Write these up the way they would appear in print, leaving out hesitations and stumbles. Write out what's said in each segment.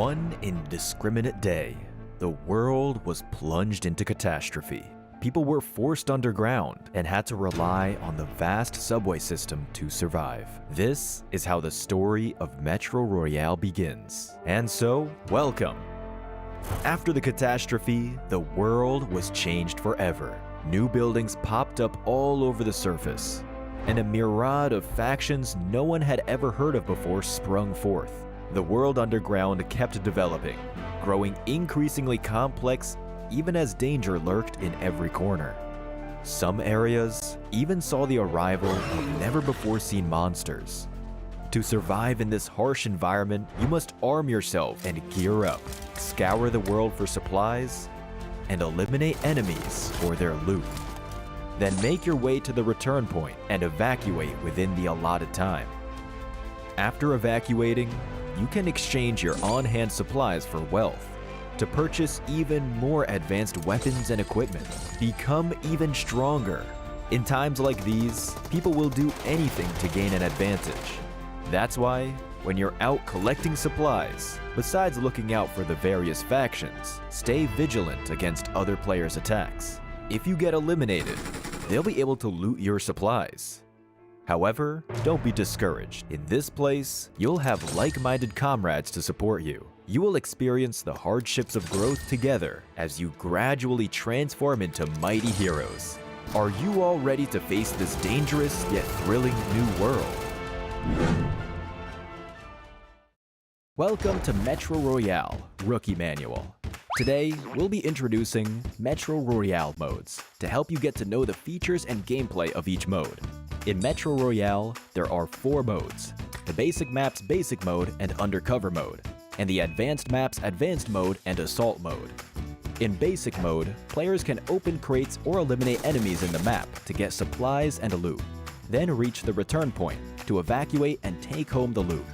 One indiscriminate day, the world was plunged into catastrophe. People were forced underground and had to rely on the vast subway system to survive. This is how the story of Metro Royale begins. And so, welcome! After the catastrophe, the world was changed forever. New buildings popped up all over the surface, and a myriad of factions no one had ever heard of before sprung forth. The world underground kept developing, growing increasingly complex even as danger lurked in every corner. Some areas even saw the arrival of never-before-seen monsters. To survive in this harsh environment, you must arm yourself and gear up, scour the world for supplies, and eliminate enemies for their loot. Then make your way to the return point and evacuate within the allotted time. After evacuating, you can exchange your on-hand supplies for wealth to purchase even more advanced weapons and equipment. Become even stronger. In times like these, people will do anything to gain an advantage. That's why, when you're out collecting supplies, besides looking out for the various factions, stay vigilant against other players' attacks. If you get eliminated, they'll be able to loot your supplies. However, don't be discouraged. In this place, you'll have like-minded comrades to support you. You will experience the hardships of growth together as you gradually transform into mighty heroes. Are you all ready to face this dangerous yet thrilling new world? Welcome to Metro Royale Rookie Manual. Today, we'll be introducing Metro Royale modes to help you get to know the features and gameplay of each mode. In Metro Royale, there are 4 modes: the basic map's basic mode and undercover mode, and the advanced map's advanced mode and assault mode. In basic mode, players can open crates or eliminate enemies in the map to get supplies and loot, then reach the return point to evacuate and take home the loot.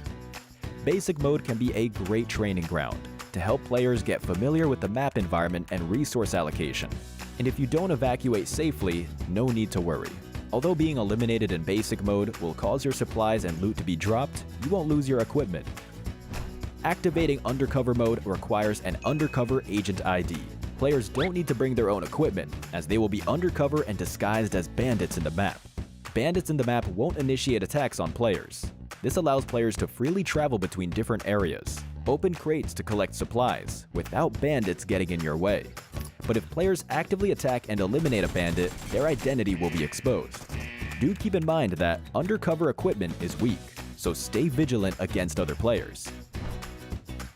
Basic mode can be a great training ground to help players get familiar with the map environment and resource allocation. And if you don't evacuate safely, no need to worry. Although being eliminated in basic mode will cause your supplies and loot to be dropped, you won't lose your equipment. Activating undercover mode requires an undercover agent ID. Players don't need to bring their own equipment, as they will be undercover and disguised as bandits in the map. Bandits in the map won't initiate attacks on players. This allows players to freely travel between different areas, open crates to collect supplies, without bandits getting in your way. But if players actively attack and eliminate a bandit, their identity will be exposed. Do keep in mind that undercover equipment is weak, so stay vigilant against other players.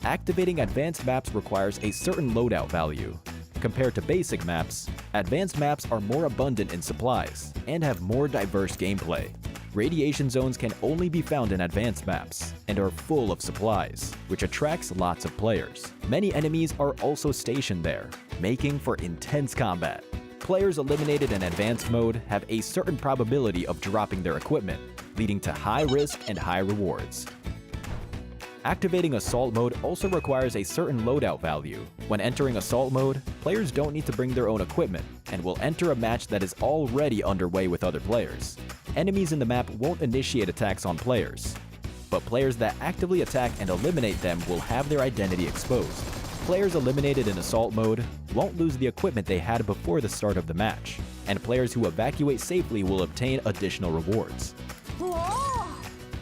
Activating advanced maps requires a certain loadout value. Compared to basic maps, advanced maps are more abundant in supplies and have more diverse gameplay. Radiation zones can only be found in advanced maps and are full of supplies, which attracts lots of players. Many enemies are also stationed there, making for intense combat. Players eliminated in advanced mode have a certain probability of dropping their equipment, leading to high risk and high rewards. Activating assault mode also requires a certain loadout value. When entering assault mode, players don't need to bring their own equipment and will enter a match that is already underway with other players. Enemies in the map won't initiate attacks on players, but players that actively attack and eliminate them will have their identity exposed. Players eliminated in assault mode won't lose the equipment they had before the start of the match, and players who evacuate safely will obtain additional rewards.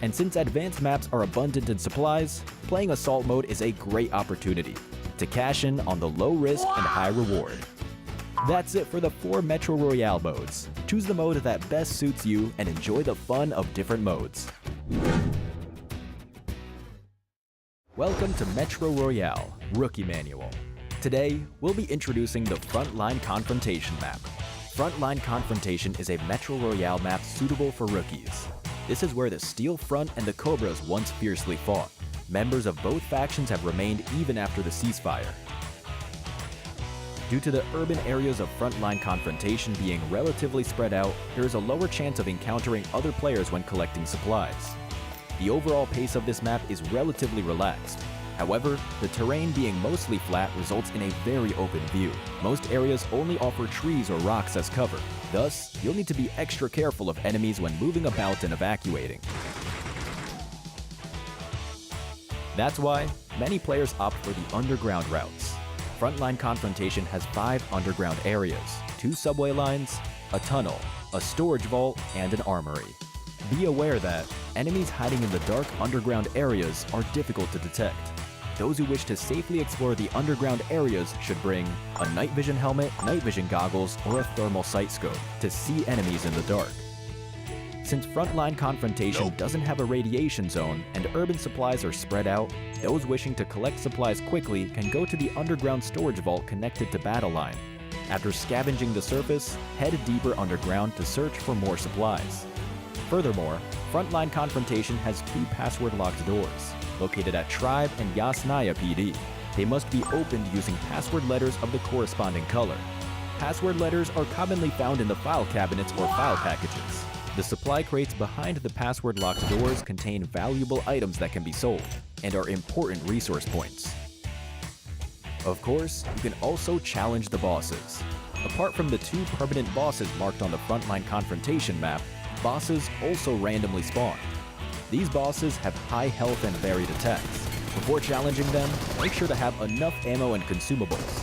And since advanced maps are abundant in supplies, playing assault mode is a great opportunity to cash in on the low risk and high reward. That's it for the 4 Metro Royale modes. Choose the mode that best suits you and enjoy the fun of different modes. Welcome to Metro Royale Rookie Manual. Today, we'll be introducing the Frontline Confrontation map. Frontline Confrontation is a Metro Royale map suitable for rookies. This is where the Steel Front and the Cobras once fiercely fought. Members of both factions have remained even after the ceasefire. Due to the urban areas of Frontline Confrontation being relatively spread out, there is a lower chance of encountering other players when collecting supplies. The overall pace of this map is relatively relaxed. However, the terrain being mostly flat results in a very open view. Most areas only offer trees or rocks as cover. Thus, you'll need to be extra careful of enemies when moving about and evacuating. That's why many players opt for the underground routes. Frontline Confrontation has 5 underground areas, 2 subway lines, a tunnel, a storage vault, and an armory. Be aware that enemies hiding in the dark underground areas are difficult to detect. Those who wish to safely explore the underground areas should bring a night vision helmet, night vision goggles, or a thermal sight scope to see enemies in the dark. Since Frontline Confrontation doesn't have a radiation zone and urban supplies are spread out, those wishing to collect supplies quickly can go to the underground storage vault connected to Battle Line. After scavenging the surface, head deeper underground to search for more supplies. Furthermore, Frontline Confrontation has 2 password-locked doors, located at Tribe and Yasnaya PD. They must be opened using password letters of the corresponding color. Password letters are commonly found in the file cabinets or file packages. The supply crates behind the password-locked doors contain valuable items that can be sold and are important resource points. Of course, you can also challenge the bosses. Apart from the 2 permanent bosses marked on the Frontline Confrontation map, bosses also randomly spawn. These bosses have high health and varied attacks. Before challenging them, make sure to have enough ammo and consumables.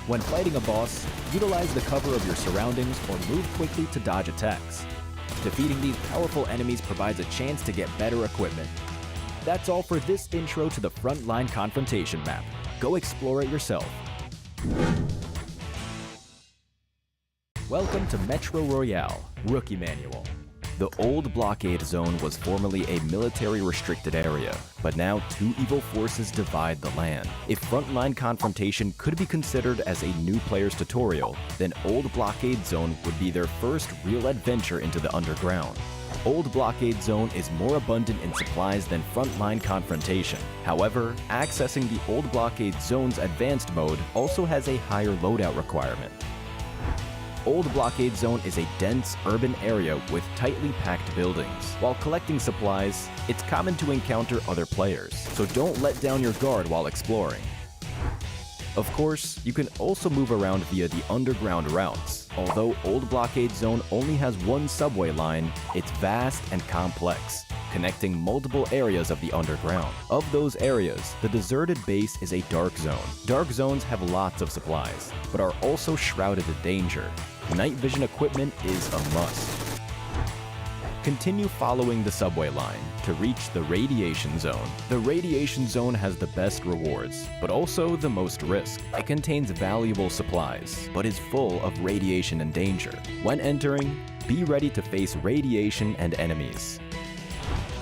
When fighting a boss, utilize the cover of your surroundings or move quickly to dodge attacks. Defeating these powerful enemies provides a chance to get better equipment. That's all for this intro to the Frontline Confrontation map. Go explore it yourself. Welcome to Metro Royale, Rookie Manual. The old Blockade Zone was formerly a military-restricted area, but now 2 evil forces divide the land. If Frontline Confrontation could be considered as a new player's tutorial, then Old Blockade Zone would be their first real adventure into the underground. Old Blockade Zone is more abundant in supplies than Frontline Confrontation. However, accessing the Old Blockade Zone's advanced mode also has a higher loadout requirement. Old Blockade Zone is a dense urban area with tightly packed buildings. While collecting supplies, it's common to encounter other players, so don't let down your guard while exploring. Of course, you can also move around via the underground routes. Although Old Blockade Zone only has 1 subway line, it's vast and complex, connecting multiple areas of the underground. Of those areas, the deserted base is a dark zone. Dark zones have lots of supplies, but are also shrouded in danger. Night vision equipment is a must. Continue following the subway line to reach the radiation zone. The radiation zone has the best rewards, but also the most risk. It contains valuable supplies, but is full of radiation and danger. When entering, be ready to face radiation and enemies.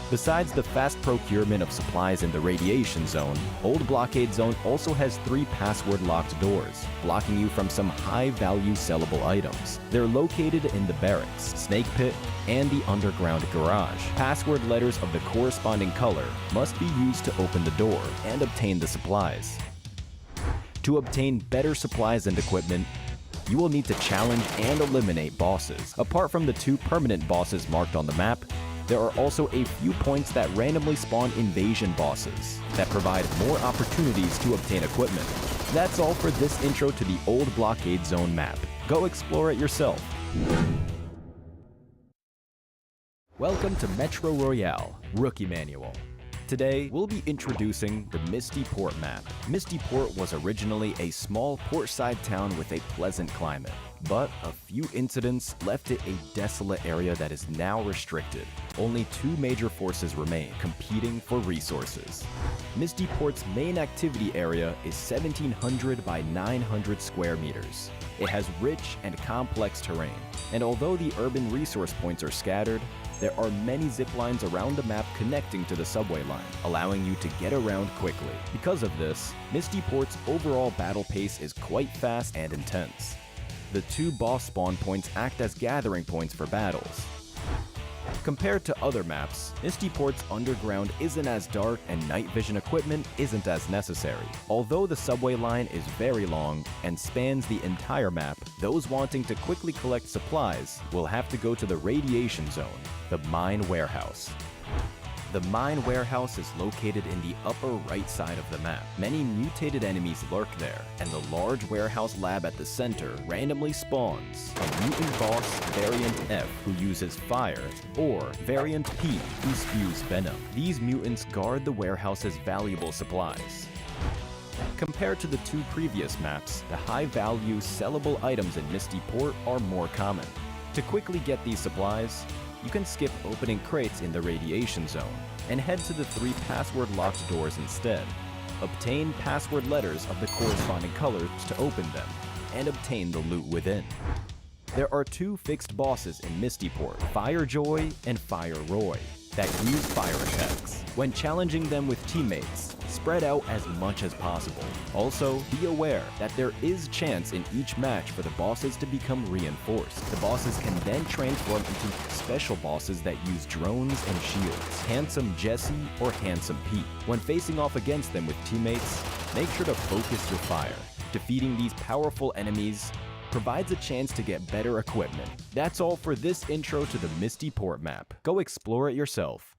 Besides the fast procurement of supplies in the radiation zone, Old Blockade Zone also has 3 password-locked doors, blocking you from some high-value sellable items. They're located in the barracks, snake pit, and the underground garage. Password letters of the corresponding color must be used to open the door and obtain the supplies. To obtain better supplies and equipment, you will need to challenge and eliminate bosses. Apart from the 2 permanent bosses marked on the map, there are also a few points that randomly spawn invasion bosses that provide more opportunities to obtain equipment. That's all for this intro to the Old Blockade Zone map. Go explore it yourself. Welcome to Metro Royale, Rookie Manual. Today, we'll be introducing the Misty Port map. Misty Port was originally a small portside town with a pleasant climate, but a few incidents left it a desolate area that is now restricted. Only 2 major forces remain, competing for resources. Misty Port's main activity area is 1,700 by 900 square meters. It has rich and complex terrain, and although the urban resource points are scattered, there are many zip lines around the map connecting to the subway line, allowing you to get around quickly. Because of this, Misty Port's overall battle pace is quite fast and intense. The 2 boss spawn points act as gathering points for battles. Compared to other maps, Misty Port's underground isn't as dark and night vision equipment isn't as necessary. Although the subway line is very long and spans the entire map, those wanting to quickly collect supplies will have to go to the radiation zone, the mine warehouse. The mine warehouse is located in the upper right side of the map. Many mutated enemies lurk there, and the large warehouse lab at the center randomly spawns a mutant boss Variant F who uses fire, or Variant P who spews venom. These mutants guard the warehouse's valuable supplies. Compared to the two previous maps, the high-value sellable items in Misty Port are more common. To quickly get these supplies, you can skip opening crates in the radiation zone and head to the 3 password-locked doors instead. Obtain password letters of the corresponding colors to open them, and obtain the loot within. There are 2 fixed bosses in Misty Port, Firejoy and Fire Roy, that use fire effects. When challenging them with teammates, spread out as much as possible. Also, be aware that there is chance in each match for the bosses to become reinforced. The bosses can then transform into special bosses that use drones and shields, Handsome Jesse or Handsome Pete. When facing off against them with teammates, make sure to focus your fire. Defeating these powerful enemies provides a chance to get better equipment. That's all for this intro to the Misty Port map. Go explore it yourself.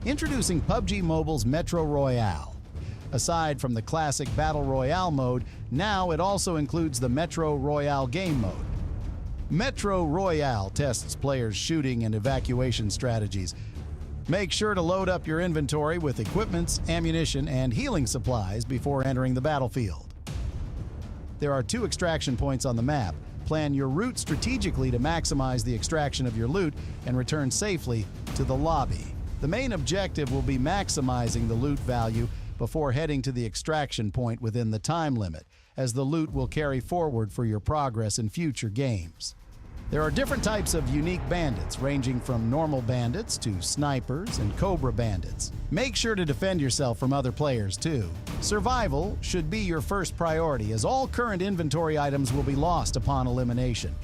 Introducing PUBG Mobile's Metro Royale. Aside from the classic Battle Royale mode, now it also includes the Metro Royale game mode. Metro Royale tests players' shooting and evacuation strategies. Make sure to load up your inventory with equipments, ammunition, and healing supplies before entering the battlefield. There are 2 extraction points on the map. Plan your route strategically to maximize the extraction of your loot and return safely to the lobby. The main objective will be maximizing the loot value before heading to the extraction point within the time limit, as the loot will carry forward for your progress in future games. There are different types of unique bandits, ranging from normal bandits to snipers and cobra bandits. Make sure to defend yourself from other players too. Survival should be your first priority, as all current inventory items will be lost upon elimination.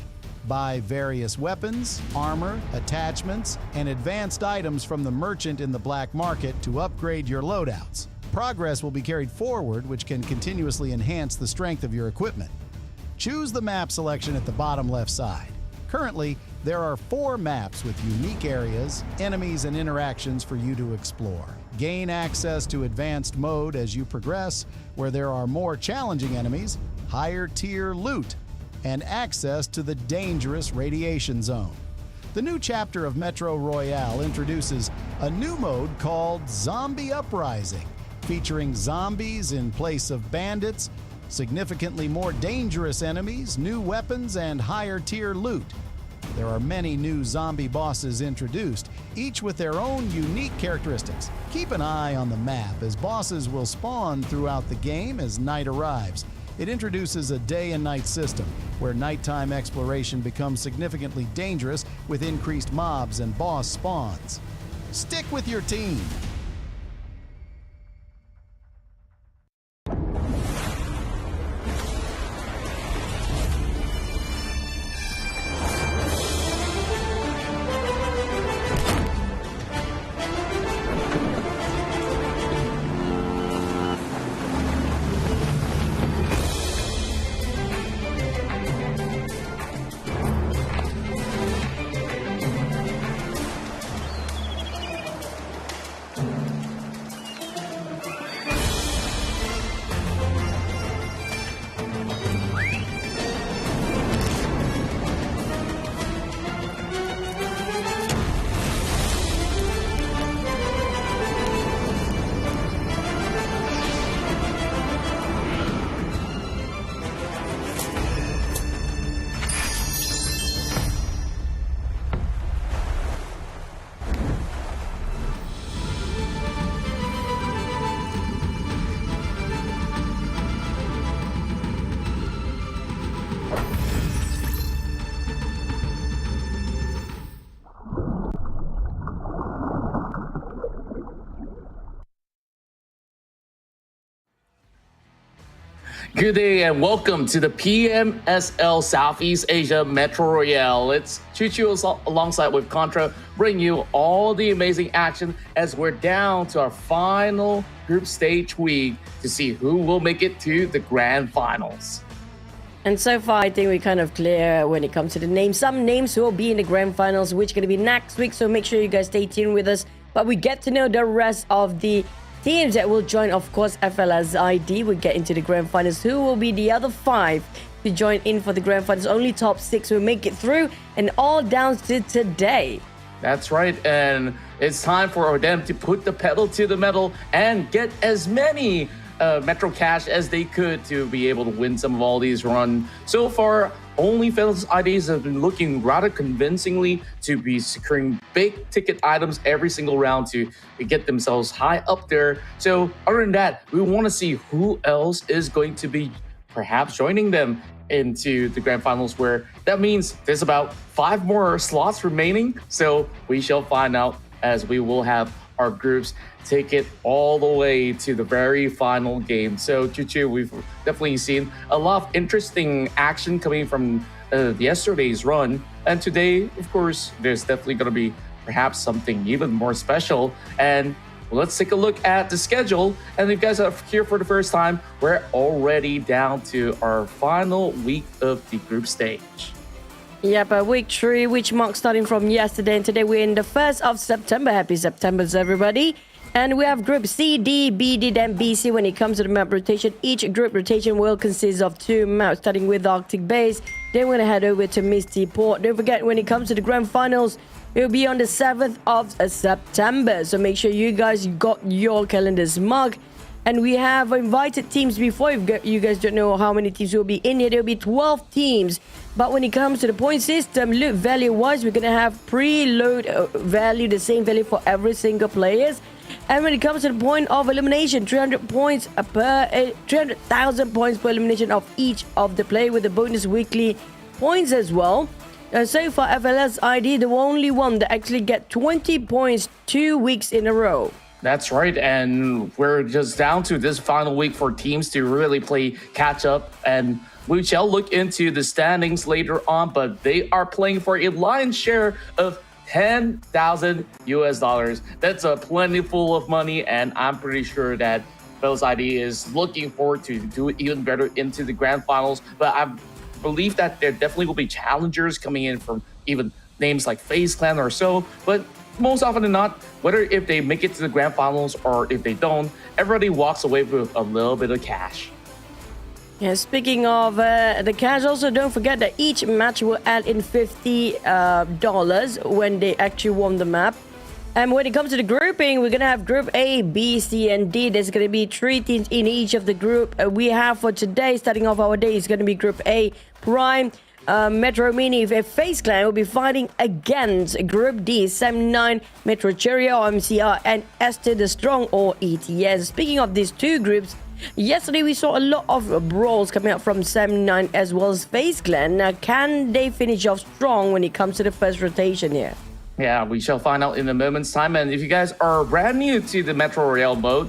Buy various weapons, armor, attachments, and advanced items from the merchant in the black market to upgrade your loadouts. Progress will be carried forward, which can continuously enhance the strength of your equipment. Choose the map selection at the bottom left side. Currently, there are 4 maps with unique areas, enemies, and interactions for you to explore. Gain access to advanced mode as you progress, where there are more challenging enemies, higher tier loot, and access to the dangerous radiation zone. The new chapter of Metro Royale introduces a new mode called Zombie Uprising, featuring zombies in place of bandits, significantly more dangerous enemies, new weapons, and higher tier loot. There are many new zombie bosses introduced, each with their own unique characteristics. Keep an eye on the map, as bosses will spawn throughout the game as night arrives. It introduces a day and night system where nighttime exploration becomes significantly dangerous with increased mobs and boss spawns. Stick with your team. Good day and welcome to the PMSL Southeast Asia Metro Royale. It's Choo alongside with Contra, bringing you all the amazing action as we're down to our final group stage week to see who will make it to the grand finals. And so far, I think we're kind of clear when it comes to the names. Some names will be in the grand finals, which is going to be next week. So make sure you guys stay tuned with us. But we get to know the rest of the teams that will join. Of course, FLSID will get into the grand finals. Who will be the other 5 to join in for the grand finals? Only top 6 will make it through, and all down to today. That's right, and it's time for them to put the pedal to the metal and get as many Metro cash as they could to be able to win some of all these runs. So far, only FLSIDs have been looking rather convincingly to be securing big ticket items every single round to get themselves high up there. So other than that, we want to see who else is going to be perhaps joining them into the grand finals, where that means there's about 5 more slots remaining. So we shall find out as we will have our groups take it all the way to the very final game. So Choo, we've definitely seen a lot of interesting action coming from yesterday's run. And today, of course, there's definitely going to be perhaps something even more special. And let's take a look at the schedule. And if you guys are here for the first time, we're already down to our final week of the group stage. Yep, week 3, which marks starting from yesterday, and today we're in the 1st of September. Happy September, everybody. And we have Group C, D, B, D, then B, C. When it comes to the map rotation, each group rotation will consist of 2 maps, starting with Arctic Base. Then we're going to head over to Misty Port. Don't forget, when it comes to the grand finals, it will be on the 7th of September. So make sure you guys got your calendars marked. And we have invited teams before. You guys don't know how many teams will be in here. There will be 12 teams. But when it comes to the point system, loot value-wise, we're going to have preload value, the same value for every single players. And when it comes to the point of elimination, 300 points per 300,000 points per elimination of each of the player, with the bonus weekly points as well. So far, FLSID, the only one that actually get 20 points 2 weeks in a row. That's right, and we're just down to this final week for teams to really play catch up, and we shall look into the standings later on, but they are playing for a lion's share of $10,000. That's a plentiful of money, and I'm pretty sure that FLSID is looking forward to do even better into the grand finals. But I believe that there definitely will be challengers coming in from even names like FaZe Clan or so, but most often than not, whether if they make it to the grand finals or if they don't, everybody walks away with a little bit of cash. Yeah, speaking of the cash, also don't forget that each match will add in $50 when they actually won the map. And when it comes to the grouping, we're going to have Group A, B, C, and D. There's going to be 3 teams in each of the group. We have for today, starting off our day, is going to be Group A, Prime, MetroMini, FaZe Clan will be fighting against Group D, Sam9, MetroCeria or MCR, and ESTIR the Strong or ETS. Speaking of these 2 groups, Yesterday, we saw a lot of brawls coming out from 7-9 as well as FaZe Clan. Now, can they finish off strong when it comes to the first rotation here? Yeah, we shall find out in a moment's time. And if you guys are brand new to the Metro Royale mode,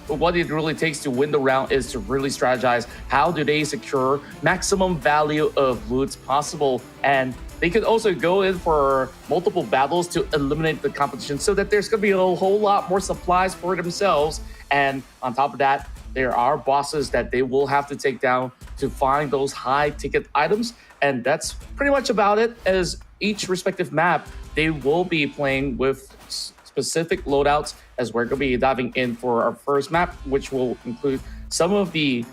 what it really takes to win the round is to really strategize how do they secure maximum value of loot possible. And they could also go in for multiple battles to eliminate the competition so that there's going to be a whole lot more supplies for themselves. And on top of that, there are bosses that they will have to take down to find those high ticket items. And that's pretty much about it. As each respective map, they will be playing with specific loadouts, as we're going to be diving in for our first map, which will include some of the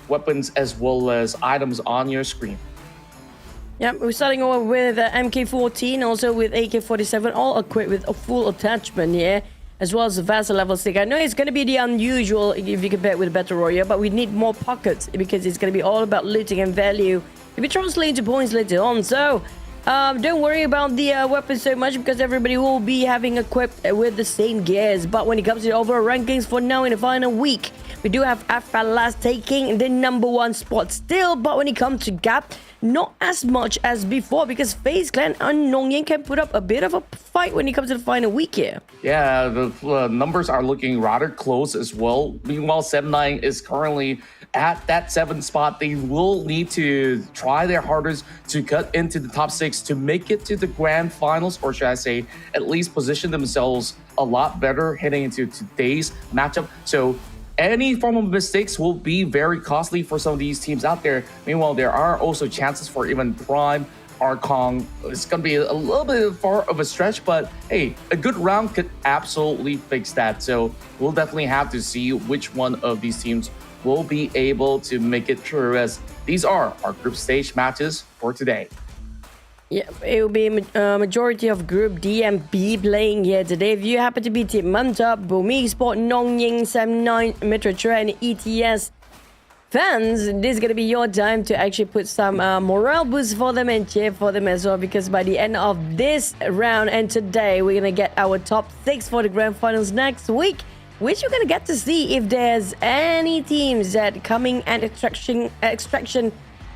weapons as well as items on your screen. Yep, we're starting off with MK14, also with AK-47, all equipped with a full attachment here, as well as the VASA level 6. I know it's going to be the unusual if you compare it with Battle Royale, but we need more pockets because it's going to be all about looting and value to be translated to points later on. So don't worry about the weapons so much because everybody will be having equipped with the same gears. But when it comes to the overall rankings for now in the final week, we do have FLS taking the #1 spot still. But when it comes to gap, not as much as before because FaZe Clan and nongYing can put up a bit of a fight when it comes to the final week here. Yeah, the numbers are looking rather close as well. Meanwhile, 7-9 is currently at that 7th spot. They will need to try their hardest to cut into the top 6 to make it to the grand finals, or should I say, at least position themselves a lot better heading into today's matchup. So any form of mistakes will be very costly for some of these teams out there. Meanwhile, there are also chances for even Prime, Arkong. It's going to be a little bit far of a stretch, but hey, a good round could absolutely fix that. So we'll definitely have to see which one of these teams will be able to make it through, as these are our group stage matches for today. Yeah, it will be a majority of Group D and B playing here today. If you happen to be Team Mantap, Esports, nongYing, 7-9, MetroCeria, and ETS fans, this is going to be your time to actually put some morale boost for them and cheer for them as well, because by the end of this round and today, we're going to get our top 6 for the grand finals next week, which you're going to get to see if there's any teams that coming and extraction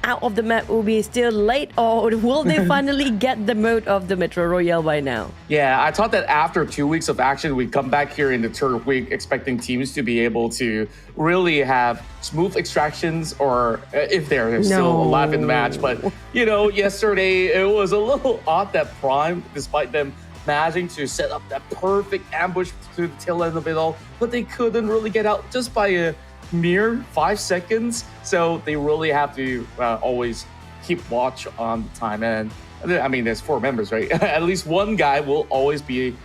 out of the map will be still late, or will they finally get the mode of the Metro Royale by now? Yeah, I thought that after 2 weeks of action, we'd come back here in the third week expecting teams to be able to really have smooth extractions, or if they're still alive in the match. But, you know, yesterday it was a little odd that Prime, despite them managing to set up that perfect ambush to the tail end of it all, but they couldn't really get out just by a mere 5 seconds. So they really have to always keep watch on the time. And I mean, there's 4 members, right? At least one guy will always be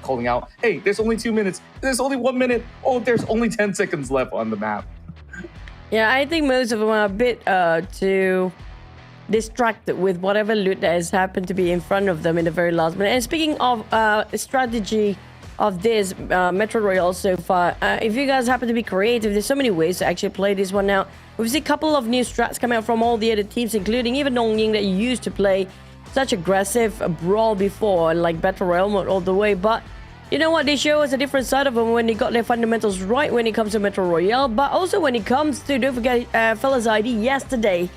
calling out, hey, there's only 2 minutes, there's only 1 minute, oh, there's only 10 seconds left on the map. Yeah, I think most of them are a bit too distracted with whatever loot that has happened to be in front of them in the very last minute. And speaking of strategy of this Metro Royale so far, if you guys happen to be creative, there's so many ways to actually play this one now. We've seen a couple of new strats coming out from all the other teams, including even nongYing, that used to play such aggressive brawl before, like Battle Royale mode all the way. But you know what, they show us a different side of them when they got their fundamentals right when it comes to Metro Royale, but also when it comes to, don't forget, Fellas ID yesterday.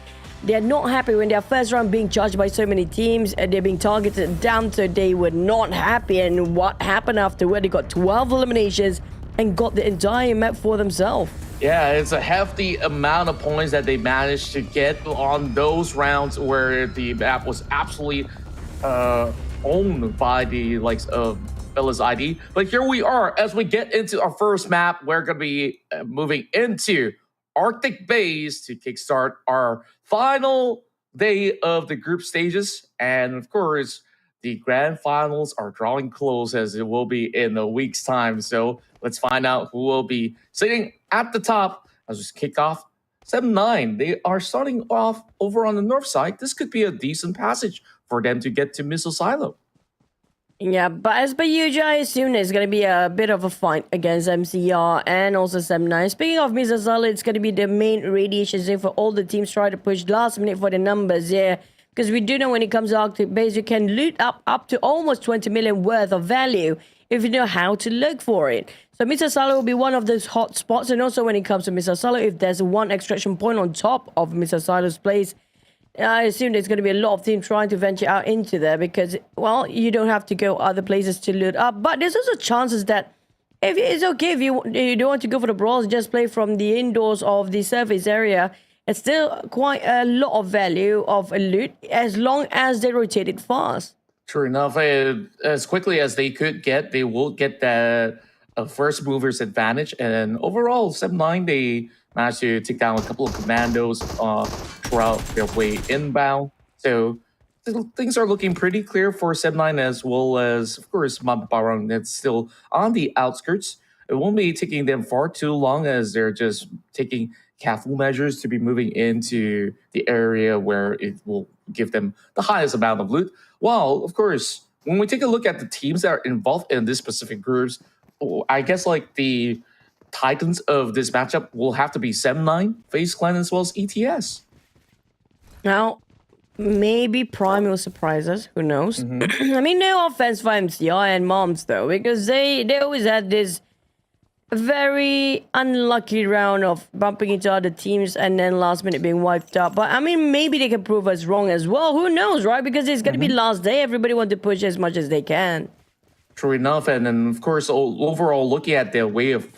They're not happy when their first round being charged by so many teams and they're being targeted down, so they were not happy. And what happened afterward? They got 12 eliminations and got the entire map for themselves. Yeah, it's a hefty amount of points that they managed to get on those rounds where the map was absolutely owned by the likes of Fellas ID. But here we are, as we get into our first map, we're going to be moving into Arctic Base to kickstart our final day of the group stages. And of course, the grand finals are drawing close, as it will be in a week's time. So let's find out who will be sitting at the top as we kick off 7-9. They are starting off over on the north side. This could be a decent passage for them to get to Missile Silo. Yeah, but as per usual, I assume there's going to be a bit of a fight against MCR and also 7-9. Speaking of Missile Silo, it's going to be the main radiation zone for all the teams trying to push last minute for the numbers here. Because we do know when it comes to Arctic Base, you can loot up to almost 20 million worth of value if you know how to look for it. So Mr. Silo will be one of those hot spots. And also when it comes to Mr. Silo, if there's one extraction point on top of Mr. Silo's place, I assume there's going to be a lot of teams trying to venture out into there because, well, you don't have to go other places to loot up. But there's also chances that if it's okay if you don't want to go for the brawls, just play from the indoors of the surface area. It's still quite a lot of value of a loot as long as they rotate it fast. True enough, as quickly as they could get, they will get the first mover's advantage. And overall, 7-9, they managed to take down a couple of commandos throughout their way inbound. So things are looking pretty clear for 7-9 as well as, of course, Mantap that's still on the outskirts. It won't be taking them far too long as they're just taking careful measures to be moving into the area where it will give them the highest amount of loot. While, of course, when we take a look at the teams that are involved in this specific groups, I guess like the titans of this matchup will have to be 7-9, FaZe Clan, as well as ETS. Now, maybe Prime will surprise us. Who knows? I mean, no offense for MCI and Moms, though, because they always had this very unlucky round of bumping into other teams and then last minute being wiped out. But I mean, maybe they can prove us wrong as well. Who knows, right? Because it's going to be last day. Everybody wants to push as much as they can. True enough. And then, of course, overall, looking at their way of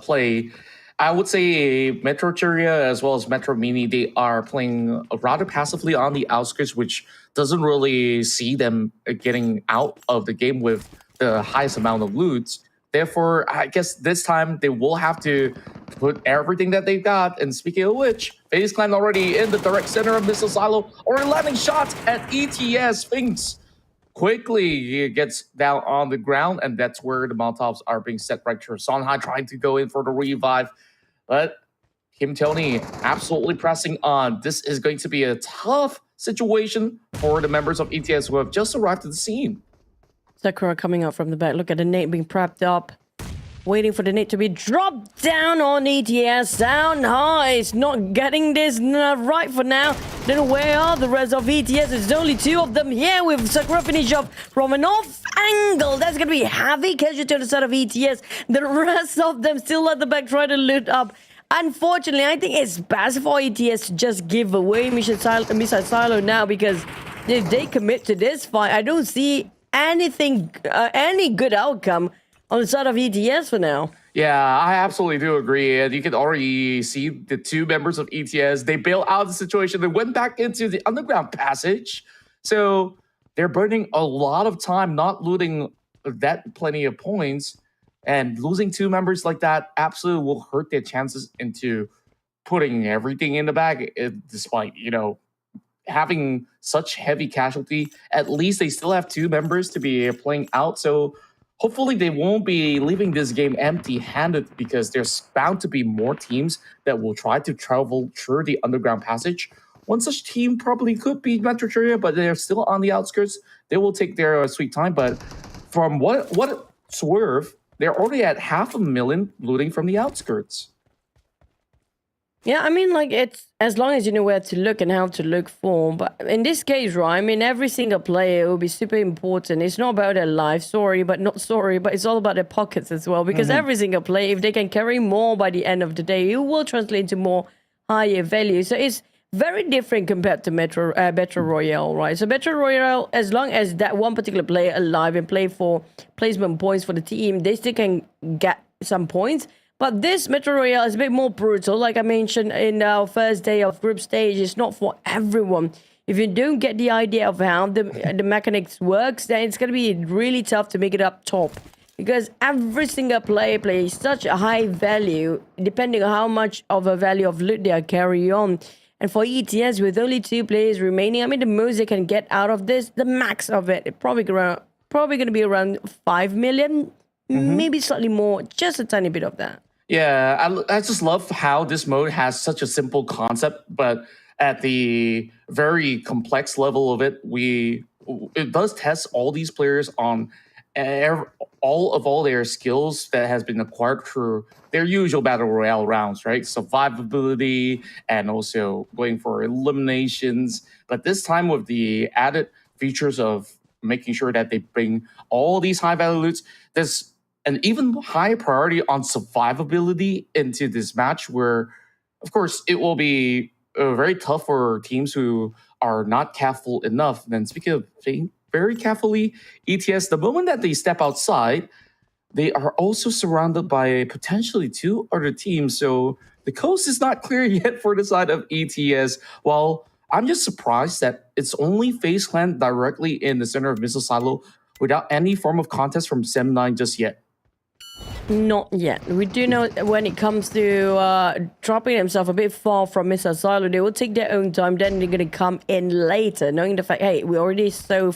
play, I would say MetroCeria as well as MetroMini, they are playing rather passively on the outskirts, which doesn't really see them getting out of the game with the highest amount of loots. Therefore, I guess this time they will have to put everything that they've got. And speaking of which, FaZe Clan already in the direct center of Missile Silo, already landing shots at ETS. Sphinx quickly gets down on the ground, and that's where the Molotovs are being set right to Songhai, trying to go in for the revive. But Kim Tony absolutely pressing on. This is going to be a tough situation for the members of ETS who have just arrived at the scene. Sakura coming out from the back. Look at the nade being prepped up. Waiting for the nade to be dropped down on ETS. Down high. It's not getting this right for now. Then where are the rest of ETS? There's only two of them here with Sakura finish off from an off angle. That's going to be heavy casualty on the side of ETS. The rest of them still at the back trying to loot up. Unfortunately, I think it's best for ETS to just give away Missile Silo now, because if they commit to this fight, I don't see any good outcome on the side of ETS for now. Yeah, I absolutely do agree. And you can already see the two members of ETS, they bailed out of the situation. They went back into the underground passage. So they're burning a lot of time not looting that plenty of points. And losing two members like that absolutely will hurt their chances into putting everything in the bag, despite, having such heavy casualty. At least they still have two members to be playing out. So hopefully they won't be leaving this game empty-handed, because there's bound to be more teams that will try to travel through the underground passage. One such team probably could be MetroCeria, but they're still on the outskirts. They will take their sweet time. But from what Swerve, they're already at 500,000 looting from the outskirts. Yeah, I mean, like, it's as long as you know where to look and how to look for. But in this case, right, I mean, every single player will be super important. It's not about their life, but it's all about their pockets as well. Because every single player, if they can carry more by the end of the day, it will translate into more higher value. So it's very different compared to Metro Royale, right? So Metro Royale, as long as that one particular player alive and play for placement points for the team, they still can get some points. But this Metro Royale is a bit more brutal. Like I mentioned in our first day of group stage, it's not for everyone. If you don't get the idea of how the mechanics works, then it's going to be really tough to make it up top. Because every single player plays such a high value, depending on how much of a value of loot they are carrying on. And for ETS, with only 2 players remaining, I mean, the most they can get out of this, the max of it, probably going to be around 5 million, maybe slightly more, just a tiny bit of that. Yeah, I just love how this mode has such a simple concept, but at the very complex level of it, it does test all these players on all their skills that has been acquired through their usual battle royale rounds, right? Survivability and also going for eliminations. But this time with the added features of making sure that they bring all these high value loots, there's an even high priority on survivability into this match, where, of course, it will be very tough for teams who are not careful enough. And then speaking of being very carefully, ETS, the moment that they step outside, they are also surrounded by potentially 2 other teams. So the coast is not clear yet for the side of ETS. While I'm just surprised that it's only FaZe Clan directly in the center of Missile Silo without any form of contest from Sem9 just yet. Not yet. We do know when it comes to dropping themselves a bit far from Missile Silo, they will take their own time, then they're going to come in later, knowing the fact, hey, we're already so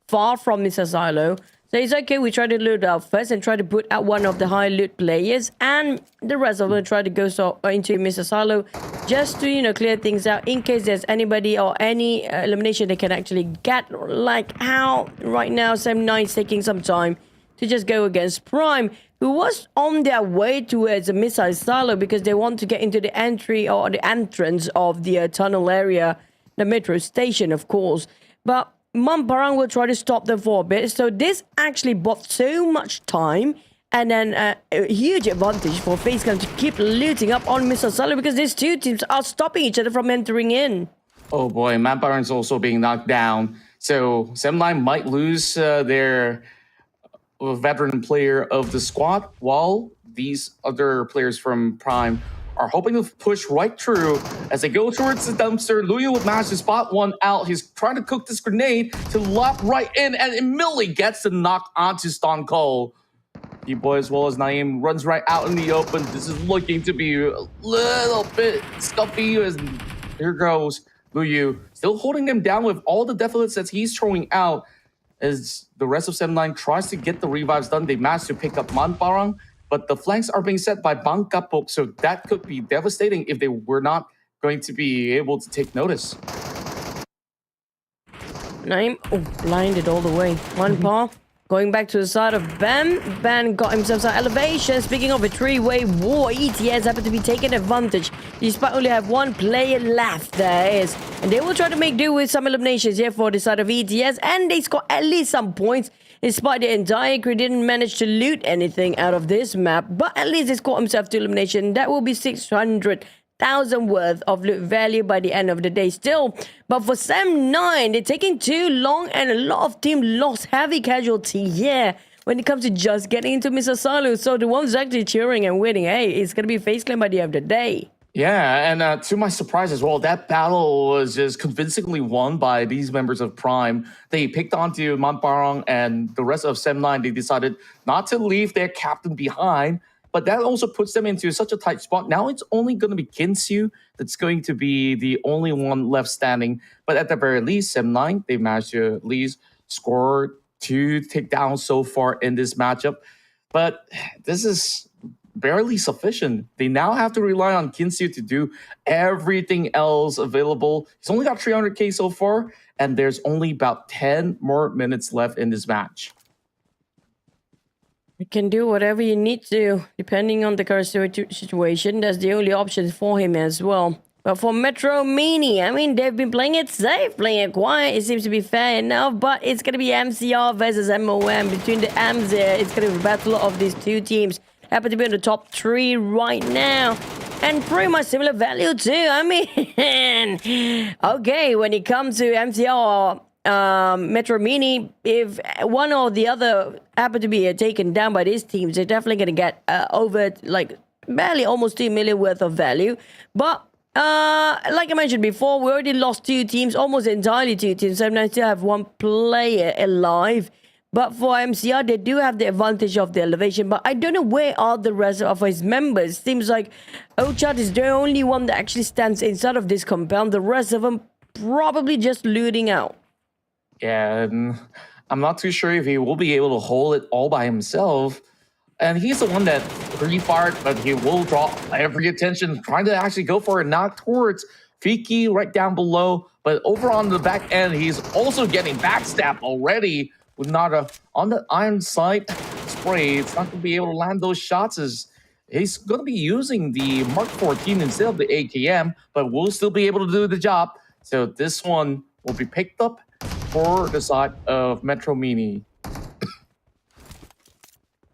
far from Missile Silo. So it's okay, we try to loot out first and try to put out one of the high loot players, and the rest of them try to go into Missile Silo just to, you know, clear things out in case there's anybody or any elimination they can actually get. Like how right now Sem9 is taking some time to just go against Prime, who was on their way towards a Missile Silo because they want to get into the entry or the entrance of the tunnel area, the metro station, of course. But Mantap will try to stop them for a bit. So this actually bought so much time and then a huge advantage for FaZe Clan to keep looting up on Missile Silo because these 2 teams are stopping each other from entering in. Oh boy, Mantap is also being knocked down. So Sem9 might lose their veteran player of the squad, while these other players from Prime are hoping to push right through as they go towards the dumpster. Luyu would manage to spot one out. He's trying to cook this grenade to lock right in and immediately gets the knock onto Stone Cold. D-Boy as well as nongYing runs right out in the open. This is looking to be a little bit scuffy as here goes Luyu. Still holding them down with all the defilets that he's throwing out as the rest of Sem9 tries to get the revives done. They managed to pick up Mantap, but the flanks are being set by Bangkapok, so that could be devastating if they were not going to be able to take notice. nongYing, blinded all the way. One paw. Going back to the side of Ben. Ben got himself some elevation. Speaking of a 3-way war, ETS happen to be taking advantage. Despite only have 1 player left, there is. And they will try to make do with some eliminations here for the side of ETS. And they score at least some points. Despite the entire crew didn't manage to loot anything out of this map. But at least they scored himself to elimination. That will be 600,000 worth of loot value by the end of the day still. But for Sem9, they're taking too long and a lot of team lost heavy casualty here when it comes to just getting into Missile Silo. So the ones actually cheering and winning, hey, it's going to be FaZe Clan by the end of the day. Yeah, and to my surprise as well, that battle was just convincingly won by these members of Prime. They picked onto Mantap and the rest of Sem9. They decided not to leave their captain behind. But that also puts them into such a tight spot. Now it's only going to be Kinsu that's going to be the only one left standing. But at the very least, Sem9, they managed to at least score 2 takedowns so far in this matchup. But this is barely sufficient. They now have to rely on Kinsu to do everything else available. He's only got 300k so far, and there's only about 10 more minutes left in this match. You can do whatever you need to, depending on the current situation. That's the only option for him as well. But for MetroMini, I mean, they've been playing it safe, playing it quiet. It seems to be fair enough, but it's going to be MCR versus MOM. Between the M's there, it's going to be a battle of these 2 teams. Happen to be in the top 3 right now. And pretty much similar value too. I mean, okay, when it comes to MCR, MetroMini, if one or the other happen to be taken down by these teams, they're definitely going to get over like barely almost 2 million worth of value. But like I mentioned before, we already lost 2 teams, almost entirely 2 teams. So I still have 1 player alive. But for MCR, they do have the advantage of the elevation. But I don't know where are the rest of his members. Seems like Ochart is the only one that actually stands inside of this compound. The rest of them probably just looting out. Yeah, and I'm not too sure if he will be able to hold it all by himself. And he's the one that pre-fired, but he will draw every attention, trying to actually go for a knock towards Fiki right down below. But over on the back end, he's also getting backstabbed already with Nada on the iron sight spray. It's not going to be able to land those shots as he's going to be using the Mark 14 instead of the AKM, but will still be able to do the job. So this one will be picked up for the side of MetroMini.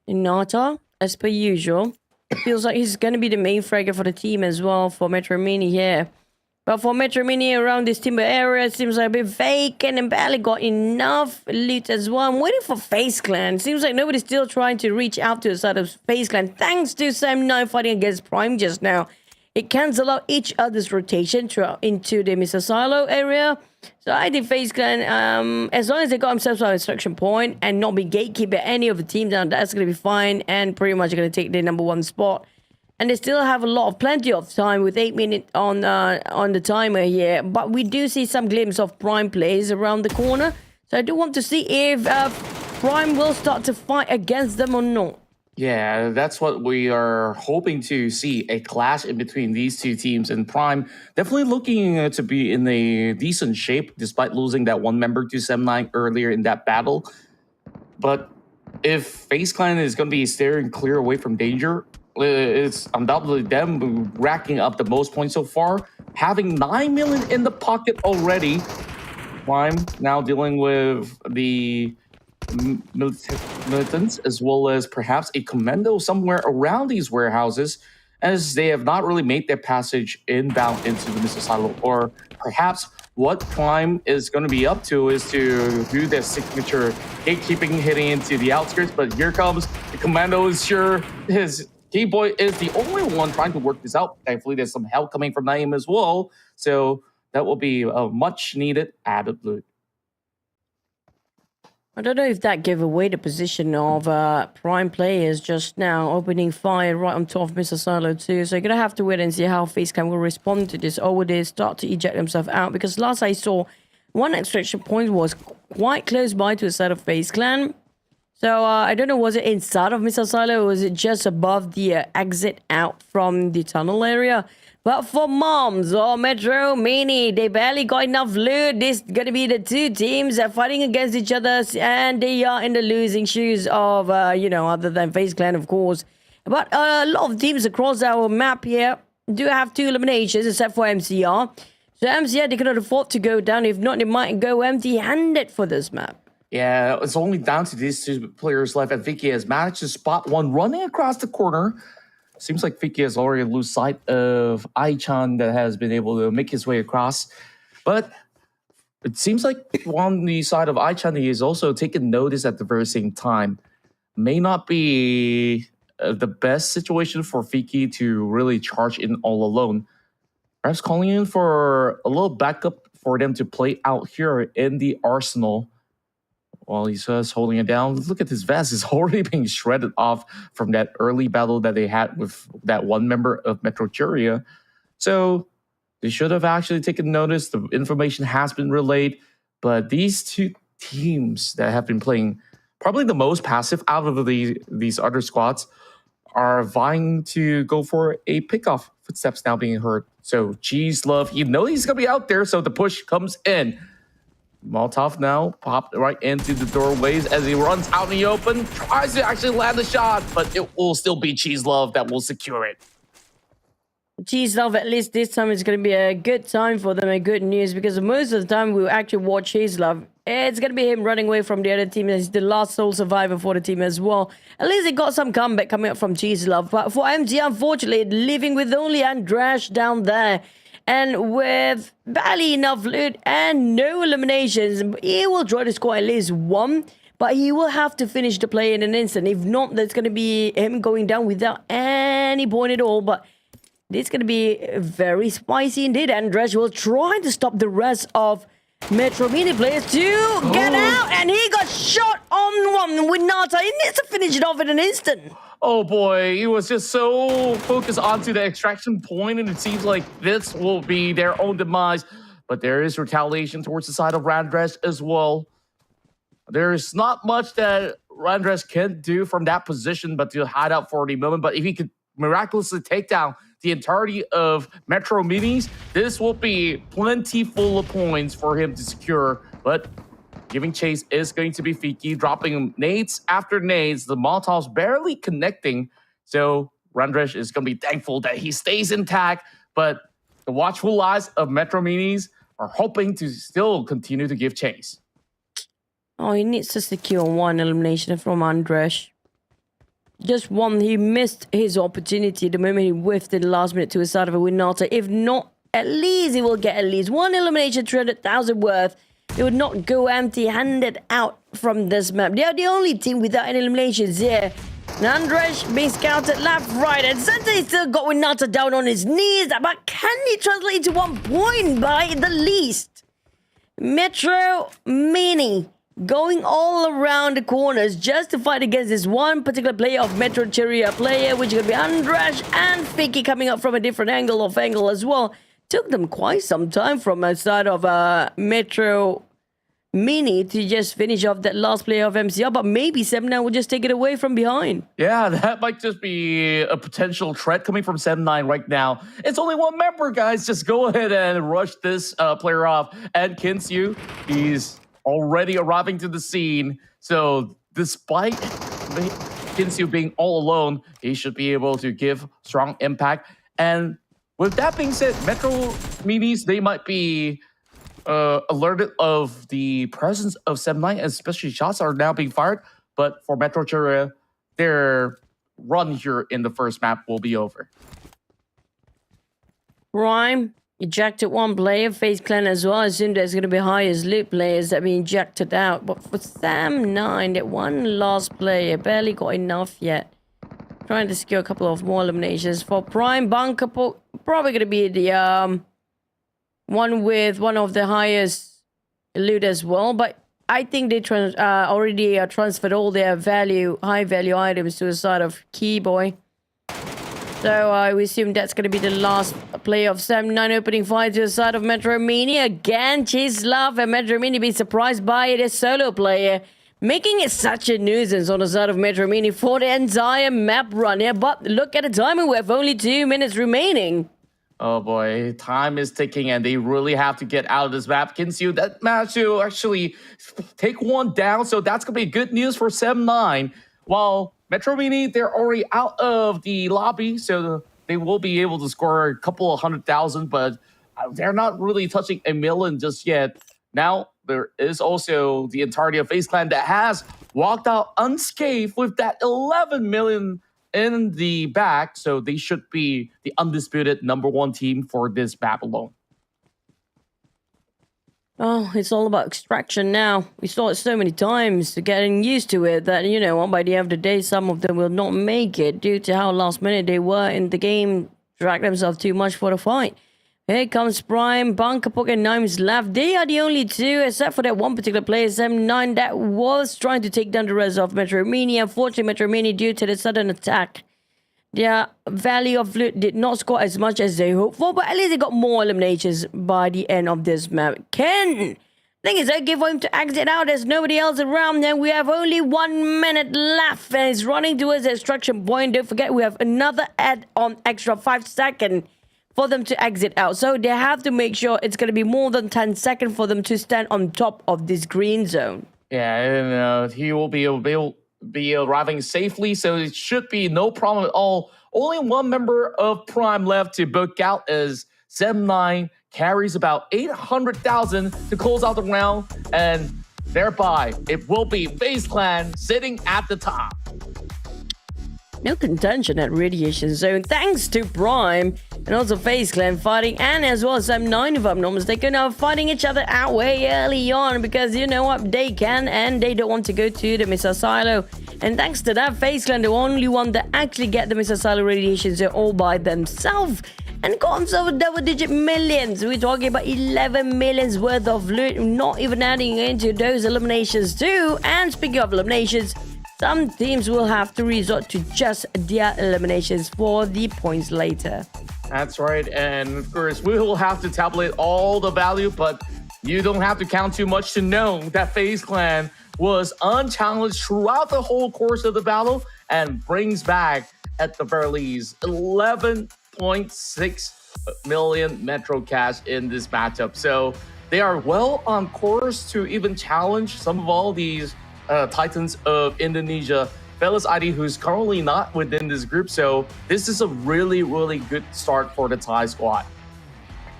Nata, as per usual. Feels like he's going to be the main fragger for the team as well for MetroMini here. But for MetroMini around this timber area, it seems like a bit vacant and barely got enough loot as well. I'm waiting for FaZe Clan. Seems like nobody's still trying to reach out to the side of FaZe Clan. Thanks to Sam9 fighting against Prime just now. It cancels out each other's rotation into the Mr. Silo area. So I think FaZe Clan, as long as they got themselves an instruction point and not be gatekeeper any of the teams down, that's going to be fine and pretty much going to take the #1 spot. And they still have plenty of time with 8 minutes on the timer here. But we do see some glimpse of Prime plays around the corner. So I do want to see if Prime will start to fight against them or not. Yeah, that's what we are hoping to see, a clash in between these two teams. And Prime definitely looking to be in a decent shape despite losing that one member to Sam9 earlier in that battle. But if FaZe Clan is going to be steering clear away from danger, it's undoubtedly them racking up the most points so far, having 9 million in the pocket already. Prime now dealing with the militants as well as perhaps a commando somewhere around these warehouses, as they have not really made their passage inbound into the missile silo. Or perhaps what Prime is going to be up to is to do their signature gatekeeping, hitting into the outskirts. But here comes the commando. Is sure his T-Boy is the only one trying to work this out. Thankfully, there's some help coming from Naeem as well. So that will be a much needed added loot. I don't know if that gave away the position of Prime players just now, opening fire right on top of Mr. Silo too. So you're going to have to wait and see how FaZe Clan will respond to this, or will they start to eject themselves out? Because last I saw, one extraction point was quite close by to the side of FaZe Clan. So I don't know, was it inside of Mr. Silo or was it just above the exit out from the tunnel area? But for Moms or MetroMini, they barely got enough loot. This is going to be the two teams that are fighting against each other, and they are in the losing shoes of, other than FaZe Clan, of course. But a lot of teams across our map here do have 2 eliminations, except for MCR. So MCR, they cannot afford to go down. If not, they might go empty-handed for this map. Yeah, it's only down to these 2 players left, and Vicky has managed to spot one running across the corner. Seems like Vicky has already lost sight of Aichan that has been able to make his way across. But it seems like on the side of Aichan, he is also taking notice at the very same time. May not be the best situation for Vicky to really charge in all alone. Perhaps calling in for a little backup for them to play out here in the arsenal. While he's just holding it down, look at his vest. It's already being shredded off from that early battle that they had with that one member of MetroCeria. So they should have actually taken notice. The information has been relayed. But these 2 teams that have been playing probably the most passive out of these other squads are vying to go for a pickoff. Footsteps now being heard. So Cheese Love, you know he's going to be out there. So the push comes in. Molotov now popped right into the doorways as he runs out in the open, tries to actually land the shot, but it will still be Cheese Love that will secure it. Cheese Love, at least this time it's going to be a good time for them, and good news, because most of the time we actually watch Cheese Love, it's going to be him running away from the other team. He's the last sole survivor for the team as well. At least they got some comeback coming up from Cheese Love. But for MG, unfortunately, living with only Andrash down there, and with barely enough loot and no eliminations, he will draw the score at least 1, but he will have to finish the play in an instant. If not, that's going to be him going down without any point at all. But this is going to be very spicy indeed. Andresh will try to stop the rest of MetroMini players to get out, and he got shot on one with Nata. He needs to finish it off in an instant. Oh boy, he was just so focused onto the extraction point, and it seems like this will be their own demise. But there is retaliation towards the side of Randresh as well. There's not much that Randresh can do from that position but to hide out for the moment. But if he could miraculously take down the entirety of MetroMinis, this will be plenty full of points for him to secure. But giving chase is going to be Fiki, dropping nades after nades. The Molotovs barely connecting. So Randresh is going to be thankful that he stays intact. But the watchful eyes of MetroMinis are hoping to still continue to give chase. Oh, he needs to secure 1 elimination from Andresh. just one, he missed his opportunity the moment he whiffed in the last minute to a side of a Winata. If not, at least he will get at least one elimination, 300,000 worth. They would not go empty-handed out from this map. They are the only team without any eliminations here. Nandresh being scouted left, right, and center. He still got Winata down on his knees. But can he translate into 1 point by the least? MetroMini going all around the corners just to fight against this one particular player of MetroCeria player, which is going to be Andresh and Fiki coming up from a different angle as well. Took them quite some time from a side of MetroMini to just finish off that last player of MCR, but maybe Semna will just take it away from behind. Yeah, that might just be a potential threat coming from 7-9 right now. It's only one member, guys. Just go ahead and rush this player off. And Kinsyu, he's already arriving to the scene. So despite Kinsyu being all alone, he should be able to give strong impact. And with that being said, Metro Minis, they might be alerted of the presence of 7-9, especially shots are now being fired. But for MetroCeria, their run here in the first map will be over. Prime ejected one player, FaZe Clan as well. I assume there's going to be highest loot players that be ejected out. But for Sam9, that one last player barely got enough yet. Trying to secure a couple of more eliminations. For Prime, Bunker probably going to be the one with one of the highest loot as well. But I think they already transferred all their high value items to the side of Keyboy. So we assume that's going to be the last play of Sam9 opening fire to the side of MetroMini. Again, Chislav and MetroMini be surprised by this solo player, making it such a nuisance on the side of MetroMini for the entire map run here. But look at the timing, we have only 2 minutes remaining. Oh boy, time is ticking and they really have to get out of this map. Kinsyu, that managed to actually take one down, so that's going to be good news for 7-9. While MetroMini, they're already out of the lobby, so they will be able to score a couple of 100,000, but they're not really touching a million just yet. Now, there is also the entirety of FaZe Clan that has walked out unscathed with that 11 million in the back, so they should be the undisputed #1 team for this map alone. Oh, it's all about extraction now. We saw it so many times, getting used to it, that, you know, by the end of the day, some of them will not make it due to how last minute they were in the game, dragged themselves too much for the fight. Here comes Prime, Bunker Poke and Nimes left. They are the only two, except for that one particular player, M9, that was trying to take down the rest of MetroMini. Unfortunately, MetroMini, due to the sudden attack, their value of loot did not score as much as they hoped for, but at least they got more eliminations by the end of this map. Ken, I think it's okay for him to exit out. There's nobody else around. Then we have only 1 minute left, and he's running towards the extraction point. Don't forget, we have another add-on extra 5 seconds for them to exit out. So they have to make sure it's going to be more than 10 seconds for them to stand on top of this green zone. Yeah, and he will be arriving safely, so it should be no problem at all. Only one member of Prime left to book out as 7-9 carries about 800,000 to close out the round, and thereby it will be FaZe Clan sitting at the top. No contention at Radiation Zone, thanks to Prime and also FaZe Clan fighting, and as well as M9, if I'm not mistaken, are fighting each other out way early on because you know what, they can and they don't want to go to the Missile Silo. And thanks to that, FaZe Clan, the only one that actually get the Missile Silo Radiation Zone all by themselves and got themselves double-digit millions. We're talking about 11 millions worth of loot, not even adding into those eliminations too. And speaking of eliminations, some teams will have to resort to just their eliminations for the points later. That's right, and of course, we will have to tabulate all the value, but you don't have to count too much to know that FaZe Clan was unchallenged throughout the whole course of the battle and brings back, at the very least, 11.6 million Metro cash in this matchup. So they are well on course to even challenge some of all these Titans of Indonesia, FaZe ID, who's currently not within this group. So this is a really, really good start for the Thai squad.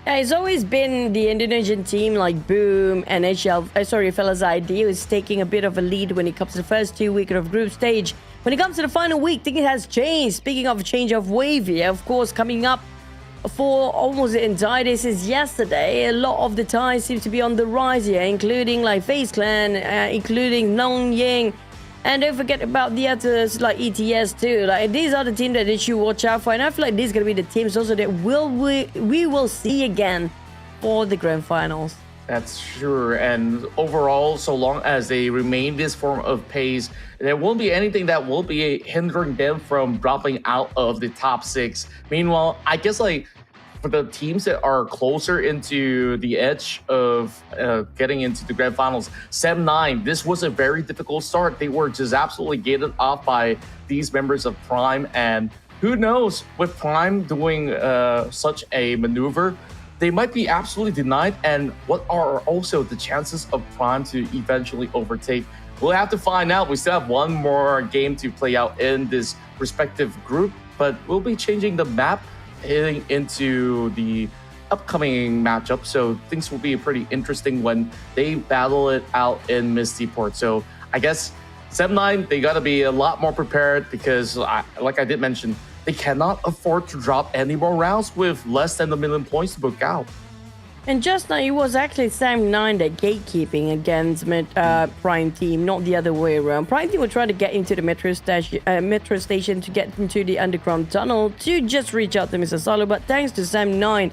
Yeah, it's always been the Indonesian team like Boom and FaZe ID who's taking a bit of a lead when it comes to the first 2 weeks of group stage. When it comes to the final week, things has changed. Speaking of change of wave here, of course, coming up for almost the entire day since yesterday, a lot of the ties seem to be on the rise here, including like FaZe Clan, including nongYing, and don't forget about the others like ETS too. Like these are the teams that they should watch out for, and I feel like these are gonna be the teams also that we will see again for the grand finals. That's sure. And overall, so long as they remain this form of pace, there won't be anything that will be hindering them from dropping out of the top 6. Meanwhile, I guess like for the teams that are closer into the edge of getting into the grand finals, 7-9, this was a very difficult start. They were just absolutely gated off by these members of Prime. And who knows, with Prime doing such a maneuver, they might be absolutely denied. And what are also the chances of Prime to eventually overtake? We'll have to find out. We still have one more game to play out in this respective group, but we'll be changing the map heading into the upcoming matchup. So things will be pretty interesting when they battle it out in Misty Port. So I guess 7-9, they got to be a lot more prepared because, like I did mention, they cannot afford to drop any more rounds with less than 1 million points to book out. And just now, it was actually Sam9 that gatekeeping against Prime Team, not the other way around. Prime Team will try to get into the metro station to get into the underground tunnel to just reach out to Mr. Salo. But thanks to Sam9,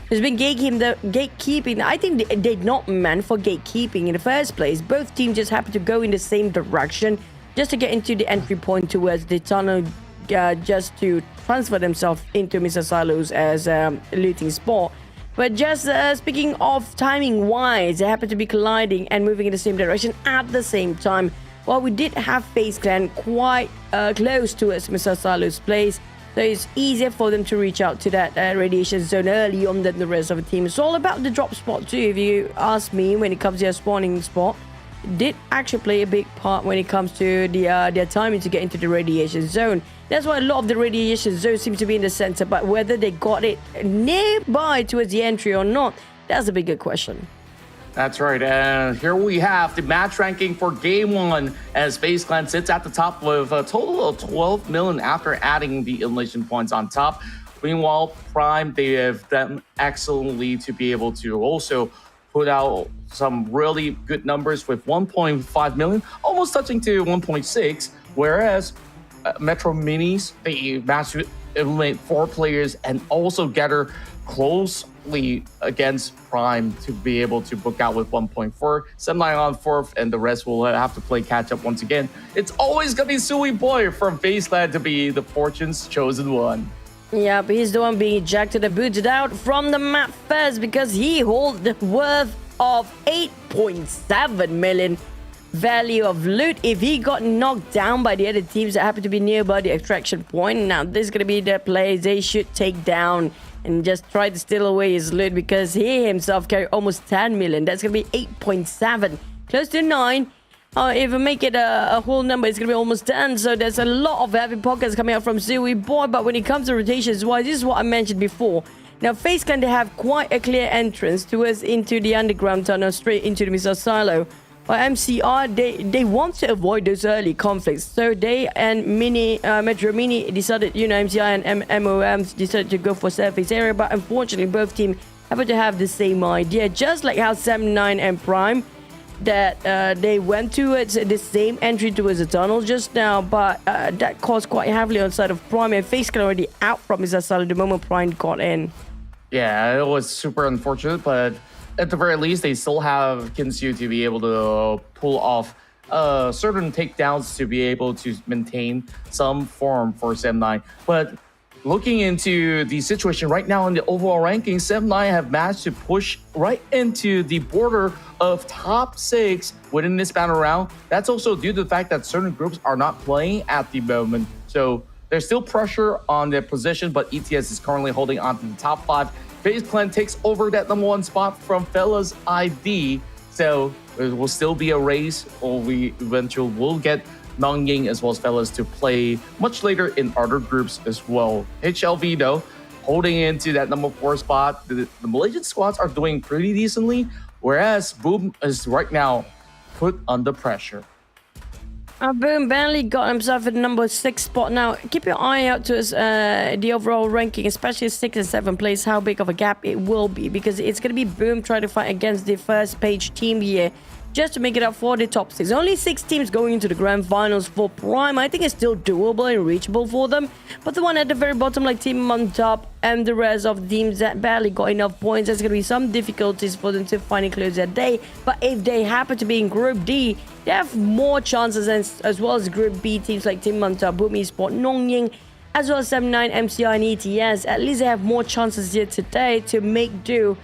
who's been gatekeeping. I think they're not meant for gatekeeping in the first place. Both teams just happen to go in the same direction just to get into the entry point towards the tunnel, just to transfer themselves into Mr. Salo's as looting spot. But just speaking of timing-wise, they happen to be colliding and moving in the same direction at the same time. While we did have FaZe Clan quite close towards Mr. Salo's place, so it's easier for them to reach out to that radiation zone early on than the rest of the team. It's all about the drop spot too, if you ask me, when it comes to their spawning spot. Did actually play a big part when it comes to their timing to get into the radiation zone. That's why a lot of the radiation zone seems to be in the center, but whether they got it nearby towards the entry or not, that's a bigger question. That's right, and here we have the match ranking for Game 1 as FaZe Clan sits at the top with a total of 12 million after adding the elimination points on top. Meanwhile, Prime, they have done excellently to be able to also put out some really good numbers with 1.5 million, almost touching to 1.6, whereas MetroMinis, they managed to eliminate 4 players and also gather closely against Prime to be able to book out with 1.4. 7-9 on 4th, and the rest will have to play catch up once again. It's always gonna be Sui Boy from FaZe Clan to be the Fortune's chosen one. Yeah, but he's the one being ejected and booted out from the map first because he holds the worth of 8.7 million value of loot. If he got knocked down by the other teams that happen to be nearby the extraction point, now this is going to be the players they should take down and just try to steal away his loot because he himself carry almost 10 million. That's going to be 8.7, close to 9. If we make it a whole number, it's going to be almost 10. So there's a lot of heavy pockets coming out from Zui Boy. But when it comes to rotations, why, this is what I mentioned before. Now, FaZe Clan, they have quite a clear entrance towards into the underground tunnel, straight into the missile silo. But MCR, they want to avoid those early conflicts. So they and MetroMini decided, MCR and MOM decided to go for surface area. But unfortunately, both teams happen to have the same idea. Just like how 7-9 and Prime, that they went towards the same entry towards the tunnel just now, but that caused quite heavily on the side of Prime, and FaZe Clan already out from his assault the moment Prime got in. Yeah, it was super unfortunate, but at the very least, they still have Kinsu to be able to pull off certain takedowns to be able to maintain some form for 7-9. But looking into the situation right now in the overall ranking, 7-9 have managed to push right into the border of top 6 within this battle round. That's also due to the fact that certain groups are not playing at the moment. So there's still pressure on their position, but ETS is currently holding on to the top 5. FaZe Clan takes over that number 1 spot from Fellas ID. So it will still be a race, or we eventually will get nongYing as well as Fellas to play much later in other groups as well. HLV though, holding into that number 4 spot. The Malaysian squads are doing pretty decently, whereas Boom is right now put under pressure. Boom barely got himself at number 6 spot. Now, keep your eye out to the overall ranking, especially 6 and 7 place, how big of a gap it will be, because it's going to be Boom trying to fight against the first page team here just to make it up for the top 6. Only 6 teams going into the grand finals for Prime. I think it's still doable and reachable for them. But the one at the very bottom, like Team Mantap and the rest of the teams that barely got enough points, there's going to be some difficulties for them to finally close their day. But if they happen to be in Group D, they have more chances as well as Group B teams like Team Mantap, Boom Esports, nongYing, as well as 79, MCI and ETS. At least they have more chances here today to make do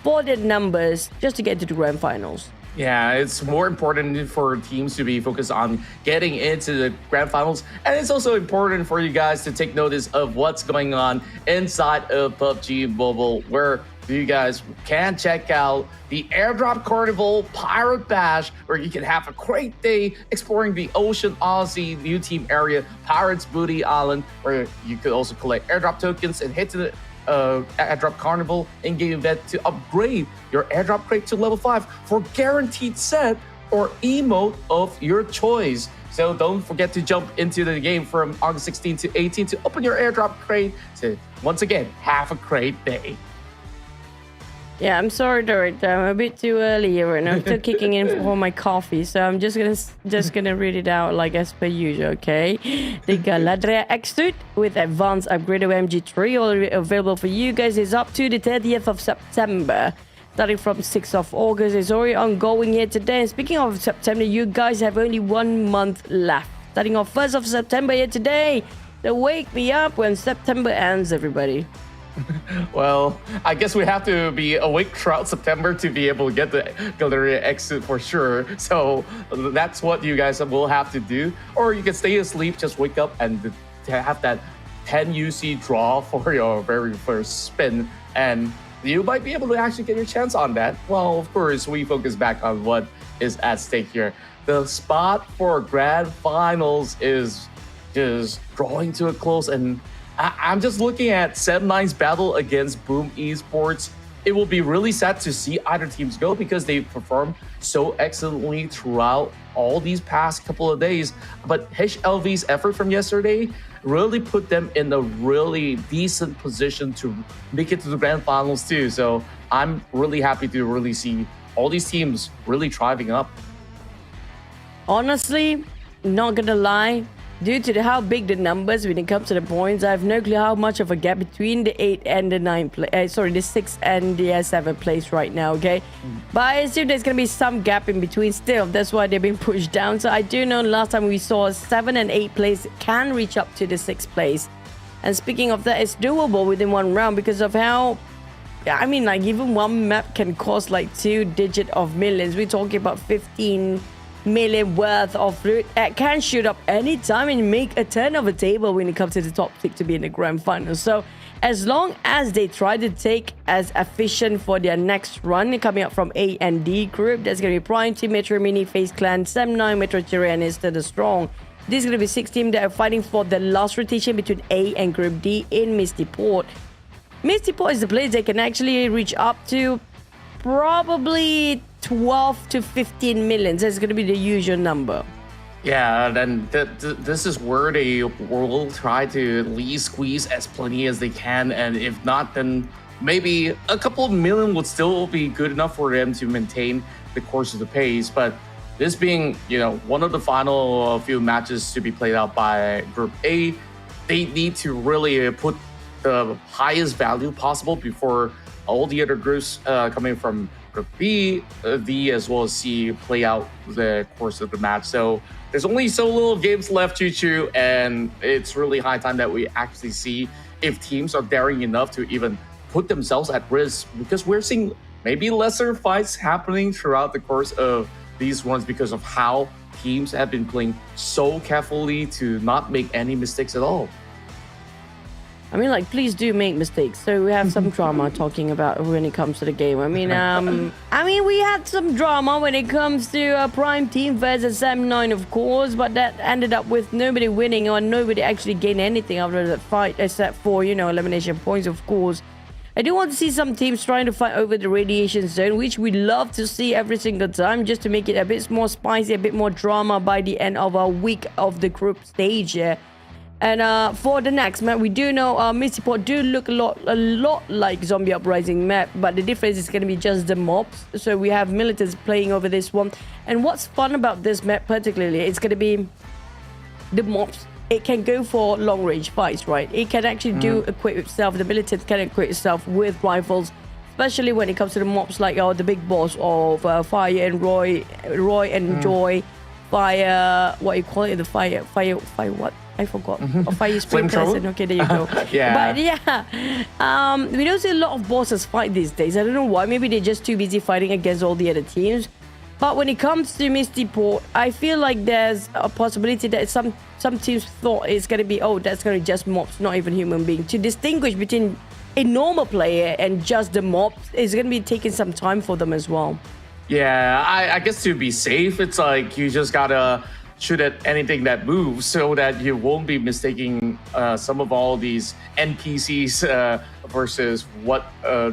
for their numbers just to get to the grand finals. Yeah, it's more important for teams to be focused on getting into the grand finals. And it's also important for you guys to take notice of what's going on inside of PUBG Mobile, where you guys can check out the Airdrop Carnival Pirate Bash, where you can have a great day exploring the Ocean Aussie new team area, Pirates Booty Island, where you could also collect airdrop tokens and head to the Airdrop Carnival in-game event to upgrade your airdrop crate to level 5 for guaranteed set or emote of your choice. So don't forget to jump into the game from August 16 to 18 to open your airdrop crate to, once again, have a great day. Yeah, I'm sorry, Dorit. I'm a bit too early here and I'm still kicking in for my coffee, so I'm just gonna read it out like as per usual, okay? The Galadriel X-Suit with advanced upgrade of MG3 already available for you guys is up to the 30th of September. Starting from 6th of August, it's already ongoing here today. And speaking of September, you guys have only 1 month left. Starting off 1st of September here today. So wake me up when September ends, everybody. Well, I guess we have to be awake throughout September to be able to get the Galleria exit for sure. So that's what you guys will have to do. Or you can stay asleep, just wake up and have that 10 UC draw for your very first spin. And you might be able to actually get your chance on that. Well, of course, we focus back on what is at stake here. The spot for grand finals is just drawing to a close, and I'm just looking at 7-9's battle against Boom Esports. It will be really sad to see either teams go because they performed so excellently throughout all these past couple of days. But HLV's effort from yesterday really put them in a really decent position to make it to the grand finals too. So I'm really happy to really see all these teams really thriving up. Honestly, not gonna lie, due to how big the numbers when it comes to the points, I have no clue how much of a gap between the 8 and the 9 the 6 and the 7 place right now, okay? But I assume there's gonna be some gap in between still. That's why they've been pushed down. So I do know last time we saw 7 and 8 place can reach up to the 6th place. And speaking of that, it's doable within 1 round because of how, I mean, like even one map can cost like 2 digit of millions. We're talking about 15 million worth of loot. It can shoot up anytime and make a turn of a table when it comes to the top 6 to be in the grand final. So as long as they try to take as efficient for their next run coming up from A and D group, there's going to be Prime Team, MetroMini, FaZe Clan, 79, MetroCeria, and ESTIR the Strong. This is going to be 6 teams that are fighting for the last rotation between A and Group D in Misty Port. Misty Port is the place they can actually reach up to probably 12 to 15 million. That's going to be the usual number. Yeah, then this is where they will try to at least squeeze as plenty as they can. And if not, then maybe a couple of million would still be good enough for them to maintain the course of the pace. But this being, one of the final few matches to be played out by Group A, they need to really put the highest value possible before all the other groups coming from Group B, D, as well as C play out the course of the match. So there's only so little games left, Choo-Choo, and it's really high time that we actually see if teams are daring enough to even put themselves at risk, because we're seeing maybe lesser fights happening throughout the course of these runs because of how teams have been playing so carefully to not make any mistakes at all. I mean, like, please do make mistakes. So we have some drama talking about when it comes to the game. I mean, we had some drama when it comes to a Prime Team versus M9, of course, but that ended up with nobody winning or nobody actually gained anything out of that fight except for, elimination points, of course. I do want to see some teams trying to fight over the radiation zone, which we love to see every single time, just to make it a bit more spicy, a bit more drama by the end of our week of the group stage here. And for the next map, we do know Misty Port do look a lot like Zombie Uprising map, but the difference is going to be just the mobs. So we have militants playing over this one. And what's fun about this map particularly, it's going to be the mobs. It can go for long range fights, right? It can actually do equip itself. The militants can equip itself with rifles, especially when it comes to the mobs like the big boss of Fire and Roy and Joy. Fire, what you call it? The fire what? I forgot. A fire spring person. Okay, there you go. Yeah. But yeah, we don't see a lot of bosses fight these days. I don't know why. Maybe they're just too busy fighting against all the other teams. But when it comes to Misty Port, I feel like there's a possibility that some teams thought it's going to be, oh, that's going to be just mobs, not even human beings. To distinguish between a normal player and just the mobs is going to be taking some time for them as well. Yeah, I guess to be safe, it's like you just gotta shoot at anything that moves so that you won't be mistaking some of all these NPCs versus what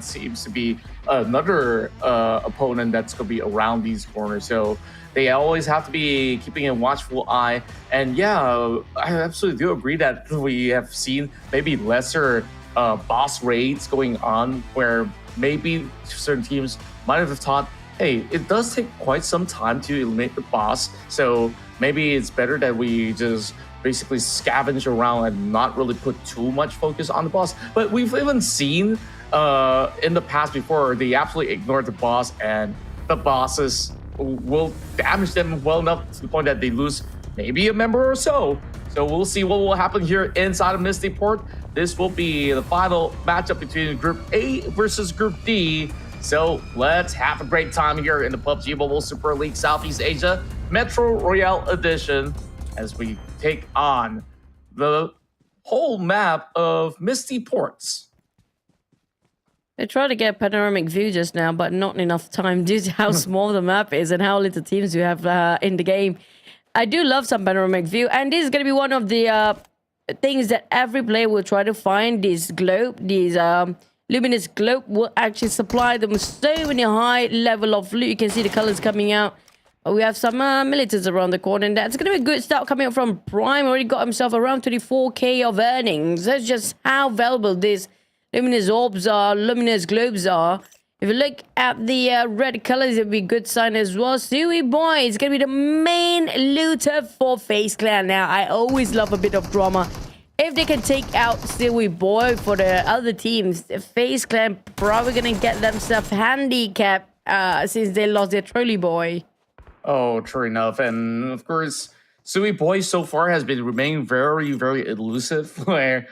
seems to be another opponent that's going to be around these corners. So they always have to be keeping a watchful eye. And yeah, I absolutely do agree that we have seen maybe lesser boss raids going on where maybe certain teams might have thought, hey, it does take quite some time to eliminate the boss, so maybe it's better that we just basically scavenge around and not really put too much focus on the boss. But we've even seen in the past before, they absolutely ignore the boss, and the bosses will damage them well enough to the point that they lose maybe a member or so. So we'll see what will happen here inside of Misty Port. This will be the final matchup between Group A versus Group D. So let's have a great time here in the PUBG Mobile Super League Southeast Asia Metro Royale Edition as we take on the whole map of Misty Ports. They tried to get a panoramic view just now, but not enough time due to how small the map is and how little teams you have in the game. I do love some panoramic view, and this is going to be one of the things that every player will try to find. This globe, these luminous globe will actually supply them with so many high level of loot. You can see the colors coming out. We have some militants around the corner, and that's going to be a good start coming up from Prime. Already got himself around 24k of earnings. That's just how valuable these luminous orbs are, luminous globes are. If you look at the red colors, it'll be a good sign as well. Suey Boy is going to be the main looter for FaZe Clan. Now, I always love a bit of drama. If they can take out Stewie Boy for the other teams, FaZe Clan probably going to get themselves handicapped since they lost their trolley boy. Oh, true enough. And of course, Stewie Boy so far has been remaining very, very elusive, where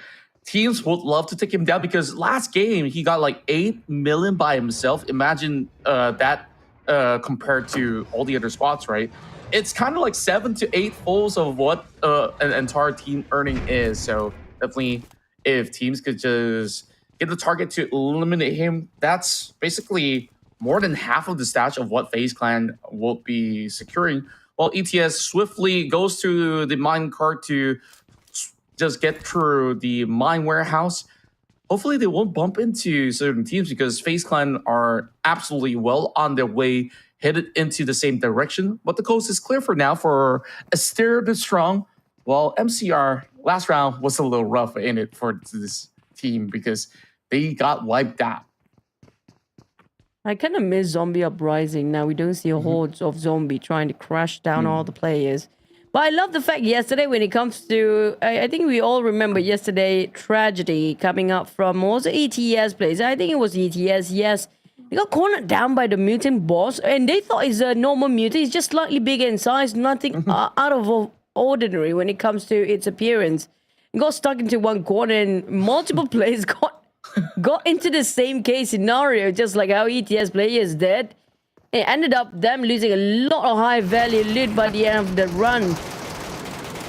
teams would love to take him down because last game he got like 8 million by himself. Imagine that compared to all the other spots, right? It's kind of like 7 to 8 folds of what an entire team earning is. So definitely, if teams could just get the target to eliminate him, that's basically more than half of the stash of what FaZe Clan will be securing. While ETS swiftly goes to the mine cart to just get through the mine warehouse. Hopefully they won't bump into certain teams because FaZe Clan are absolutely well on their way, headed into the same direction. But the coast is clear for now for ESTIR the Strong. While MCR last round was a little rough in it for this team because they got wiped out. I kind of miss Zombie Uprising. Now we don't see a hordes of zombie trying to crash down all the players. But I love the fact yesterday when it comes to, I think we all remember yesterday tragedy coming up from also ETS players. I think it was ETS, yes. They got cornered down by the mutant boss and they thought it's a normal mutant. It's just slightly bigger in size, nothing out of ordinary when it comes to its appearance. It got stuck into one corner and multiple players got into the same case scenario, just like how ETS players did. It ended up them losing a lot of high value loot by the end of the run.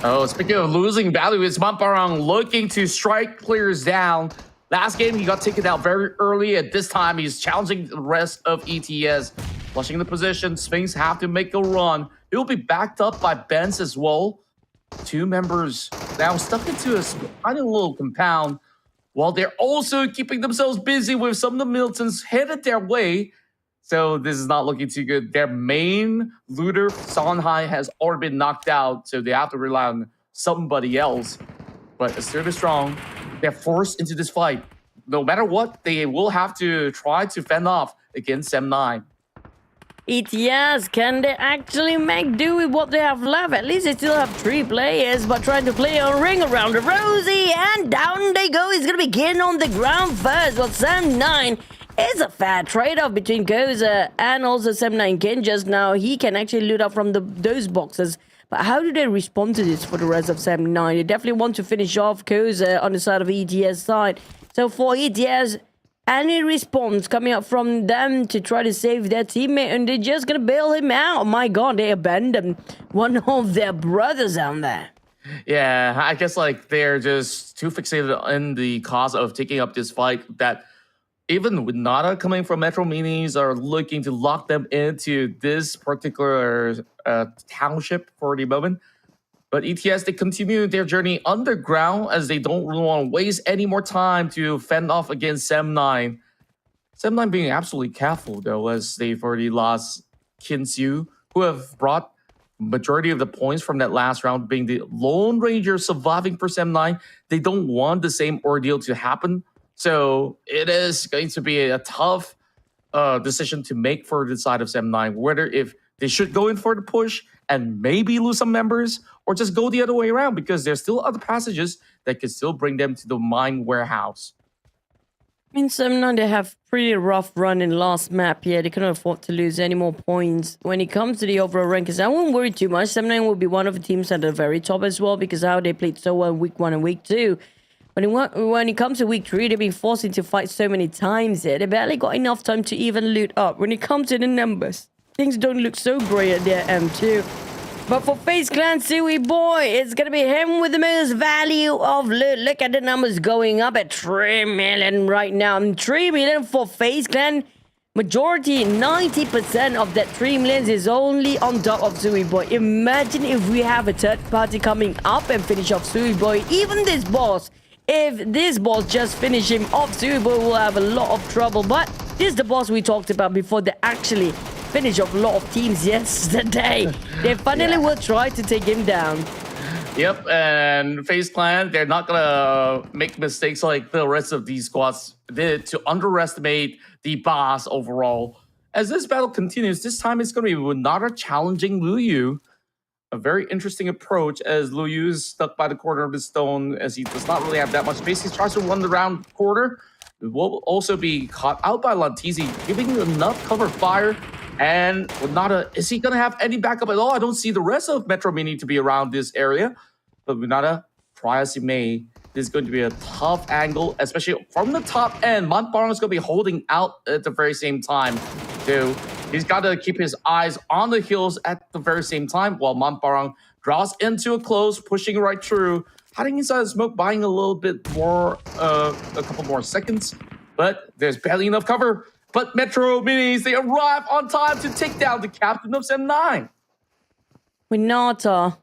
Oh, speaking of losing value, it's Mamparang looking to strike players down. Last game, he got taken out very early. At this time, he's challenging the rest of ETS. Flushing the position, Sphinx have to make a run. He'll be backed up by Benz as well. 2 members now stuck into a tiny little compound. while they're also keeping themselves busy with some of the militants headed their way. So this is not looking too good. Their main looter, Songhai, has already been knocked out, so they have to rely on somebody else. But ESTIR is strong. They're forced into this fight. No matter what, they will have to try to fend off against M9. ETS, can they actually make do with what they have left? At least they still have 3 players, but trying to play a ring around the Rosie, and down they go. He's going to be getting on the ground first, but Sam9 is a fair trade-off between Goza and also Sam9 Ken just now. He can actually loot up from those boxes. But how do they respond to this for the rest of Sam9? They definitely want to finish off Goza on the side of ETS side. So for ETS, any response coming up from them to try to save their teammate, and they're just gonna bail him out. Oh my god, they abandoned one of their brothers down there. Yeah, I guess like they're just too fixated in the cause of taking up this fight that even with Nada coming from MetroMinis are looking to lock them into this particular township for the moment. But ETS, they continue their journey underground as they don't really want to waste any more time to fend off against Sam9. Sam9 being absolutely careful, though, as they've already lost Kinsu, who have brought majority of the points from that last round, being the Lone Ranger surviving for Sam9. They don't want the same ordeal to happen. So it is going to be a tough decision to make for the side of Sam9, whether if they should go in for the push and maybe lose some members, or just go the other way around, because there's still other passages that could still bring them to the mine warehouse. I mean, Sam9, they have pretty rough run in last map. Yeah, they cannot afford to lose any more points. When it comes to the overall rankings, I won't worry too much. Sam9 will be one of the teams at the very top as well, because how they played so well week 1 and week 2. When it comes to week 3, they've been forced to fight so many times here. They barely got enough time to even loot up. When it comes to the numbers, things don't look so great at their end too. But for FaZe Clan, Sui Boy, it's going to be him with the most value of loot. Look at the numbers going up at 3 million right now. 3 million for FaZe Clan. Majority, 90% of that 3 million is only on top of Sui Boy. Imagine if we have a third party coming up and finish off Sui Boy. Even this boss, if this boss just finish him off, Sui Boy will have a lot of trouble. But this is the boss we talked about before they actually finish off a lot of teams yesterday. They finally will try to take him down. Yep, and FaZe Clan, they're not gonna make mistakes like the rest of these squads did to underestimate the boss overall. As this battle continues, this time it's gonna be Nada challenging Luyu. A very interesting approach, as Luyu is stuck by the corner of the stone, as he does not really have that much space. He tries to run the round corner. It will also be caught out by Lantizi, giving enough cover fire. And with Nada, is he going to have any backup at all? I don't see the rest of MetroMini to be around this area. But with Nada, try as he may, this is going to be a tough angle, especially from the top end. Mantap is going to be holding out at the very same time, too. He's got to keep his eyes on the hills at the very same time, while Mantap draws into a close, pushing right through, hiding inside the smoke, buying a little bit more, a couple more seconds. But there's barely enough cover. But MetroMinis, they arrive on time to take down the captain of Sam9. Winata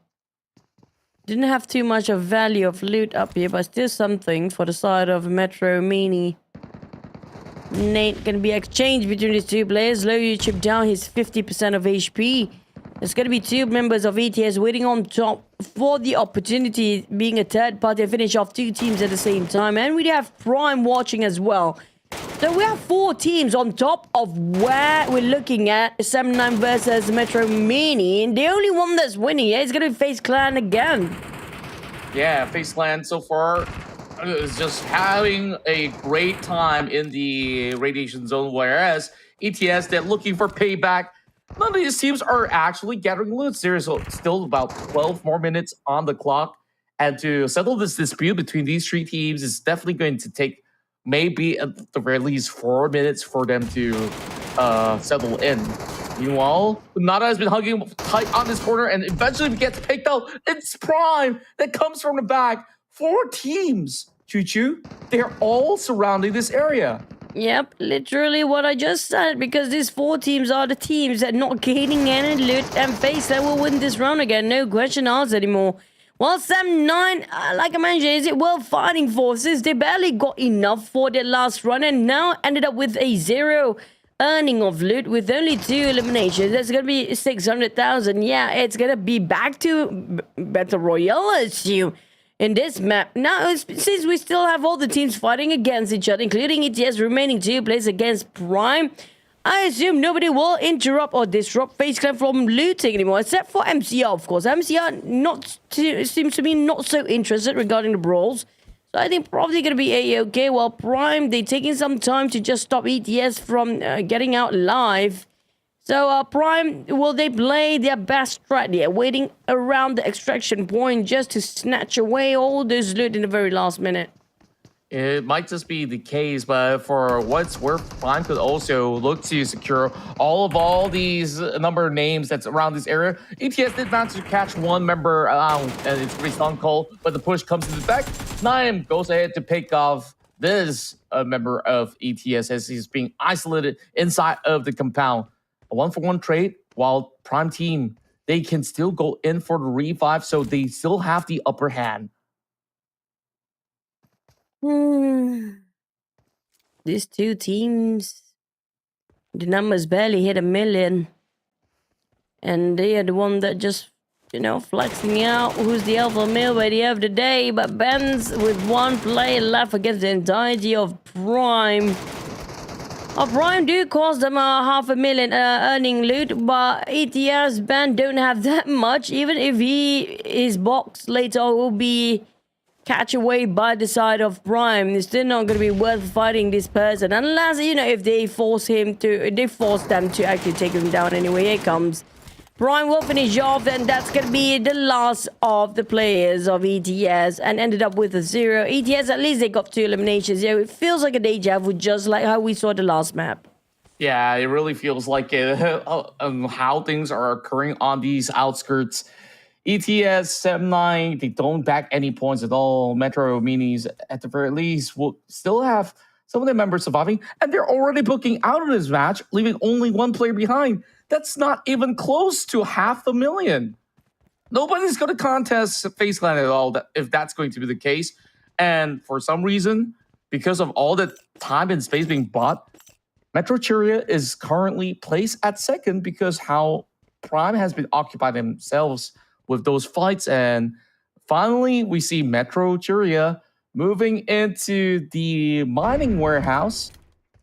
didn't have too much of value of loot up here, but still something for the side of MetroMini. Nate gonna be exchanged between these two players. Low chip down his 50% of HP. There's gonna be 2 members of ETS waiting on top for the opportunity, being a third party, finish off 2 teams at the same time. And we have Prime watching as well. So we have 4 teams on top of where we're looking at Sam9 versus MetroMini. And the only one that's winning here is going to be FaZe Clan again. Yeah, FaZe Clan so far is just having a great time in the radiation zone, whereas ETS, they're looking for payback. None of these teams are actually gathering loot. There's still about 12 more minutes on the clock. And to settle this dispute between these 3 teams is definitely going to take maybe at the very least 4 minutes for them to settle in. Meanwhile, Nada has been hugging tight on this corner and eventually gets picked out. It's Prime that comes from the back. 4 teams, Choo-Choo. They're all surrounding this area. Yep, literally what I just said, because these 4 teams are the teams that are not gaining any loot, and FaZe Clan will win this round again. No question asked anymore. Well, Sam 9, like I mentioned, is it World Fighting Forces? They barely got enough for their last run and now ended up with a 0 earning of loot with only 2 eliminations. That's going to be 600,000. Yeah, it's going to be back to Battle Royale, I assume, in this map. Now, since we still have all the teams fighting against each other, including ETS remaining 2 plays against Prime, I assume nobody will interrupt or disrupt FaZe Clan from looting anymore, except for MCR, of course. MCR seems to be not so interested regarding the brawls. So I think probably going to be A-okay. While Prime, they're taking some time to just stop ETS from getting out live. So Prime, will they play their best strategy, waiting around the extraction point just to snatch away all those loot in the very last minute? It might just be the case, but for what's worth, Prime could also look to secure all these number of names that's around this area. ETS did manage to catch one member and it's pretty stun cold, but the push comes to the back. nongYing goes ahead to pick off this member of ETS as he's being isolated inside of the compound. A 1-for-1 trade, while Prime team, they can still go in for the revive, so they still have the upper hand. These two teams, the numbers barely hit 1 million. And they are the one that just, flexing out who's the alpha male by the end of the day. But Ben's with 1 player left against the entirety of Prime. Prime do cost them 500,000 earning loot, but ETS Ben don't have that much. Even if his box later on will be catch away by the side of Prime, it's still not going to be worth fighting this person unless if they force them to actually take him down. Anyway, here comes Prime will finish off, and that's going to be the last of the players of ETS and ended up with a 0. ETS, at least they got 2 eliminations. Yeah, it feels like a deja vu, just like how we saw the last map. Yeah, it really feels like it, how things are occurring on these outskirts. ETS, 7-9, they don't back any points at all. MetroMinis, at the very least, will still have some of their members surviving, and they're already booking out of this match, leaving only 1 player behind. That's not even close to 500,000. Nobody's going to contest FaZe Clan at all if that's going to be the case. And for some reason, because of all the time and space being bought, MetroCeria is currently placed at 2nd because how Prime has been occupied themselves with those fights. And finally, we see MetroCeria moving into the mining warehouse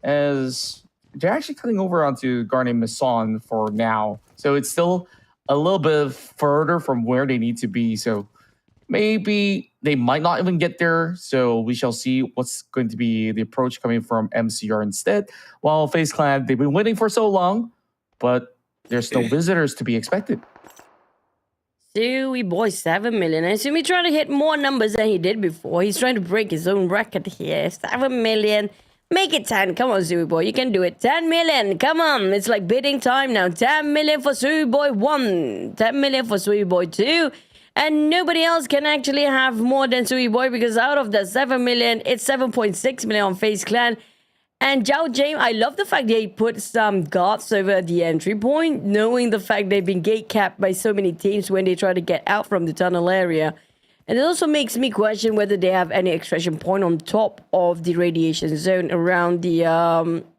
as they're actually cutting over onto Garnet Maison for now. So it's still a little bit further from where they need to be. So maybe they might not even get there. So we shall see what's going to be the approach coming from MCR instead. While FaZe Clan, they've been waiting for so long, but there's no visitors to be expected. Suey boy, 7 million. I assume he's trying to hit more numbers than he did before. He's trying to break his own record here. 7 million. Make it 10. Come on, Suey boy. You can do it. 10 million. Come on. It's like bidding time now. 10 million for Suey boy 1. 10 million for Suey boy 2. And nobody else can actually have more than Suey boy because out of the 7 million, it's 7.6 million on FaZe Clan. And Zhao James, I love the fact they put some guards over at the entry point, knowing the fact they've been gate capped by so many teams when they try to get out from the tunnel area. And it also makes me question whether they have any extraction point on top of the radiation zone around the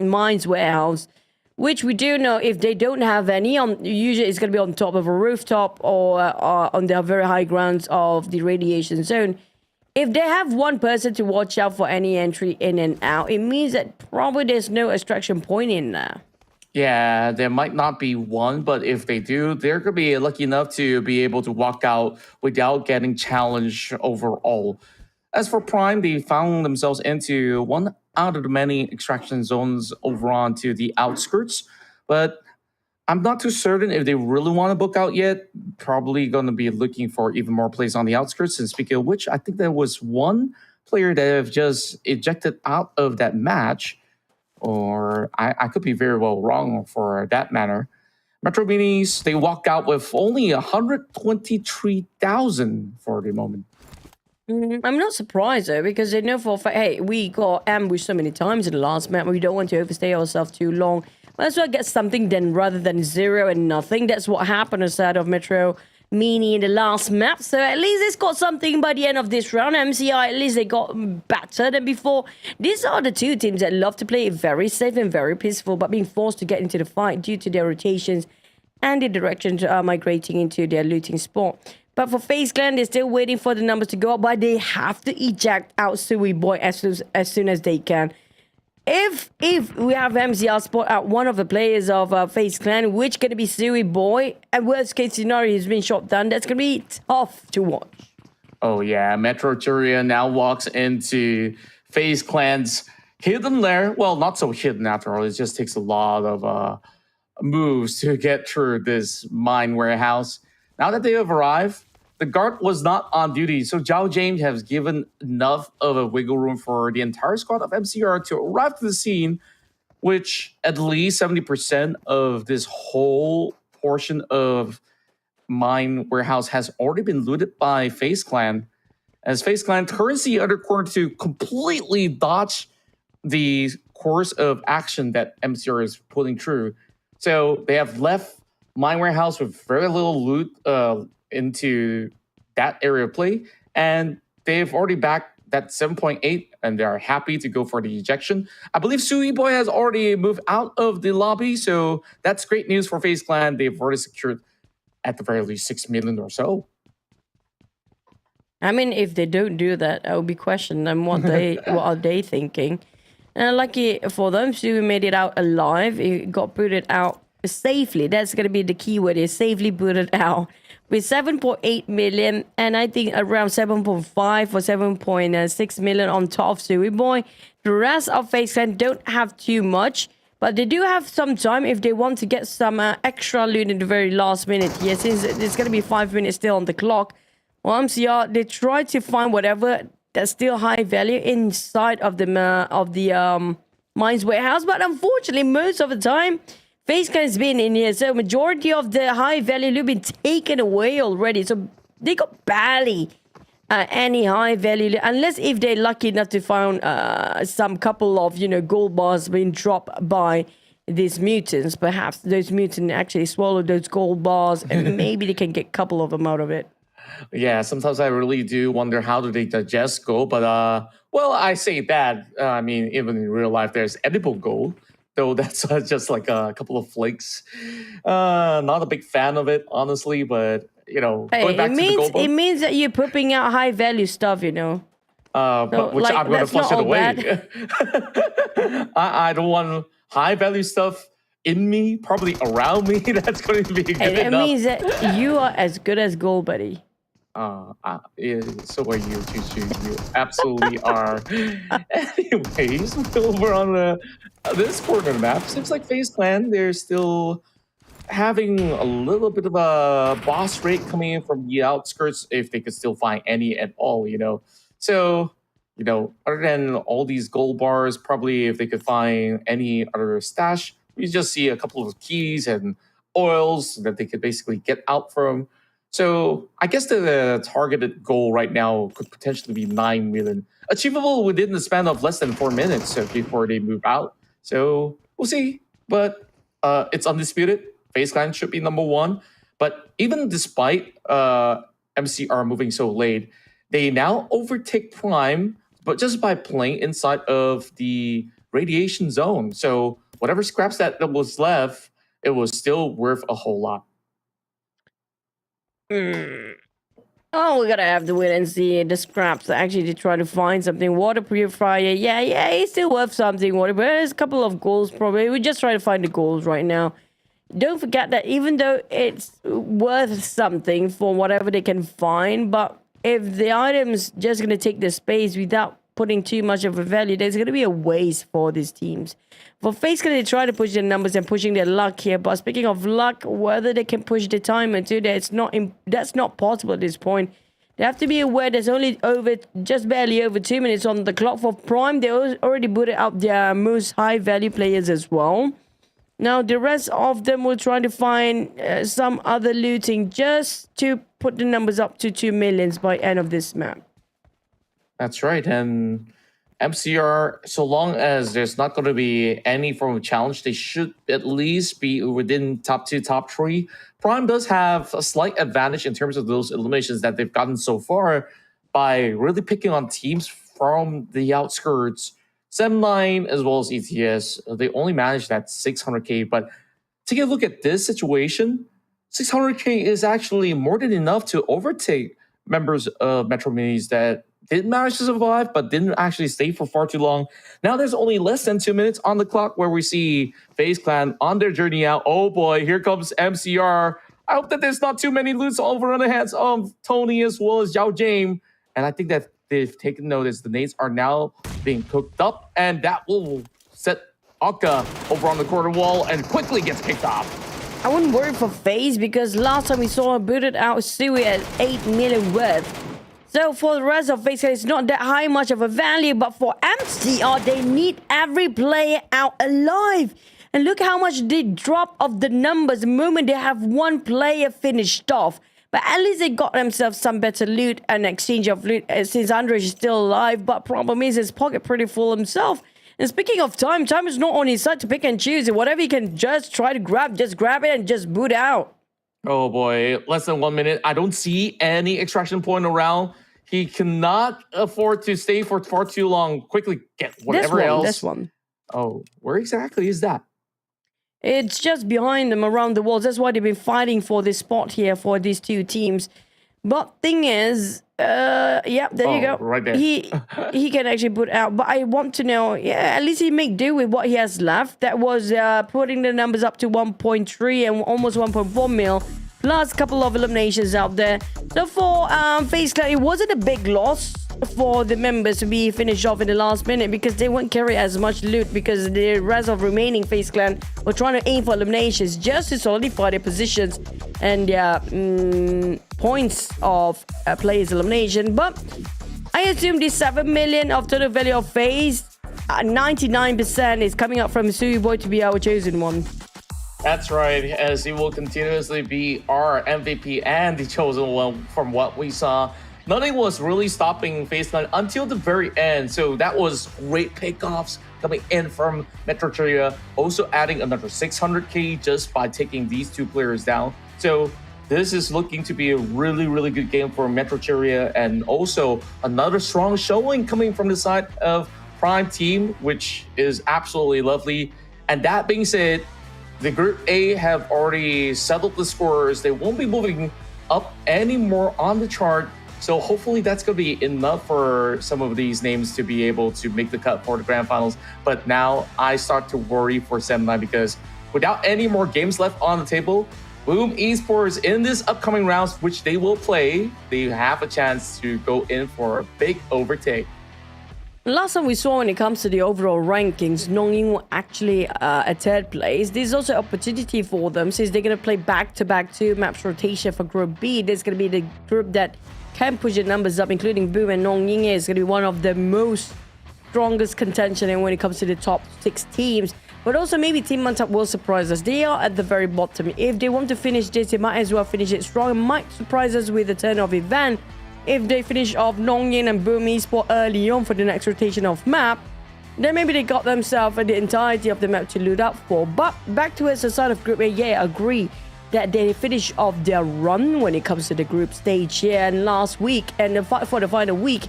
mines warehouse, which we do know if they don't have any, usually it's going to be on top of a rooftop or on the very high grounds of the radiation zone. If they have one person to watch out for any entry in and out, it means that probably there's no extraction point in there. Yeah, there might not be one, but if they do, they're going to be lucky enough to be able to walk out without getting challenged overall. As for Prime, they found themselves into one out of the many extraction zones over onto the outskirts, but I'm not too certain if they really want to book out yet. Probably going to be looking for even more plays on the outskirts. And speaking of which, I think there was one player that have just ejected out of that match, or I could be very well wrong for that matter. MetroMinis, they walk out with only 123,000 for the moment. I'm not surprised though, because they know for a fact, hey, we got ambushed so many times in the last map, we don't want to overstay ourselves too long. Might as well get something then rather than 0 and nothing. That's what happened inside of Metro Mini in the last map. So at least it's got something by the end of this round. MCI, at least they got better than before. These are the two teams that love to play very safe and very peaceful, but being forced to get into the fight due to their rotations and the directions are migrating into their looting spot. But for FaZe Clan, they're still waiting for the numbers to go up, but they have to eject out Sui Boy as soon as they can. If we have MCR spot out one of the players of FaZe Clan, which going to be Sui Boy, and worst case scenario, he's been shot down, that's going to be tough to watch. Oh yeah, MetroCeria now walks into FaZe Clan's hidden lair. Well, not so hidden after all. It just takes a lot of moves to get through this mine warehouse. Now that they have arrived, the guard was not on duty, so Zhao James has given enough of a wiggle room for the entire squad of MCR to arrive to the scene, which at least 70% of this whole portion of mine warehouse has already been looted by FaZe Clan, as FaZe Clan turns the other corner to completely dodge the course of action that MCR is pulling through. So they have left mine warehouse with very little loot into that area of play, and they've already backed that 7.8, and they're happy to go for the ejection. I believe Sui Boy has already moved out of the lobby, so that's great news for FaZe Clan. They've already secured at the very least 6 million or so. I mean, if they don't do that, I would be questioning them what are they thinking. And lucky for them, Sui made it out alive. He got booted out safely. That's going to be the key word, is safely booted out with 7.8 million, and I think around 7.5 or 7.6 million on top of Sui Boy. The rest of FaZe Clan don't have too much, but they do have some time if they want to get some extra loot in the very last minute. Yes, it's going to be 5 minutes still on the clock. Well, MCR, they try to find whatever that's still high value inside of the mines warehouse, but unfortunately, most of the time, FaZe Clan has been in here, so majority of the high value loot been taken away already. So they got barely any high value loot, unless if they're lucky enough to find some couple of gold bars being dropped by these mutants. Perhaps those mutants actually swallow those gold bars, and maybe they can get a couple of them out of it. Yeah, sometimes I really do wonder how do they digest gold, but well, I say that. I mean, even in real life, there's edible gold. So that's just like a couple of flakes. Not a big fan of it, honestly, but, going back to the gold bar, it means that you're pooping out high value stuff, but which I'm going to flush it away. I don't want high value stuff in me, probably around me. That's going to be good enough. It means that you are as good as gold, buddy. Yeah, so are you, Choo. You absolutely are. Anyways, over on this corner of the map, seems like FaZe Clan, they're still having a little bit of a boss rate coming in from the outskirts, if they could still find any at all, So, other than all these gold bars, probably if they could find any other stash, we just see a couple of keys and oils that they could basically get out from. So I guess the targeted goal right now could potentially be 9 million, achievable within the span of less than 4 minutes before they move out. So we'll see, but it's undisputed. FaZe Clan should be number one. But even despite MCR moving so late, they now overtake Prime, but just by playing inside of the radiation zone. So whatever scraps that was left, it was still worth a whole lot. Oh, we're gonna have to wait and see the scraps. Actually, to try to find something. Water purifier, yeah, it's still worth something. Water, but there's a couple of goals probably. We just try to find the goals right now. Don't forget that even though it's worth something for whatever they can find, but if the item's just gonna take the space without putting too much of a value, there's gonna be a waste for these teams. For FaZe Clan, they try to push their numbers and pushing their luck here. But speaking of luck, whether they can push the time into that, that's not possible at this point. They have to be aware there's only just barely over 2 minutes on the clock for Prime. They already booted out their most high value players as well. Now the rest of them will try to find some other looting just to put the numbers up to 2 million by end of this map. That's right, and MCR, so long as there's not going to be any form of challenge, they should at least be within top 2, top 3. Prime does have a slight advantage in terms of those eliminations that they've gotten so far by really picking on teams from the outskirts. 7-9 as well as ETS, they only managed that 600k, but take a look at this situation. 600k is actually more than enough to overtake members of MetroMinis that did manage to survive, but didn't actually stay for far too long. Now there's only less than 2 minutes on the clock where we see FaZe Clan on their journey out. Oh boy, here comes MCR. I hope that there's not too many loots over on the hands of Tony as well as Yao James. And I think that they've taken notice. The nades are now being cooked up, and that will set Akka over on the corner wall and quickly gets kicked off. I wouldn't worry for FaZe because last time we saw a booted out Stewie at 8 million worth. So for the rest of FaZe, it's not that high much of a value, but for MCR, they need every player out alive. And look how much they drop of the numbers the moment they have one player finished off. But at least they got themselves some better loot and exchange of loot since Andrej is still alive. But problem is his pocket pretty full himself. And speaking of time is not on his side to pick and choose. Whatever he can just try to grab, just grab it and just boot out. Oh boy, less than 1 minute. I don't see any extraction point around. He cannot afford to stay for far too long. Quickly get whatever else. This one. Oh, where exactly is that? It's just behind them around the walls. That's why they've been fighting for this spot here for these two teams. But thing is, yeah, there you go. Right there. He can actually put out. But I want to know, yeah, at least he make do with what he has left. That was putting the numbers up to 1.3 and almost 1.4 mil. Plus a couple of eliminations out there. So for FaZe Clan, it wasn't a big loss for the members to be finished off in the last minute because they won't carry as much loot because the rest of remaining FaZe Clan were trying to aim for eliminations just to solidify their positions and their points of players' elimination. But I assume this 7 million of total value of FaZe, 99% is coming up from Suiboy to be our chosen one. That's right, as he will continuously be our MVP and the chosen one from what we saw. Nothing was really stopping FaZe Clan until the very end, so that was great pickoffs coming in from MetroCeria, also adding another 600k just by taking these two players down. So this is looking to be a really, really good game for MetroCeria, and also another strong showing coming from the side of Prime Team, which is absolutely lovely. And that being said, the Group A have already settled the scores. They won't be moving up anymore on the chart. So hopefully that's going to be enough for some of these names to be able to make the cut for the grand finals. But now I start to worry for 7-9 because without any more games left on the table, Boom Esports in this upcoming rounds, which they will play, they have a chance to go in for a big overtake. Last time we saw when it comes to the overall rankings, nongYing were actually at 3rd place. This is also an opportunity for them since they're going to play back-to-back 2 maps rotation for Group B. There's going to be the group that can push the numbers up, including Boom, and nongYing is going to be one of the most strongest contention and when it comes to the top 6 teams. But also maybe Team Mantap will surprise us. They are at the very bottom. If they want to finish this, they might as well finish it strong. It might surprise us with the turn of event. If they finish off nongYing and Boom Esports early on for the next rotation of map, then maybe they got themselves the entirety of the map to loot up for. But back to us, the side of Group A, yeah, I agree that they finish off their run when it comes to the group stage here and last week and the fight for the final week.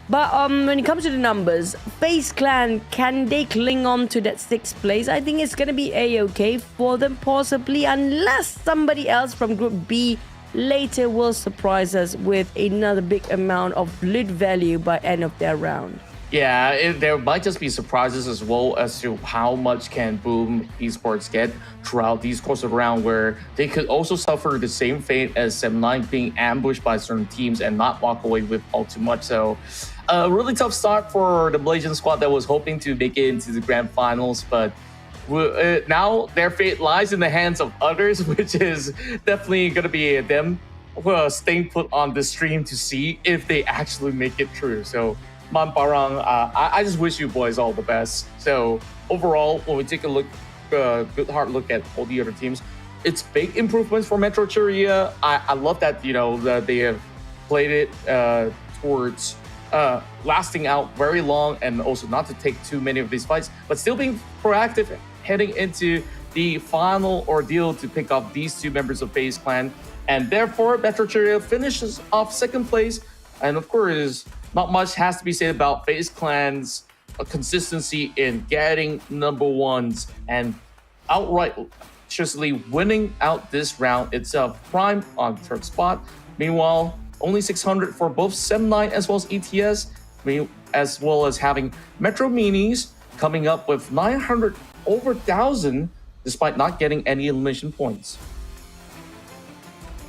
But when it comes to the numbers, FaZe Clan, can they cling on to that 6th place? I think it's going to be a-okay for them possibly, unless somebody else from Group B later will surprise us with another big amount of loot value by end of their round. Yeah, there might just be surprises as well as to how much can Boom Esports get throughout these course of round, where they could also suffer the same fate as 7-9, being ambushed by certain teams and not walk away with all too much. So a really tough start for the Malaysian squad that was hoping to make it into the grand finals, but now their fate lies in the hands of others, which is definitely going to be them staying put on the stream to see if they actually make it through. So Man Parang, I just wish you boys all the best. So overall, when we take a look, good hard look at all the other teams, it's big improvements for MetroCeria. I love that, you know, that they have played it towards lasting out very long and also not to take too many of these fights, but still being proactive heading into the final ordeal to pick up these two members of FaZe Clan. And therefore, MetroCeria finishes off second place. And of course, not much has to be said about FaZe Clan's consistency in getting number ones and outrightly winning out this round itself. Prime on third spot. Meanwhile, only 600 for both Sem9 as well as ETS, as well as having MetroMinis coming up with 900 over 1,000 despite not getting any elimination points.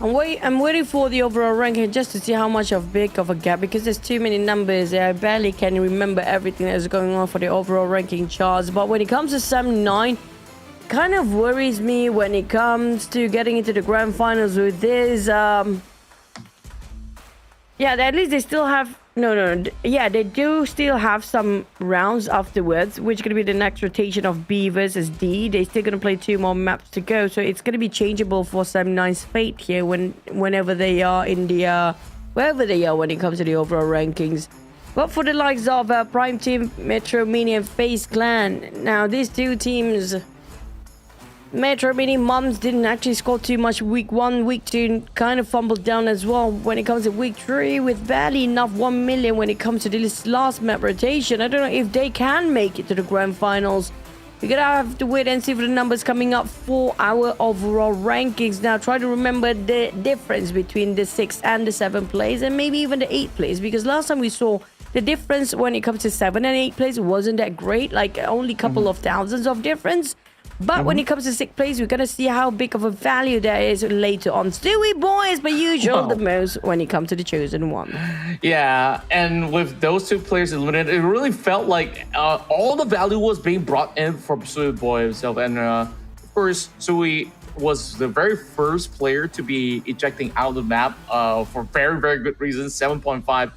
I'm waiting for the overall ranking just to see how much of big of a gap, because there's too many numbers. I barely can remember everything that's going on for the overall ranking charts. But when it comes to Sem9, kind of worries me when it comes to getting into the grand finals with this. Yeah, at least they still have yeah, they do still have some rounds afterwards, which is going to be the next rotation of B versus D. They're still going to play 2 more maps to go, so it's going to be changeable for Sem9's fate here whenever they are in the wherever they are when it comes to the overall rankings. But for the likes of Prime Team, MetroMini and FaZe Clan, now these two teams, MetroMini Mums didn't actually score too much week 1. Week 2 kind of fumbled down as well when it comes to week 3 with barely enough 1 million when it comes to this last map rotation. I don't know if they can make it to the grand finals. We're gonna have to wait and see for the numbers coming up for our overall rankings. Now try to remember the difference between the 6th and the 7th place, and maybe even the 8th place, because last time we saw the difference when it comes to 7th and 8th place wasn't that great, like only a couple of thousands of difference. But when it comes to 6th place, we're going to see how big of a value there is later on. Stewie Boy, as per usual, the most when it comes to the chosen one. Yeah, and with those two players eliminated, it really felt like all the value was being brought in from Stewie Boy himself. And of course, Stewie was the very first player to be ejecting out of the map for very, very good reasons. 7.5,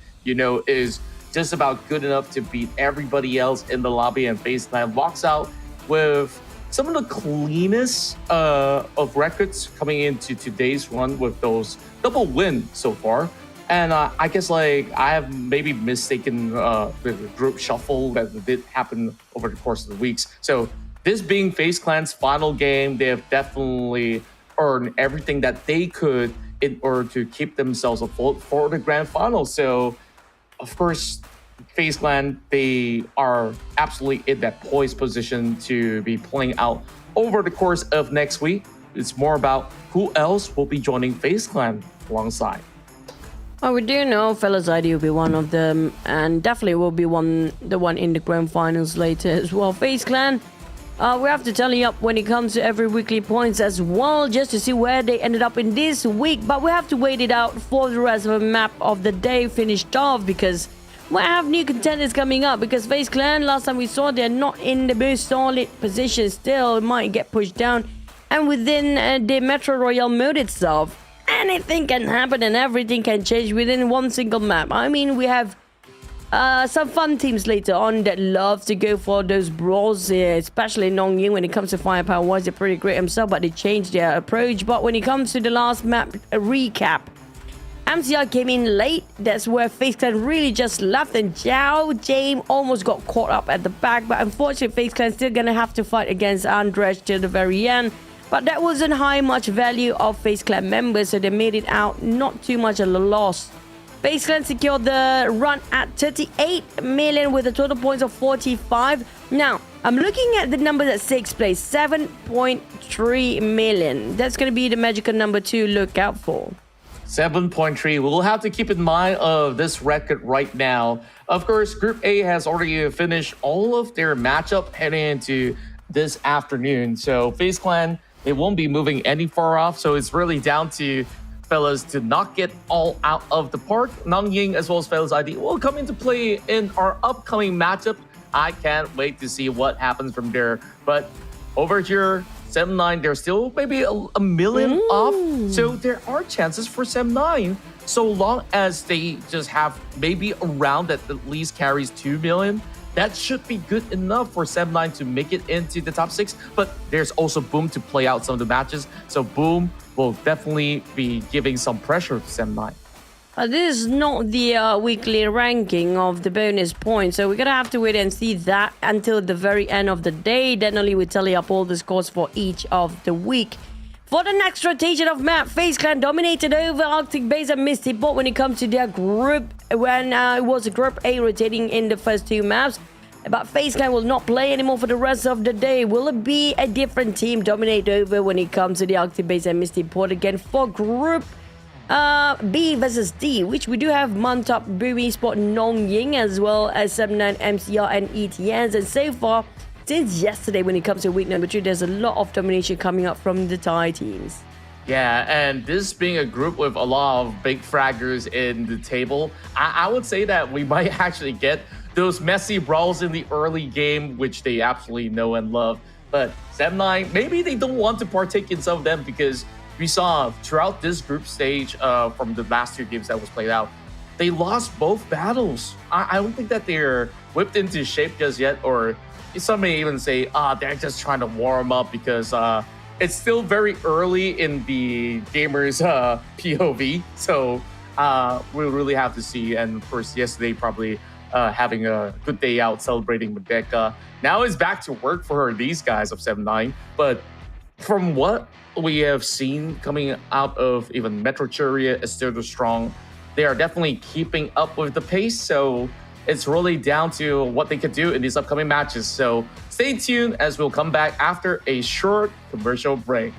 is just about good enough to beat everybody else in the lobby, and FaZe Clan walks out with some of the cleanest of records coming into today's run with those double wins so far. And I guess I have maybe mistaken the group shuffle that did happen over the course of the weeks. So this being FaZe Clan's final game, they have definitely earned everything that they could in order to keep themselves afloat for the grand final. So of course, FaZe Clan, they are absolutely in that poised position to be playing out over the course of next week. It's more about who else will be joining FaZe Clan alongside. Oh, we do know Fellas ID will be one of them, and definitely will be the one in the grand finals later as well. FaZe Clan, we have to tally up when it comes to every weekly points as well, just to see where they ended up in this week. But we have to wait it out for the rest of the map of the day finished off, because we have new contenders coming up. Because FaZe Clan, last time we saw, they're not in the most solid position still. It might get pushed down. And within the Metro Royale mode itself, anything can happen and everything can change within one single map. I mean, we have some fun teams later on that love to go for those brawls, especially nongYing. When it comes to firepower wise, they're pretty great himself, but they changed their approach. But when it comes to the last map recap, MCR came in late. That's where FaZe Clan really just left, and James almost got caught up at the back. But unfortunately, FaZe Clan still gonna have to fight against Andres till the very end. But that wasn't much value of FaZe Clan members, so they made it out not too much of a loss. FaZe Clan secured the run at 38 million with a total points of 45. Now, I'm looking at the numbers at 6th place, 7.3 million. That's going to be the magical number to look out for. 7.3. We'll have to keep in mind of this record right now. Of course, Group A has already finished all of their matchup heading into this afternoon. So FaZe Clan, they won't be moving any far off. So it's really down to Fellas to not get all out of the park. nongYing as well as Fellas ID will come into play in our upcoming matchup. I can't wait to see what happens from there. But over here, Sem9, they're still maybe a million off. So there are chances for Sem9, so long as they just have maybe a round that at least carries 2 million. That should be good enough for Sem9 to make it into the top 6. But there's also Boom to play out some of the matches. So Boom will definitely be giving some pressure to Sem9. This is not the weekly ranking of the bonus points, so we're gonna have to wait and see that until the very end of the day. Then only we tally up all the scores for each of the week. For the next rotation of map, FaZe Clan dominated over Arctic Base and Misty Port when it comes to their group, when it was Group A rotating in the first 2 maps. But FaZe Clan will not play anymore for the rest of the day. Will it be a different team dominate over when it comes to the Arctic Base and Misty Port again for Group B versus D, which we do have Mantap, Esports, nongYing, as well as 79 MCR and ETNs. And so far, since yesterday, when it comes to week number 2, there's a lot of domination coming up from the Thai teams. Yeah, and this being a group with a lot of big fraggers in the table, I would say that we might actually get those messy brawls in the early game, which they absolutely know and love. But 7-9, maybe they don't want to partake in some of them, because we saw throughout this group stage from the last 2 games that was played out, they lost both battles. I don't think that they're whipped into shape just yet, or some may even say, they're just trying to warm up because it's still very early in the gamers' POV. So we'll really have to see. And of course, yesterday probably having a good day out celebrating with Becca. Now it's back to work for these guys of 7-9. But from what we have seen coming out of even MetroCeria, ESTIR strong, they are definitely keeping up with the pace. So it's really down to what they could do in these upcoming matches. So stay tuned as we'll come back after a short commercial break.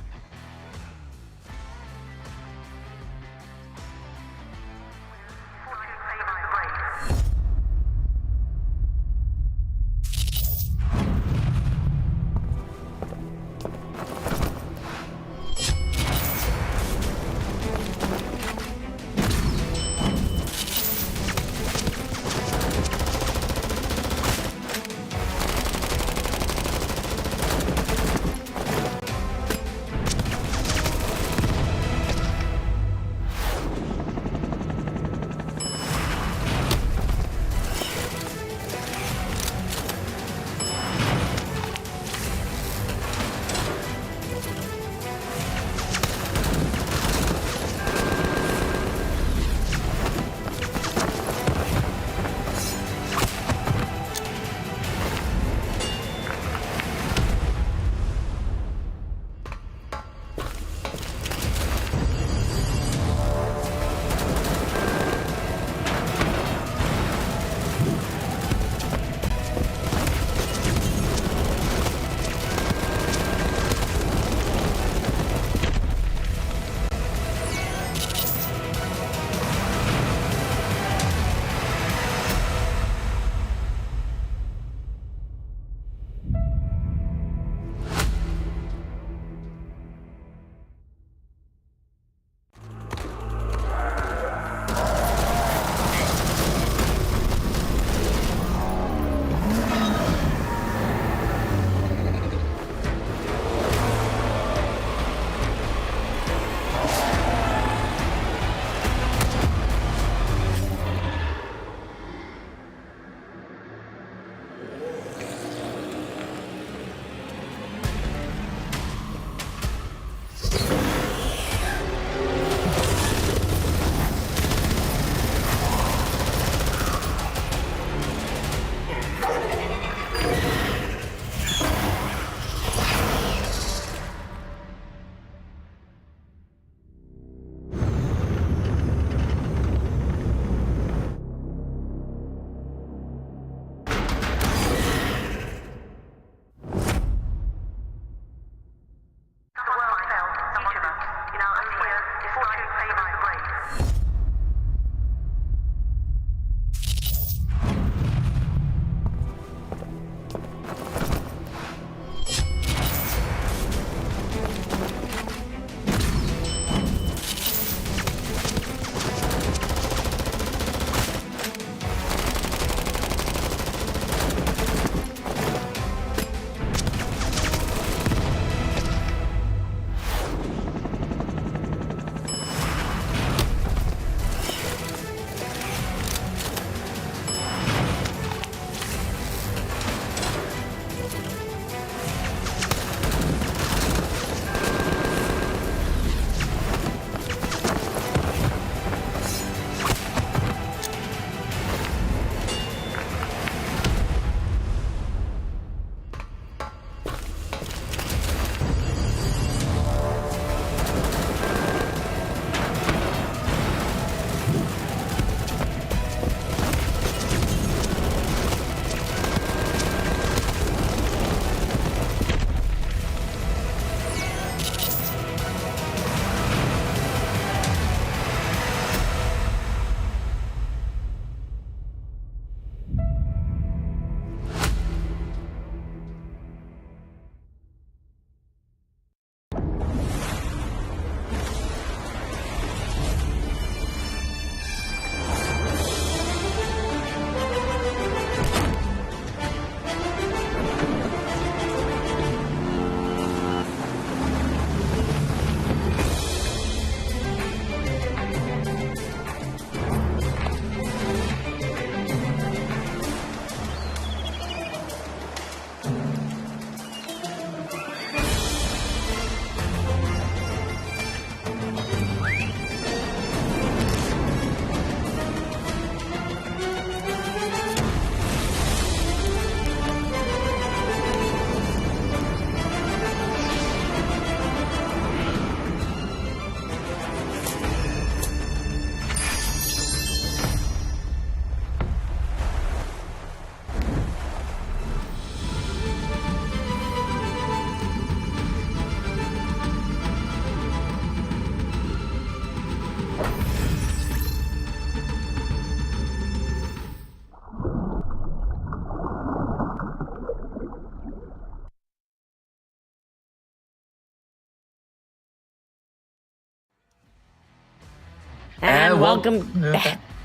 And welcome. Go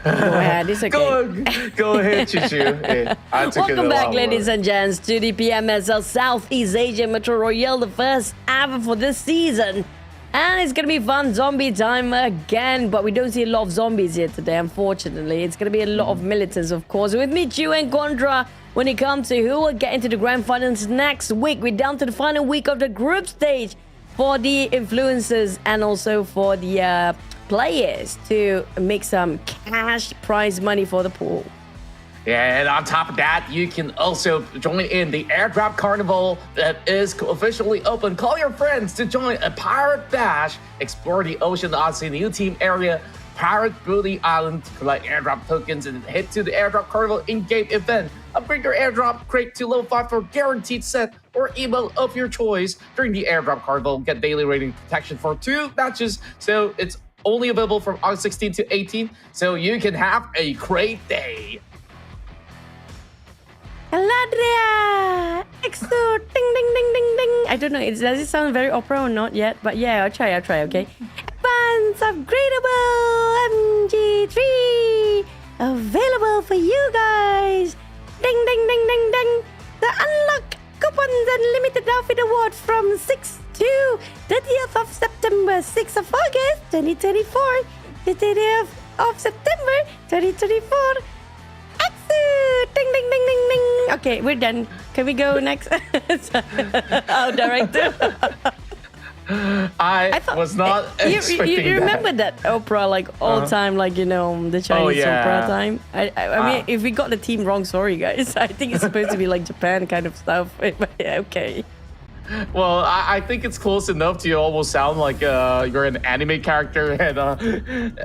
ahead, it's okay. Go ahead, Chichu. Hey, I took Welcome back, ladies and gents, to the PMSL Southeast Asia Metro Royale, the first ever for this season. And it's gonna be fun zombie time again, but we don't see a lot of zombies here today, unfortunately. It's gonna be a lot of militants, of course. With me, Chu and Contra, when it comes to who will get into the grand finals next week. We're down to the final week of the group stage for the influencers and also for the players to make some cash prize money for the pool. Yeah, and on top of that, you can also join in the airdrop carnival that is officially open. Call your friends to join a pirate bash, explore the Ocean Odyssey new team area, Pirate Booty Island to collect airdrop tokens, and head to the airdrop carnival in-game event. Upgrade your airdrop crate to level 5 for guaranteed set or emote of your choice. During the airdrop carnival, get daily rating protection for 2 matches, so it's only available from August 16 to 18, so you can have a great day. Galadria! Exo! Ding, ding, ding, ding, ding. I don't know, does it sound very opera or not yet? But yeah, I'll try, okay? Advanced Upgradable MG3! Available for you guys! Ding, ding, ding, ding, ding! The unlock coupons and limited outfit award from 6 to 30th of September, 6th of August 2024, the 30th of September 2024. Ding, ding, ding, ding, ding. Okay, we're done. Can we go next? Our director. I was not expecting you remember that opera, like all time, like, you know, the Chinese opera time? I mean, if we got the team wrong, sorry guys. I think it's supposed to be like Japan kind of stuff. But yeah, okay. Well, I think it's close enough to almost sound like you're an anime character. And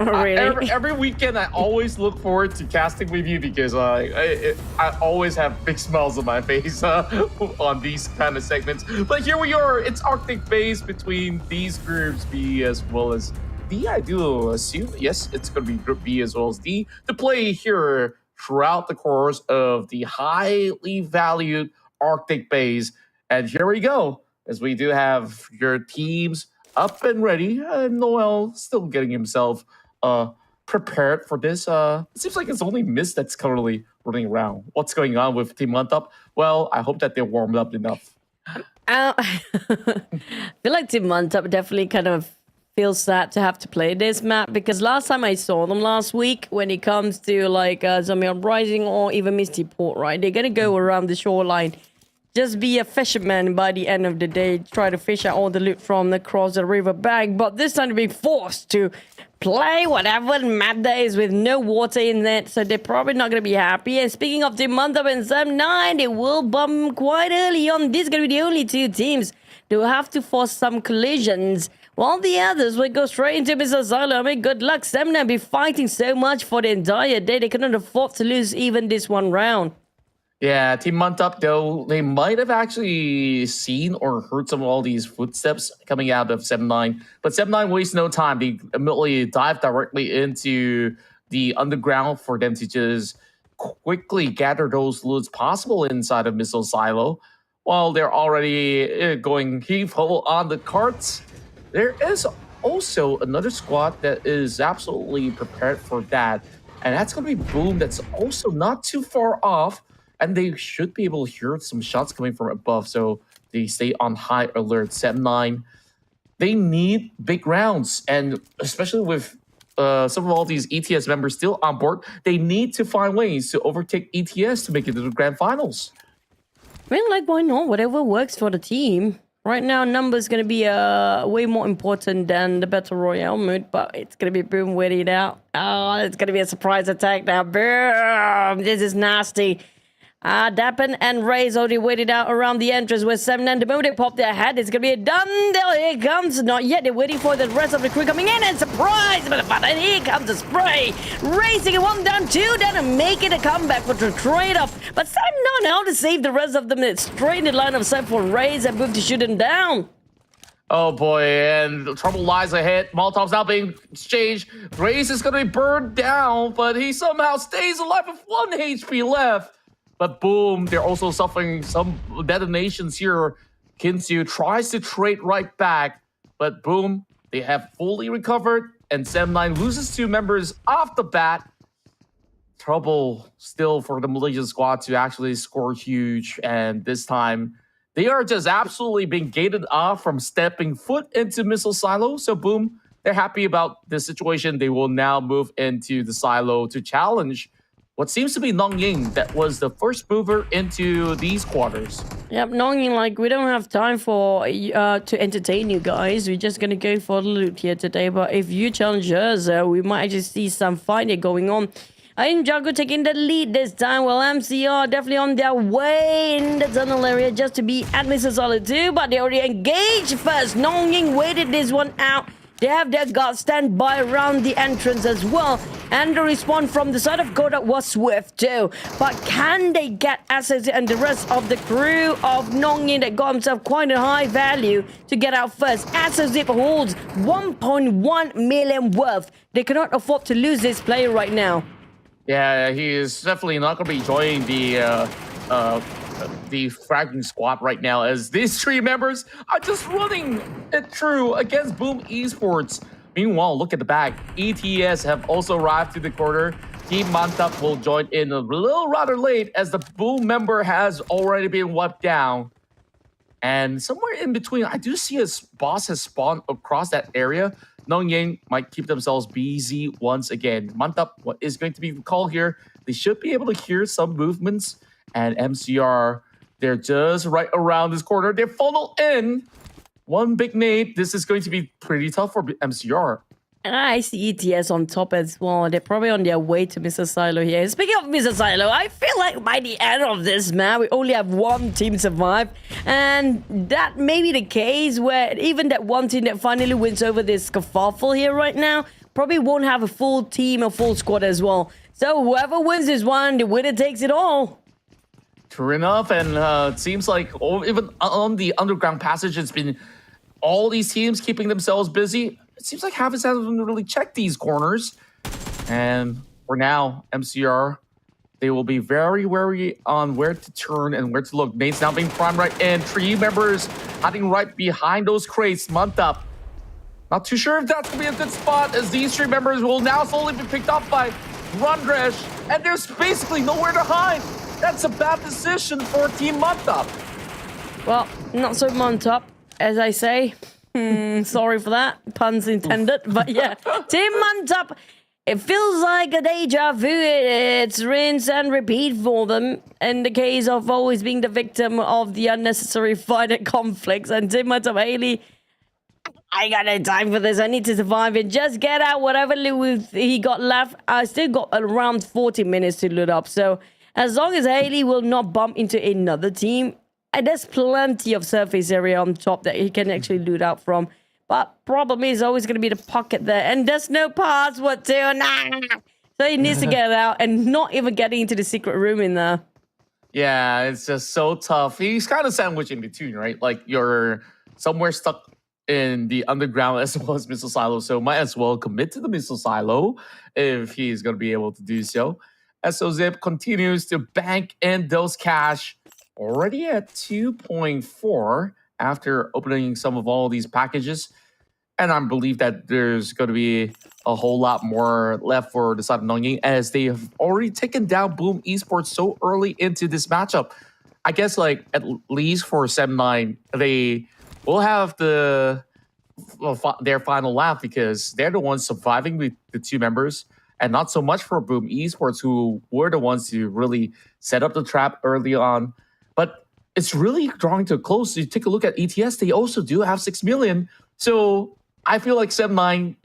really? every weekend, I always look forward to casting with you because I always have big smiles on my face on these kind of segments. But here we are. It's Arctic phase between these groups, B as well as D. I do assume, yes, it's going to be Group B as well as D to play here throughout the course of the highly valued Arctic phase. And here we go, as we do have your teams up and ready. And Noel still getting himself prepared for this. It seems like it's only Mist that's currently running around. What's going on with Team Mantap? Well, I hope that they're warmed up enough. I feel like Team Mantap definitely kind of feels sad to have to play this map, because last time I saw them last week, when it comes to like Zombie Uprising or even Misty Port, right? They're going to go around the shoreline. Just be a fisherman by the end of the day, try to fish out all the loot from across the river bank, but this time to be forced to play whatever map there is with no water in it, so they're probably not going to be happy. And speaking of the Mantap and Sam9, they will bump quite early on. This is going to be the only two teams that will have to force some collisions, while the others will go straight into Mr. Silo. I mean, good luck. Sam9 be fighting so much for the entire day, they cannot afford to lose even this one round. Yeah, Team Mantap, though, they might have actually seen or heard some of all these footsteps coming out of 7-9. But 7-9 wastes no time. They immediately dive directly into the underground for them to just quickly gather those loots possible inside of Missile Silo. While they're already going heave-ho on the carts, there is also another squad that is absolutely prepared for that. And that's going to be Boom, that's also not too far off. And they should be able to hear some shots coming from above, so they stay on high alert. 7-9, they need big rounds, and especially with some of all these ETS members still on board, they need to find ways to overtake ETS to make it to the grand finals. I mean, like, why not? Whatever works for the team. Right now, numbers going to be way more important than the Battle Royale mode, but it's going to be Boom waiting out. Oh, it's going to be a surprise attack now. Boom! This is nasty. Dappen and Ray's already waited out around the entrance with 7-9. The moment they pop their head, it's going to be a done deal. Here it comes. Not yet. They're waiting for the rest of the crew coming in. And surprise! But here comes the spray. Racing it 1 down, 2 down, and making a comeback for the trade-off. But 7-9 now to save the rest of them. It's straight in the line of sight for Ray's and Boom to shoot him down. Oh boy, and trouble lies ahead. Molotov's now being exchanged. Ray's is going to be burned down, but he somehow stays alive with 1 HP left. But Boom, they're also suffering some detonations here. Kinsu tries to trade right back, but Boom, they have fully recovered and 7-9 loses 2 members off the bat. Trouble still for the Malaysian squad to actually score huge, and this time they are just absolutely being gated off from stepping foot into missile silo. So boom, they're happy about the situation. They will now move into the silo to challenge what seems to be nongYing that was the first mover into these quarters. Yep, nongYing, like, we don't have time for to entertain you guys. We're just gonna go for the loot here today. But if you challenge us, we might actually see some fighting going on. I think Jago taking the lead this time, while MCR definitely on their way in the tunnel area just to be at Mr. Solid 2, but they already engaged first. nongYing waited this one out. They have their guards stand by around the entrance as well. And the respawn from the side of Godak was swift too. But can they get assets and the rest of the crew of nongYing that got himself quite a high value to get out first? Zip holds 1.1 million worth. They cannot afford to lose this player right now. Yeah, he is definitely not going to be joining the fragging squad right now, as these 3 members are just running it through against Boom Esports. Meanwhile, look at the back. ETS have also arrived to the quarter. Team Mantap will join in a little rather late, as the Boom member has already been wiped down. And somewhere in between, I do see a boss has spawned across that area. nongYing might keep themselves busy once again. Mantap, what is going to be the call here? They should be able to hear some movements. And MCR, they're just right around this corner. They funnel in. One big nade. This is going to be pretty tough for MCR. And I see ETS on top as well. They're probably on their way to Mr. Silo here. Speaking of Mr. Silo, I feel like by the end of this map, we only have one team survive. And that may be the case where even that one team that finally wins over this kerfuffle here right now probably won't have a full team, a full squad as well. So whoever wins this one, the winner takes it all. True enough, and it seems like even on the underground passage, it's been all these teams keeping themselves busy. It seems like Havis hasn't really checked these corners. And for now, MCR, they will be very wary on where to turn and where to look. Nate's now being primed right in. 3 members hiding right behind those crates. Mantap, not too sure if that's going to be a good spot, as these 3 members will now slowly be picked up by Rundresh. And there's basically nowhere to hide. That's a bad decision for Team Mantap. Well, not so Mantap, as I say. Sorry for that, puns intended. But yeah, Team Mantap, it feels like a deja vu. It's rinse and repeat for them in the case of always being the victim of the unnecessary fight and conflicts. And Team Mantap, Haley, I got no time for this. I need to survive and just get out whatever loot he got left. I still got around 40 minutes to loot up. So as long as Haley will not bump into another team, and there's plenty of surface area on top that he can actually loot out from. But problem is always going to be the pocket there. And there's no password to. So he needs to get out and not even getting into the secret room in there. Yeah, it's just so tough. He's kind of sandwiched in between, right? Like you're somewhere stuck in the underground as well as missile silo. So might as well commit to the missile silo if he's going to be able to do so. Zip continues to bank in those cash. Already at 2.4 after opening some of all these packages. And I believe that there's going to be a whole lot more left for the side of nongYing, as they have already taken down Boom Esports so early into this matchup. I guess, like, at least for 7-9, they will have their final lap, because they're the ones surviving with the 2 members. And not so much for Boom Esports, who were the ones to really set up the trap early on. But it's really drawing to a close. You take a look at ETS, they also do have 6 million. So I feel like 7-9,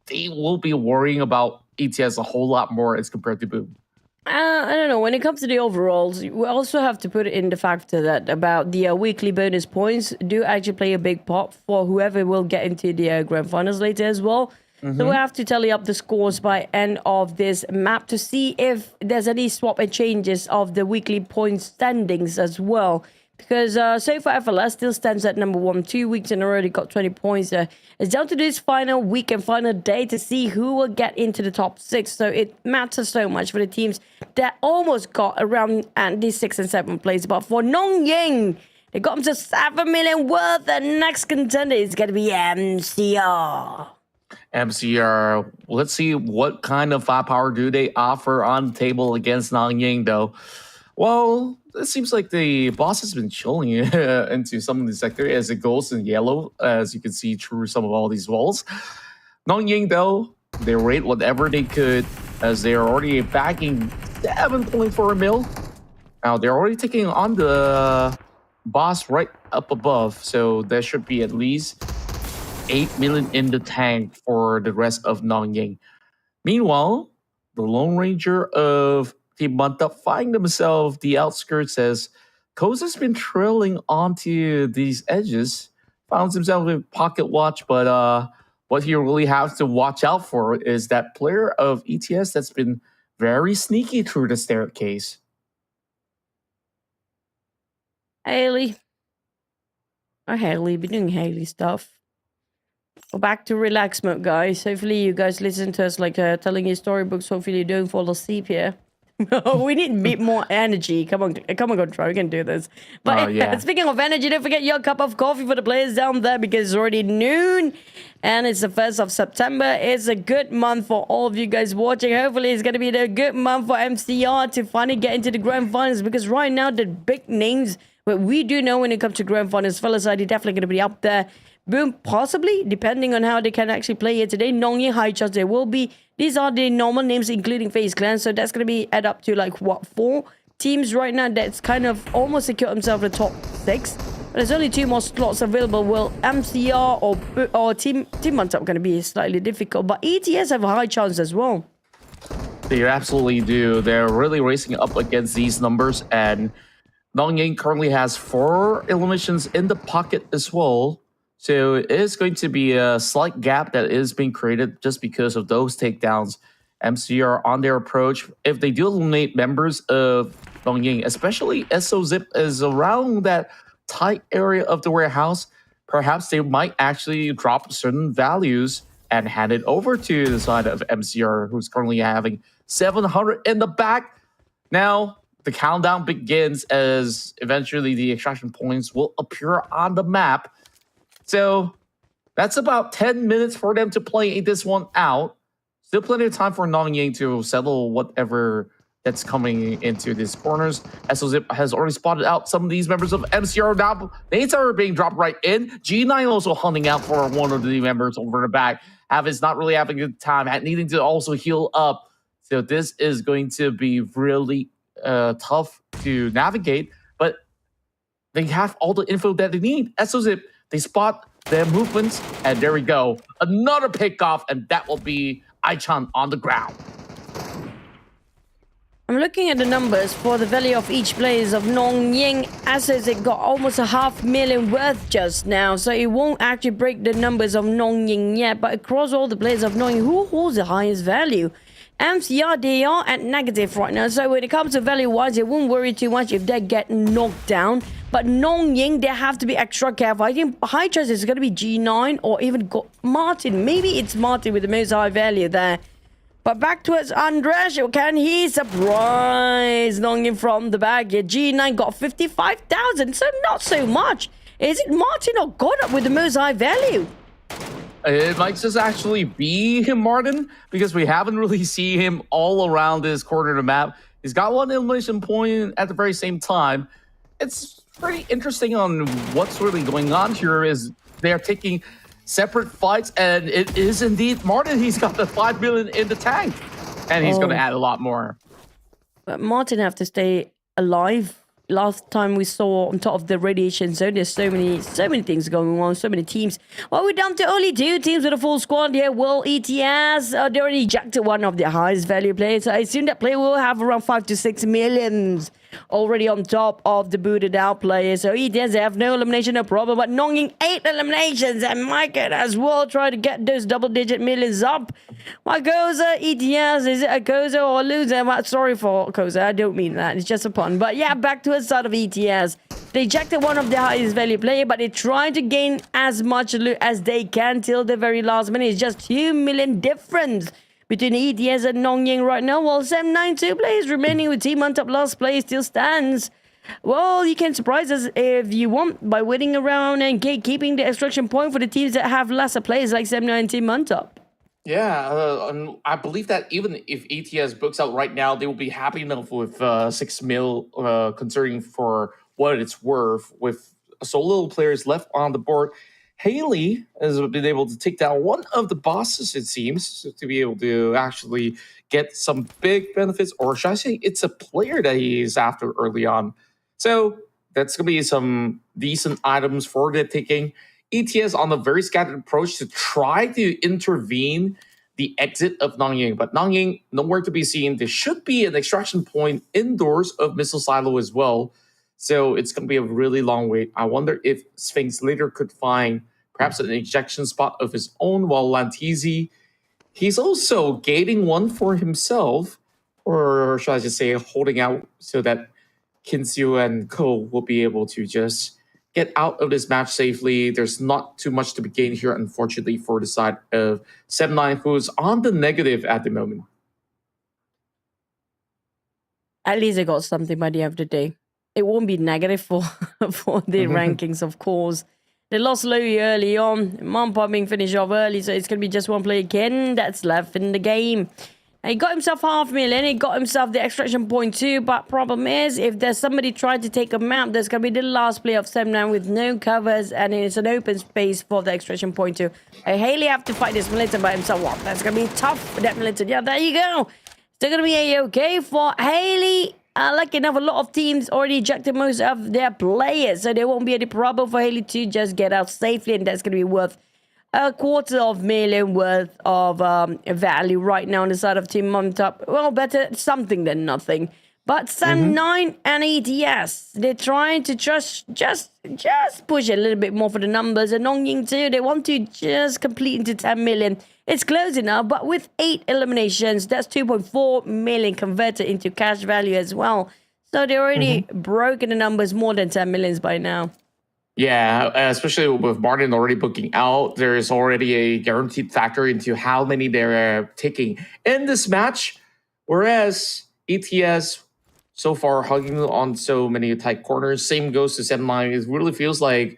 they will be worrying about ETS a whole lot more as compared to Boom. I don't know. When it comes to the overalls, we also have to put in the factor that about the weekly bonus points do actually play a big part for whoever will get into the grand finals later as well. So we have to tally up the scores by end of this map to see if there's any swap and changes of the weekly point standings as well. Because so far FLS still stands at number 1. 2 weeks in a row, they got 20 points. It's down to this final week and final day to see who will get into the top 6. So it matters so much for the teams that almost got around at the 6th and 7th place. But for nongYing, they got them to 7 million worth. The next contender is going to be MCR. MCR, let's see what kind of firepower do they offer on the table against nongYing, though. Well, it seems like the boss has been chilling into some of the sector as it goes in yellow, as you can see through some of all these walls. nongYing, though, they rate whatever they could, as they are already backing 7.4 mil. Now, they're already taking on the boss right up above, so there should be at least 8 million in the tank for the rest of nongYing. Meanwhile, the Lone Ranger of Team Mantap finding themselves the outskirts as Koza's been trailing onto these edges, found himself in pocket watch, but what he really has to watch out for is that player of ETS that's been very sneaky through the staircase. Haley. Oh, Haley, be doing Haley stuff. Well, back to relax mode, guys. Hopefully you guys listen to us like telling you storybooks. Hopefully you don't fall asleep here. We need a bit more energy. Come on, Control, we can do this. But yeah. Speaking of energy, don't forget your cup of coffee for the players down there because it's already noon and it's the 1st of September. It's a good month for all of you guys watching. Hopefully it's going to be a good month for MCR to finally get into the grand finals because right now the big names, what we do know when it comes to grand finals, fellas, are definitely going to be up there. Boom, possibly, depending on how they can actually play here today. nongYing, high chance there will be. These are the normal names, including FaZe Clan. So that's going to be add up to like, what, 4 teams right now that's kind of almost secured themselves the top 6. But there's only 2 more slots available. Well, MCR or Team Mantap going to be slightly difficult. But ETS have a high chance as well. They absolutely do. They're really racing up against these numbers. And nongYing currently has 4 eliminations in the pocket as well. So it is going to be a slight gap that is being created just because of those takedowns. MCR on their approach. If they do eliminate members of nongYing, especially SOZip is around that tight area of the warehouse, perhaps they might actually drop certain values and hand it over to the side of MCR, who's currently having 700 in the back. Now, the countdown begins as eventually the extraction points will appear on the map. So that's about 10 minutes for them to play this one out. Still plenty of time for nongYing to settle whatever that's coming into these corners. SOZip has already spotted out some of these members of MCR. Now, nades are being dropped right in. G9 also hunting out for one of the members over the back. Is not really having a good time, needing to also heal up. So this is going to be really tough to navigate, but they have all the info that they need. SOZip, they spot their movements, and there we go. Another pickoff, and that will be Aichan on the ground. I'm looking at the numbers for the value of each players of nongYing. As it got almost 500,000 worth just now, so it won't actually break the numbers of nongYing yet. But across all the players of nongYing, who holds the highest value? MCR, they are at negative right now. So when it comes to value-wise, you won't worry too much if they get knocked down. But nongYing, they have to be extra careful. I think high chance is going to be G9 or even Martin. Maybe it's Martin with the most high value there. But back towards Andres, can he surprise nongYing from the back? Yeah, G9 got 55,000, so not so much. Is it Martin or Goddard with the most high value? It might just actually be him, Martin, because we haven't really seen him all around this corner of the map. He's got 1 elimination point at the very same time. It's pretty interesting on what's really going on here is they're taking separate fights, and it is indeed Martin. He's got the 5 million in the tank, and he's going to add a lot more. But Martin have to stay alive. Last time we saw on top of the radiation zone, there's so many things going on, so many teams. Well, we're down to only 2 teams with a full squad here. Well, ETS, they already ejected one of the highest value players. So I assume that player will have around 5 to 6 millions already on top of the booted out players. So ETS, they have no elimination, no problem. But nongYing 8 eliminations, and Micah as well try to get those double-digit millions up. My Koza, ETS, is it a Koza or a loser? Sorry for Koza, I don't mean that. It's just a pun. But yeah, back to the side of ETS. They ejected one of the highest value player, but they try to gain as much loot as they can till the very last minute. It's just 2 million difference between ETS and nongYing right now. While 792 players remaining with Team Mantap last place still stands. Well, you can surprise us if you want by winning around and keeping the extraction point for the teams that have lesser players like 719 Mantap. Yeah, and I believe that even if ATS books out right now, they will be happy enough with 6 mil, considering for what it's worth, with so little players left on the board. Haley has been able to take down one of the bosses, it seems, to be able to actually get some big benefits, or should I say it's a player that he's after early on. So that's going to be some decent items for the taking. ETS on a very scattered approach to try to intervene the exit of nongYing, but nongYing nowhere to be seen. There should be an extraction point indoors of Missile Silo as well, so it's going to be a really long wait. I wonder if Sphinx later could find perhaps an ejection spot of his own, while Lantizi, he's also gating one for himself, or should I just say holding out so that Kinseo and Ko will be able to just get out of this match safely. There's not too much to be gained here, unfortunately, for the side of 7-9, who's on the negative at the moment. At least they got something by the end of the day. It won't be negative for the rankings, of course. They lost Louis early on. Mantap being finished off early, so it's going to be just one player again that's left in the game. And he got himself 500,000. He got himself the extraction point too. But problem is, if there's somebody trying to take a map, there's going to be the last player of 7-9 with no covers, and it's an open space for the extraction point too. Haley have to fight this militant by himself. Well, that's going to be tough for that militant. Yeah, there you go. Still going to be A-okay for Haley. Lucky enough, a lot of teams already ejected most of their players, so there won't be any problem for Haley to just get out safely, and that's going to be worth $250,000 worth of value right now on the side of Team Mantap. Well, better something than nothing. But 7-9 and ETS, they're trying to just push a little bit more for the numbers. And nongYing too, they want to just complete into 10 million. It's close enough, but with 8 eliminations, that's 2.4 million converted into cash value as well. So they're already broken the numbers more than 10 millions by now. Yeah, especially with Martin already booking out, there's already a guaranteed factor into how many they're taking in this match. Whereas ETS, so far, hugging on so many tight corners. Same goes to 7-9. It really feels like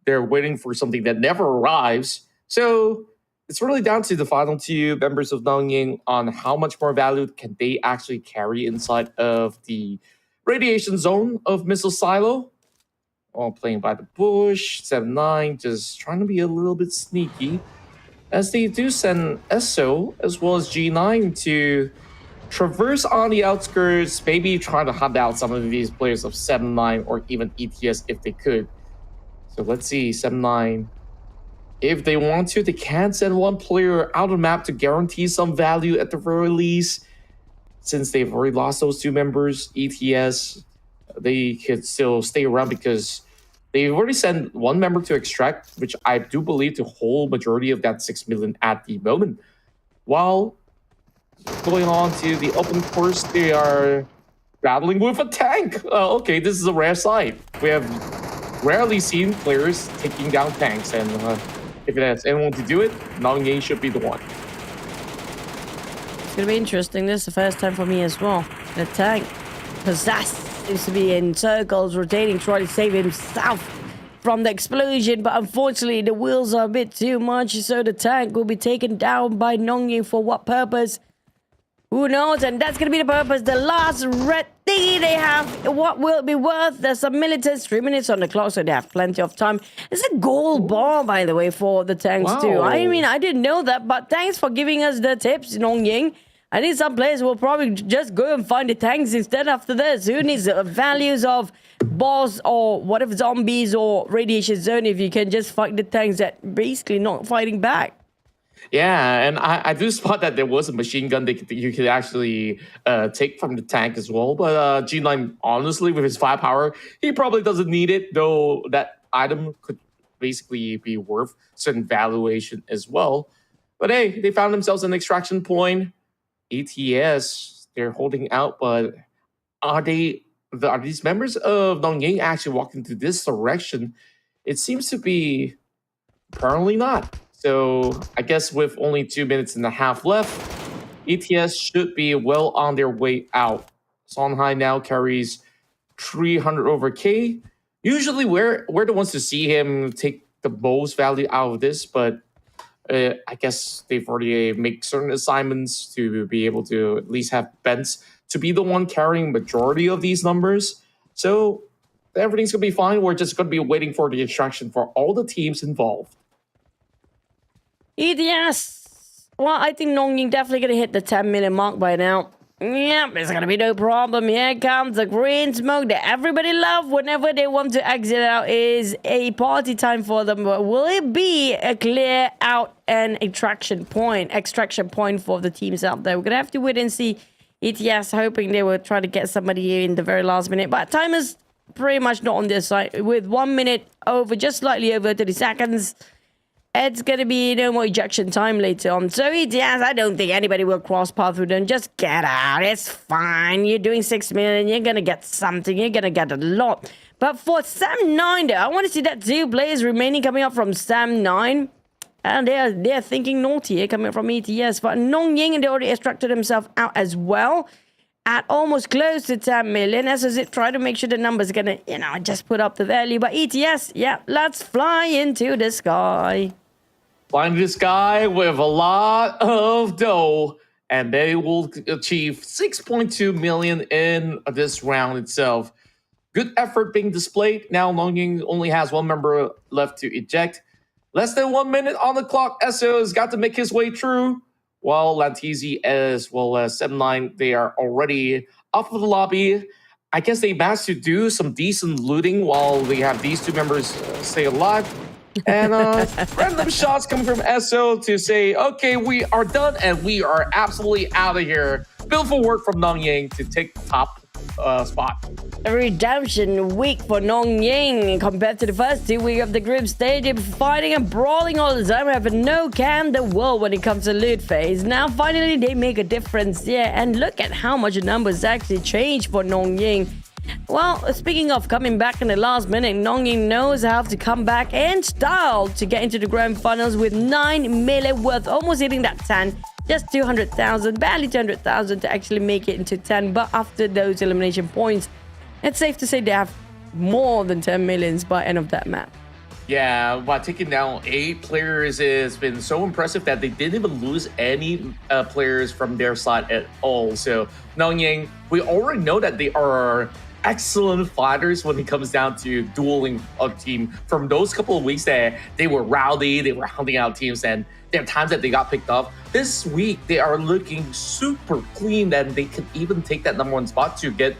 they're waiting for something that never arrives. So it's really down to the final 2 members of nongYing on how much more value can they actually carry inside of the radiation zone of Missile Silo. All playing by the bush. 7-9 just trying to be a little bit sneaky, as they do send SO as well as G9 to traverse on the outskirts, maybe trying to hunt out some of these players of 7-9 or even ETS if they could. So let's see, 7-9. If they want to, they can send one player out of the map to guarantee some value at the very least. Since they've already lost those 2 members, ETS, they could still stay around because they've already sent 1 member to extract, which I do believe to hold majority of that 6 million at the moment. While going on to the open course, they are battling with a tank. Okay, this is a rare sight. We have rarely seen players taking down tanks, and if it has anyone to do it, nongYing should be the one. It's going to be interesting. This is the first time for me as well. The tank possessed seems to be in circles, rotating, trying to save himself from the explosion, but unfortunately the wheels are a bit too much, so the tank will be taken down by nongYing. For what purpose? Who knows? And that's going to be the purpose. The last red thingy they have. What will it be worth? There's some militants, 3 minutes on the clock, so they have plenty of time. It's a gold bar, by the way, for the tanks too. I mean, I didn't know that, but thanks for giving us the tips, nongYing. I think some players will probably just go and find the tanks instead after this. Who needs values of boss or whatever, zombies or radiation zone, if you can just fight the tanks that basically not fighting back? Yeah, and I do spot that there was a machine gun that you could actually take from the tank as well. But G9, honestly, with his firepower, he probably doesn't need it, though that item could basically be worth certain valuation as well. But hey, they found themselves an extraction point. ETS, they're holding out, but are these members of nongYing actually walking into this direction? It seems to be apparently not. So I guess with only 2 minutes and a half left, ETS should be well on their way out. Songhai now carries 300 over K. Usually we're the ones to see him take the most value out of this, but I guess they've already made certain assignments to be able to at least have Bence to be the one carrying majority of these numbers. So everything's going to be fine. We're just going to be waiting for the instruction for all the teams involved. ETS. Well, I think nongYing definitely going to hit the 10 million mark by now. Yep, it's going to be no problem. Here comes the green smoke that everybody loves whenever they want to exit out. Is a party time for them. But will it be a clear out and extraction point for the teams out there? We're going to have to wait and see. ETS hoping they will try to get somebody in the very last minute. But time is pretty much not on their side. With 1 minute over, just slightly over 30 seconds. It's going to be no more ejection time later on. So, ETS, I don't think anybody will cross path with them. Just get out. It's fine. You're doing 6 million. You're going to get something. You're going to get a lot. But for Sam9, I want to see that 2 players remaining coming up from Sam9. And they're thinking naughty here coming from ETS. But nongYing, they already extracted himself out as well. At almost close to 10 million. As it try to make sure the number's going to, just put up the value. But ETS, yeah, let's fly into the sky. Find this guy with a lot of dough, and they will achieve 6.2 million in this round itself. Good effort being displayed. Now nongYing only has 1 member left to eject. Less than 1 minute on the clock. SO has got to make his way through, while Lantizi as well as Sam9, they are already off of the lobby. I guess they managed to do some decent looting while they have these 2 members stay alive. And random shots coming from SO to say, okay, we are done and we are absolutely out of here. Beautiful work from nongYing to take the top spot. A redemption week for nongYing compared to the first 2 weeks of the group stage. They're fighting and brawling all the time, having no care in the world when it comes to loot phase. Now finally they make a difference, and look at how much the numbers actually changed for nongYing. Well, speaking of coming back in the last minute, nongYing knows how to come back in style to get into the grand finals with 9 million worth, almost hitting that 10. Just 200,000, barely 200,000 to actually make it into 10. But after those elimination points, it's safe to say they have more than 10 millions by end of that map. Yeah, by taking down 8 players, it's been so impressive that they didn't even lose any players from their side at all. So nongYing, we already know that they are excellent fighters when it comes down to dueling a team. From those couple of weeks that they were rowdy, they were hunting out teams, and there are times that they got picked off. This week, they are looking super clean, and they could even take that #1 spot to get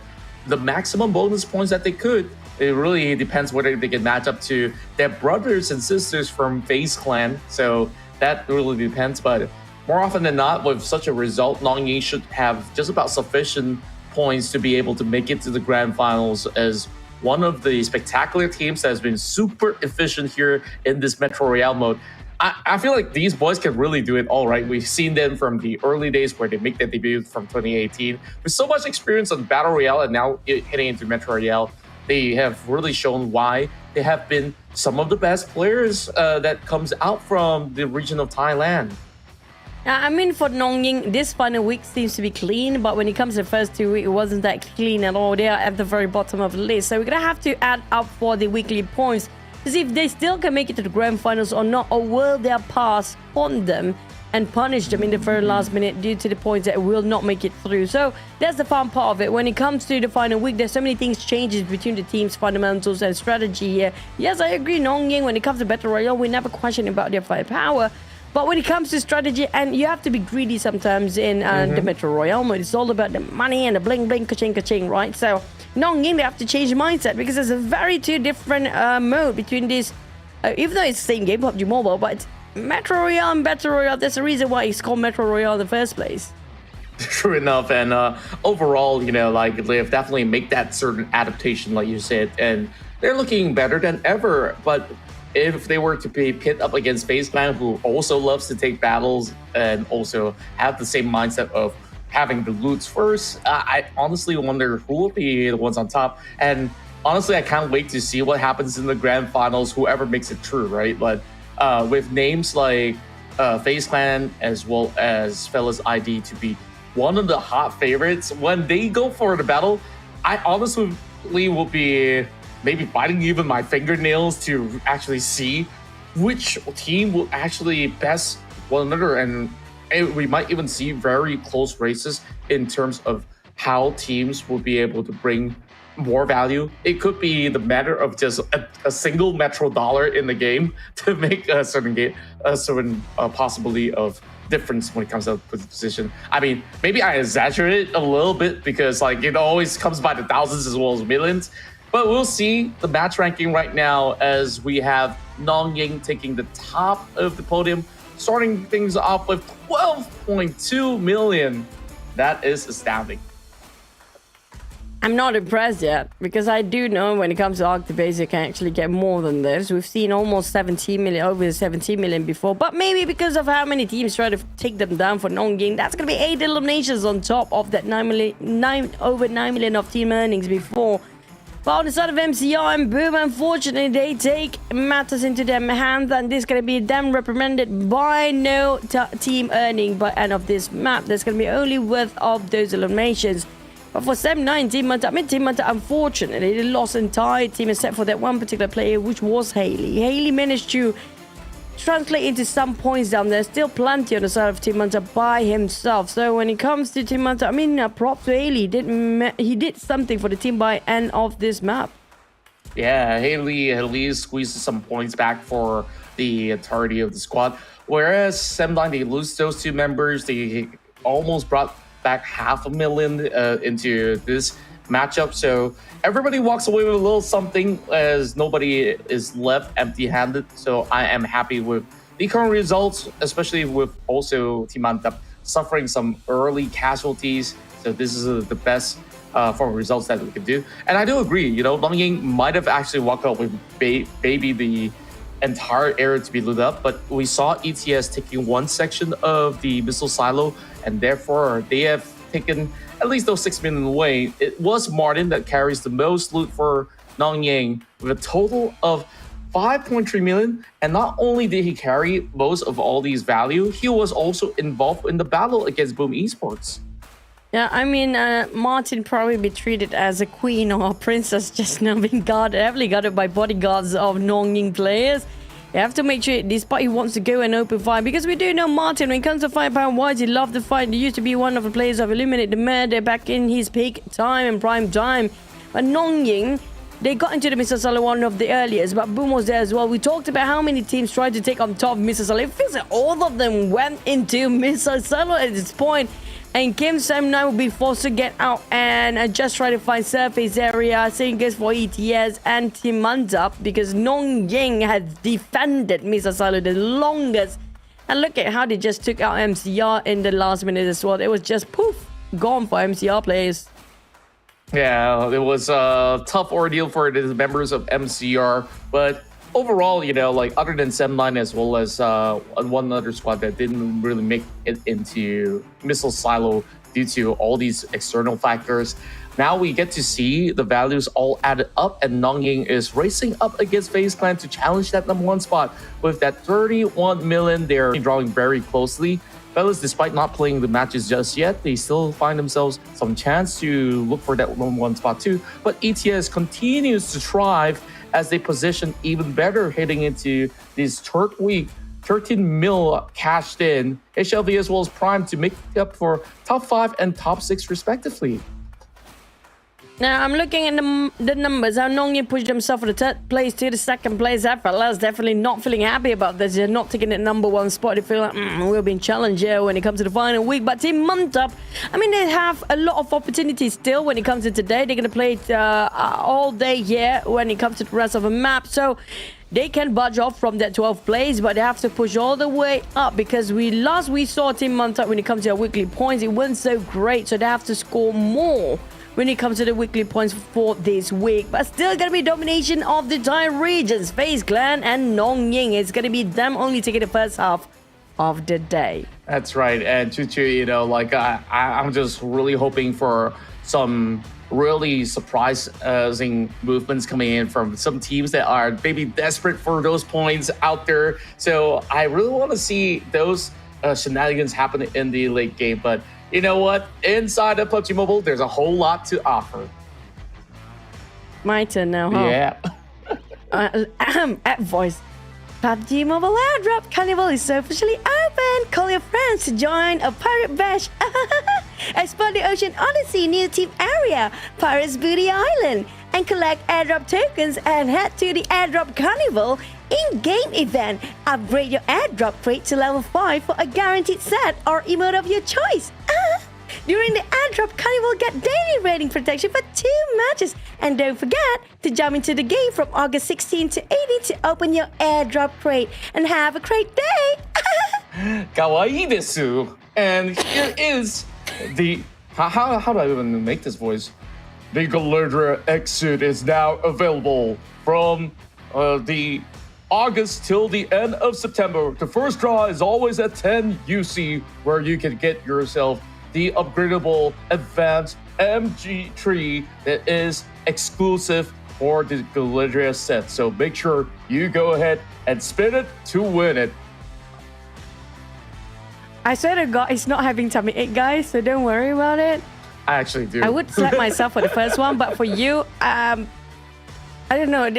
the maximum bonus points that they could. It really depends whether they can match up to their brothers and sisters from FaZe Clan. So that really depends. But more often than not, with such a result, nongYing should have just about sufficient points to be able to make it to the grand finals as one of the spectacular teams that has been super efficient here in this Metro Royale mode. I feel like these boys can really do it all right. We've seen them from the early days where they make their debut from 2018. With so much experience on Battle Royale and now heading into Metro Royale, they have really shown why they have been some of the best players that comes out from the region of Thailand. I mean, for nongYing, this final week seems to be clean, but when it comes to the first 2 weeks, it wasn't that clean at all. They are at the very bottom of the list. So we're going to have to add up for the weekly points to see if they still can make it to the grand finals or not, or will their past haunt them and punish them in the very last minute due to the points that will not make it through. So that's the fun part of it. When it comes to the final week, there's so many things changes between the team's fundamentals and strategy here. Yes, I agree, nongYing, when it comes to Battle Royale, we never question about their firepower. But when it comes to strategy, and you have to be greedy sometimes in the Metro Royale mode, it's all about the money and the bling bling ka-ching ka-ching, right? So nongYing, they have to change mindset because there's a very 2 different mode between these, even though it's the same game, PUBG Mobile, but it's Metro Royale and Battle Royale. There's a reason why it's called Metro Royale in the first place. True enough, and overall, they've definitely made that certain adaptation, like you said, and they're looking better than ever. But if they were to be pit up against FaZe Clan, who also loves to take battles and also have the same mindset of having the loots first, I honestly wonder who will be the ones on top. And honestly, I can't wait to see what happens in the grand finals, whoever makes it through, right? But with names like FaZe Clan as well as Fellas ID to be one of the hot favorites, when they go for the battle, I honestly honestly will be maybe biting even my fingernails to actually see which team will actually best one another, and we might even see very close races in terms of how teams will be able to bring more value. It could be the matter of just a single Metro dollar in the game to make a certain possibility of difference when it comes to position. I mean, maybe I exaggerate a little bit because like it always comes by the thousands as well as millions. But we'll see the match ranking right now as we have nongYing taking the top of the podium, starting things off with 12.2 million. That is astounding. I'm not impressed yet, because I do know when it comes to Octobase, you can actually get more than this. We've seen almost 17 million, over 17 million before, but maybe because of how many teams try to take them down for nongYing, that's going to be 8 eliminations on top of that over 9 million of team earnings before. But on the side of MCR and Boom, unfortunately, they take matters into their hands, and this is going to be them reprimanded by no team earning by end of this map. There's going to be only worth of those eliminations. But for 7-9, Team Mantap, unfortunately, they lost entire team except for that one particular player, which was Haley. Haley managed to translate into some points down there. Still plenty on the side of Team Mantap by himself. So when it comes to Team Mantap, I mean, props to Haley. He did something for the team by end of this map. Yeah, Haley at least squeezes some points back for the entirety of the squad. Whereas 7-9, they lose those two members. They almost brought back 500,000 into this matchup, so everybody walks away with a little something as nobody is left empty-handed. So I am happy with the current results, especially with also Team Mantap suffering some early casualties. So this is the best form of results that we could do. And I do agree, you know, nongYing might have actually walked out with maybe the entire area to be lit up, but we saw ETS taking one section of the missile silo, and therefore they have taken at least those 6 million away. It was Martin that carries the most loot for nongYing with a total of 5.3 million. And not only did he carry most of all these value, he was also involved in the battle against Boom Esports. Yeah, I mean, Martin probably be treated as a queen or a princess, just now being guarded, heavily guarded by bodyguards of nongYing players. You have to make sure, despite he wants to go and open fire, because we do know Martin, when it comes to firepower-wise, he loved the fight. He used to be one of the players of Eliminate the Murder back in his peak time and prime time. But nongYing, they got into the Mr. Solo one of the earliest, but Boom was there as well. We talked about how many teams tried to take on top of Mr. Solo. It feels like all of them went into Mr. Solo at this point. And Kim 7-9 will be forced to get out and just try to find surface area. Same goes for ETS and Team Mantap, because nongYing has defended Mr. Silo the longest. And look at how they just took out MCR in the last minute as well. It was just poof, gone for MCR players. Yeah, it was a tough ordeal for the members of MCR, but overall, you know, like other than 7-9 as well as one other squad that didn't really make it into missile silo due to all these external factors, now we get to see the values all added up, and nongYing is racing up against FaZe Clan to challenge that #1 spot with that 31 million. They're drawing very closely. Fellas, despite not playing the matches just yet, they still find themselves some chance to look for that #1 spot too. But ETS continues to thrive as they position even better heading into this third week. 13 mil cashed in. HLV as well as Prime to make up for top 5 and top 6 respectively. Now, I'm looking at the numbers. How nongYing pushed themselves from the third place to the second place. FLS definitely not feeling happy about this. They're not taking the #1 spot. They feel like, we're being challenged here when it comes to the final week. But Team Mantap, I mean, they have a lot of opportunities still when it comes to today. They're going to play it all day here when it comes to the rest of the map. So they can budge off from that 12th place, but they have to push all the way up, because last we saw Team Mantap when it comes to their weekly points, it wasn't so great. So they have to score more when it comes to the weekly points for this week. But still gonna be domination of the entire regions. FaZe Clan and nongYing. It's gonna be them only taking the first half of the day. That's right. And Chuchu, you know, like I'm just really hoping for some really surprising movements coming in from some teams that are maybe desperate for those points out there. So I really want to see those shenanigans happen in the late game. But you know what? Inside of PUBG Mobile, there's a whole lot to offer. My turn now, huh? Yeah. App voice. PUBG Mobile Airdrop Carnival is officially open. Call your friends to join a pirate bash. Explore the Ocean Odyssey new team area, Pirates Booty Island, and collect airdrop tokens and head to the Airdrop Carnival in-game event. Upgrade your airdrop crate to level 5 for a guaranteed set or emote of your choice. During the airdrop carnival, get daily rating protection for 2 matches. And don't forget to jump into the game from August 16 to 18 to open your airdrop crate. And have a great day! Kawaii desu. And here is the... How do I even make this voice? The Galadra exit is now available from the August till the end of September. The first draw is always at 10 UC, where you can get yourself the upgradable advanced MG tree that is exclusive for the Galadriel set. So make sure you go ahead and spin it to win it. I swear to God, it's not having tummy ache, guys, so don't worry about it. I actually do. I would slap myself for the first one, but for you, I don't know.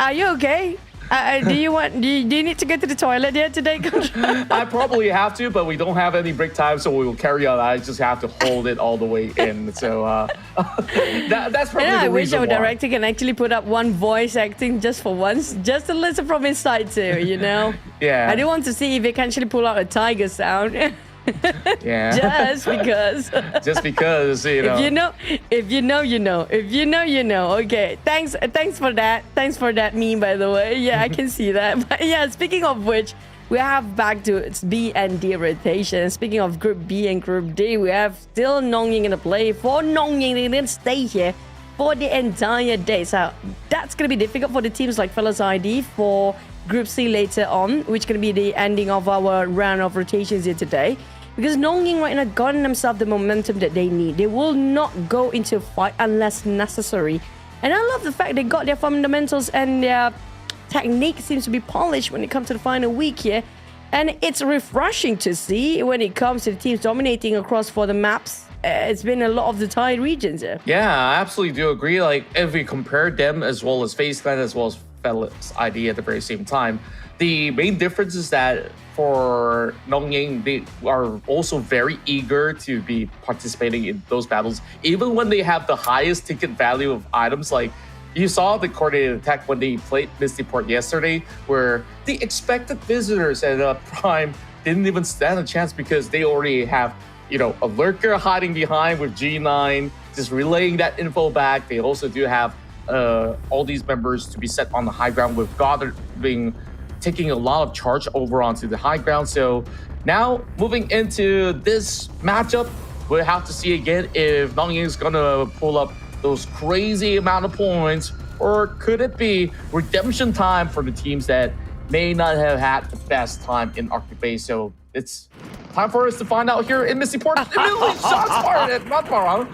Are you okay? Do you need to go to the toilet here today? I probably have to, but we don't have any break time, so we will carry on. I just have to hold it all the way in. So that's probably the reason I wish our why. director can actually put up one voice acting just for once, just to listen from inside too, you know? Yeah. I do want to see if they can actually pull out a tiger sound. Yeah. Just because. Just because, you know. If you know, you know. If you know, you know. Okay. Thanks for that. Thanks for that meme, by the way. Yeah, I can see that. But yeah, speaking of which, we have back to its B and D rotation. Speaking of Group B and Group D, we have still nongYing in the play. For nongYing, they didn't stay here for the entire day. So that's going to be difficult for the teams like Fellas ID for Group C later on, which is going to be the ending of our round of rotations here today. Because nongYing right now gotten themselves the momentum that they need. They will not go into a fight unless necessary. And I love the fact they got their fundamentals and their technique seems to be polished when it comes to the final week here. And it's refreshing to see when it comes to the teams dominating across for the maps. It's been a lot of the tied regions here. Yeah, I absolutely do agree. Like, if we compare them as well as FaZe Clan as well as Fellas ID at the very same time, the main difference is that for nongYing, they are also very eager to be participating in those battles, even when they have the highest ticket value of items. Like, you saw the coordinated attack when they played Misty Port yesterday, where the expected visitors at Prime didn't even stand a chance because they already have, you know, a lurker hiding behind with G9, just relaying that info back. They also do have all these members to be set on the high ground, with Goddard taking a lot of charge over onto the high ground. So now moving into this matchup, we'll have to see again if nongYing is gonna pull up those crazy amount of points, or could it be redemption time for the teams that may not have had the best time in Arctic Base. So it's time for us to find out here in Misty Port. Immediately shots fired at Mantap.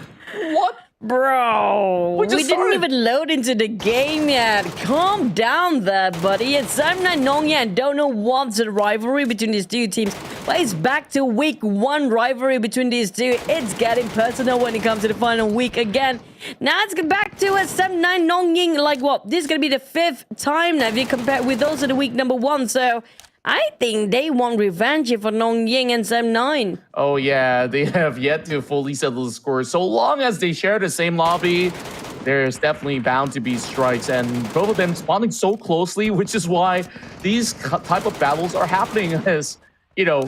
What? Bro, we didn't started. even load into the game yet. Calm down there, buddy. It's I'm not nongYing and don't know what's the rivalry between these two teams. But it's back to week 1 rivalry between these two. It's getting personal when it comes to the final week again. Now it's back to a 7-9 nongYing. Like what? This is going to be the 5th time now if you compare with those of the week number 1. So I think they want revenge here for nongYing and 7-9. Oh yeah, they have yet to fully settle the score. So long as they share the same lobby, there's definitely bound to be strikes, and both of them spawning so closely, which is why these type of battles are happening. As you know,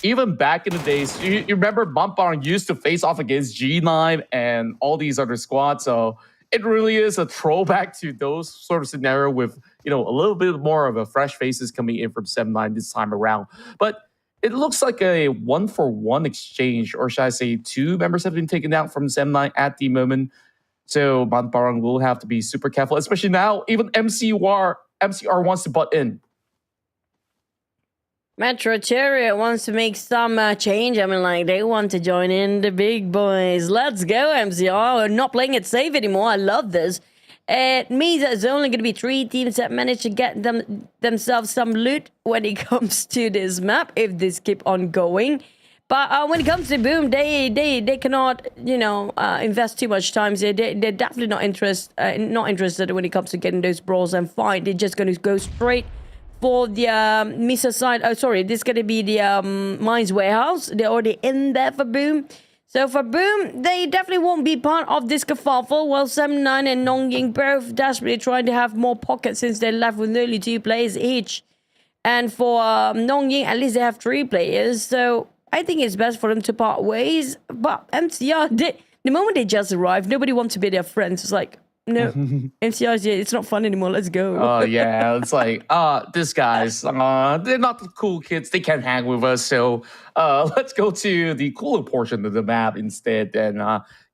even back in the days, you remember Mantap used to face off against G9 and all these other squads. So it really is a throwback to those sort of scenario with, you know, a little bit more of a fresh faces coming in from 7-9 this time around. But it looks like a 1-for-1 exchange, or should I say 2 members have been taken out from 7-9 at the moment. So Mantap will have to be super careful, especially now even MCR wants to butt in. MetroCeria wants to make some change. I mean, like, they want to join in the big boys. Let's go, MCR. We're not playing it safe anymore. I love this. It means that there's only going to be 3 teams that manage to get themselves some loot when it comes to this map, if this keep on going. But when it comes to Boom, they cannot, invest too much time. They're definitely not interested when it comes to getting those brawls and fight. They're just going to go straight for the Misa side. Oh, sorry, this is going to be the Mines Warehouse. They're already in there for Boom. So for Boom, they definitely won't be part of this kerfuffle, while 7-9 and nongYing both desperately trying to have more pockets since they're left with nearly 2 players each. And for nongYing, at least they have 3 players, so I think it's best for them to part ways. But MCR, the moment they just arrived, nobody wants to be their friends. It's like, no, MCR, it's not fun anymore. Let's go. Oh, yeah. It's like, these guys, they're not the cool kids. They can't hang with us. So let's go to the cooler portion of the map instead and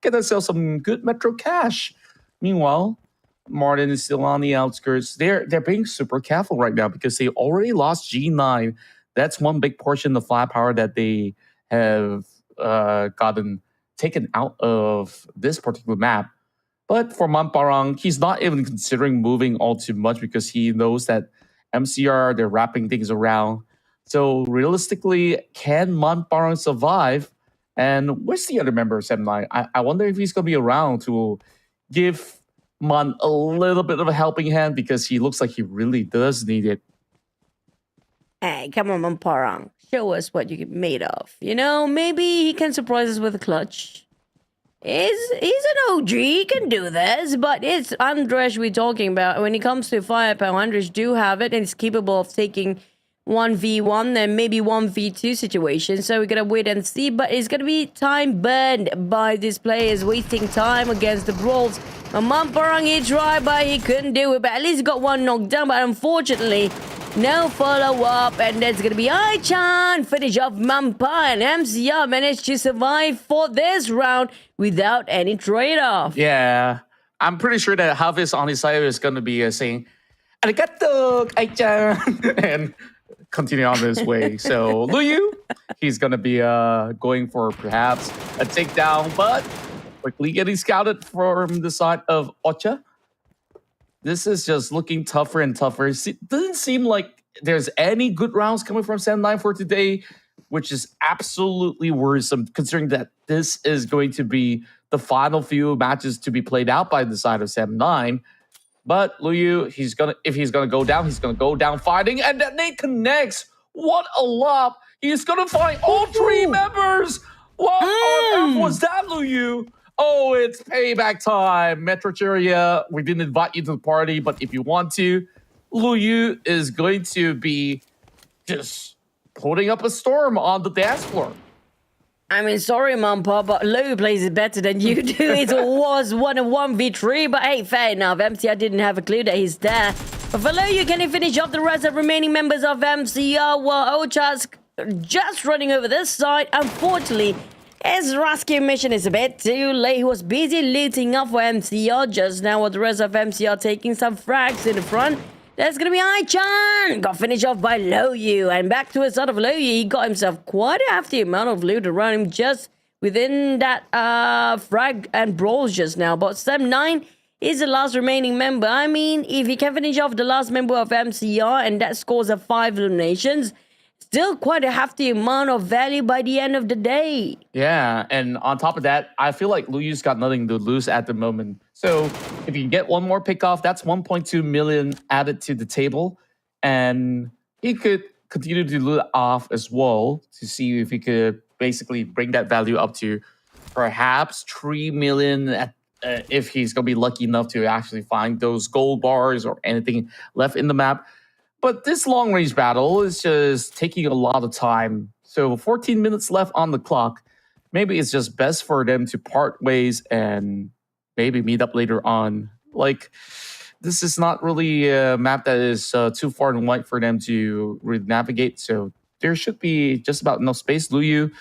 get ourselves some good Metro cash. Meanwhile, Martin is still on the outskirts. They're being super careful right now because they already lost G9. That's one big portion of firepower that they have gotten taken out of this particular map. But for Mamparang, he's not even considering moving all too much because he knows that MCR, they're wrapping things around. So realistically, can Mamparang survive? And where's the other member of 7-9? I wonder if he's going to be around to give Man a little bit of a helping hand because he looks like he really does need it. Hey, come on, Mamparang. Show us what you're made of. Maybe he can surprise us with a clutch. He's an OG, he can do this, but it's Andres we're talking about. When it comes to firepower, Andres do have it, and it's capable of taking 1v1 and maybe 1v2 situations. So we're going to wait and see, but it's going to be time burned by these players, wasting time against the brawls. Mamparang, he tried, but he couldn't do it, but at least he got one knocked down, but unfortunately, no follow-up, and that's going to be Aichan. Finish off Mampa, and MCR managed to survive for this round without any trade-off. Yeah, I'm pretty sure that Hafiz on his side is going to be saying, Arigato, Aichan, and continue on this way. So Luyu, he's going to be going for perhaps a takedown, but quickly getting scouted from the side of Ocha. This is just looking tougher and tougher. It doesn't seem like there's any good rounds coming from 7-9 for today, which is absolutely worrisome considering that this is going to be the final few matches to be played out by the side of 7-9. But Luyu, if he's gonna go down, he's gonna go down fighting, and that Nate connects. What a lop! He's gonna find all 3 members. What on earth was that, Luyu? Oh, it's payback time. MetroCeria, we didn't invite you to the party, but if you want to, Luyu is going to be just putting up a storm on the dance floor. I mean, sorry, Mampa, but Lou plays it better than you do. It was 1-1v3, but hey, fair enough. MCR didn't have a clue that he's there. But for Lou, can he finish off the rest of remaining members of MCR while Ocha's just running over this side? Unfortunately, his rescue mission is a bit too late. He was busy looting up for MCR just now, with the rest of MCR taking some frags in the front. That's going to be Aichan. Got finished off by Loyu. And back to his side of Loyu, he got himself quite a hefty amount of loot around him just within that frag and brawls just now. But 7-9 is the last remaining member. I mean, if he can finish off the last member of MCR and that scores of 5 eliminations, still quite a hefty amount of value by the end of the day. Yeah, and on top of that, I feel like Luyu's got nothing to lose at the moment. So if you get one more pick off, that's 1.2 million added to the table. And he could continue to loot off as well to see if he could basically bring that value up to perhaps 3 million if he's going to be lucky enough to actually find those gold bars or anything left in the map. But this long-range battle is just taking a lot of time. So 14 minutes left on the clock. Maybe it's just best for them to part ways and maybe meet up later on. Like, this is not really a map that is too far and wide for them to really navigate. So there should be just about enough space. Luyu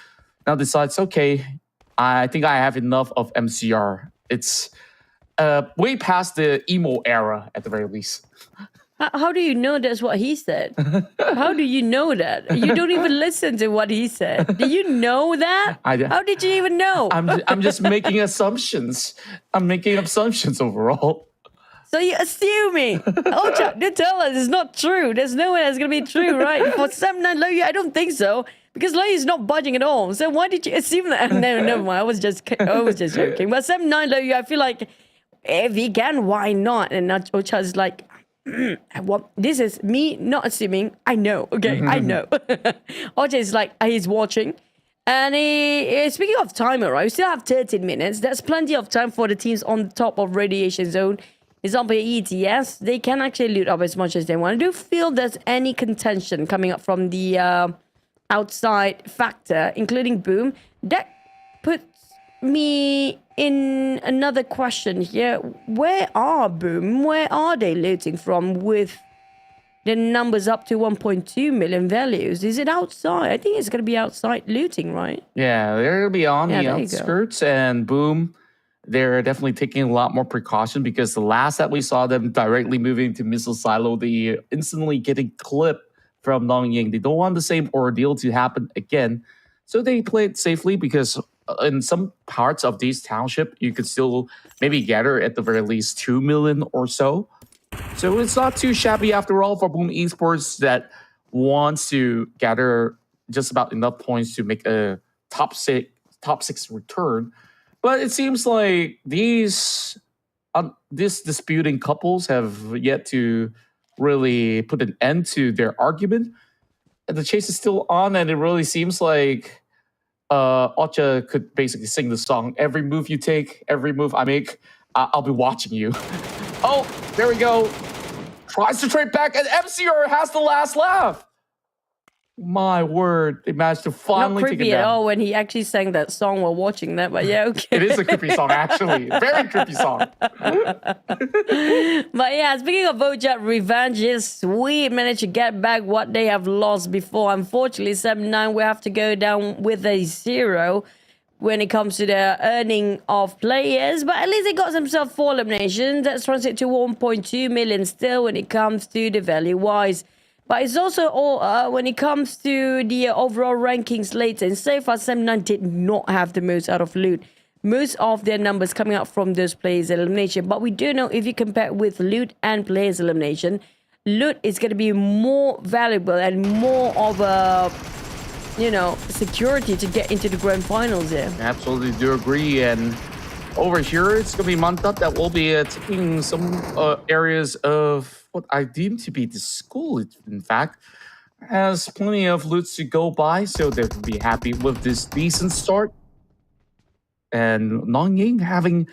now decides, okay, I think I have enough of MCR. It's way past the emo era at the very least. How do you know that's what he said? How do you know that? You don't even listen to what he said. Do you know that? How did you even know? I'm just making assumptions. I'm making assumptions overall. So you're assuming. Oh, Chuck, do tell us it's not true. There's no way that's going to be true, right? For 7-9 Loadout, I don't think so. Because Loadout is not budging at all. So why did you assume that? No, never mind. I was just joking. But 7-9 Loadout, I feel like if he can, why not? And Ocha is like, this is me not assuming. I know. Okay, I know. Ocha is like, he's watching. And speaking of timer, right? We still have 13 minutes. That's plenty of time for the teams on the top of radiation zone. It's on by ETS. They can actually loot up as much as they want. I do feel there's any contention coming up from the outside factor, including Boom. That puts me in another question here. Where are Boom? Where are they looting from with the numbers up to 1.2 million values? Is it outside? I think it's going to be outside looting, right? Yeah, they're going to be on the outskirts, and Boom, they're definitely taking a lot more precaution because the last that we saw them directly moving to missile silo, they instantly getting clipped from nongYing. They don't want the same ordeal to happen again. So they played safely because in some parts of this township, you could still maybe gather at the very least 2 million or so. So it's not too shabby after all for Boom Esports that wants to gather just about enough points to make a top six return. But it seems like these disputing couples have yet to really put an end to their argument. And the chase is still on, and it really seems like Ocha could basically sing the song, every move you take, every move I make, I'll be watching you. Oh, there we go. Tries to trade back, and MCR has the last laugh. My word, they managed to finally take it down. Not creepy at all when he actually sang that song while watching that, but yeah, okay. It is a creepy song, actually. Very creepy song. But yeah, speaking of Bojack revenges, we managed to get back what they have lost before. Unfortunately, 7-9, we have to go down with a 0 when it comes to the earning of players. But at least they got themselves 4 eliminations. That translates to 1.2 million still when it comes to the value-wise. But it's also all when it comes to the overall rankings later. And so far, 7-9 did not have the most out of loot. Most of their numbers coming out from those players' elimination. But we do know if you compare with loot and players' elimination, loot is going to be more valuable and more of a, security to get into the grand finals there. Absolutely do agree. And over here, it's going to be Mantap that will be taking some areas of what I deem to be the school, in fact. Has plenty of loots to go by, so they'll be happy with this decent start. And nongYing having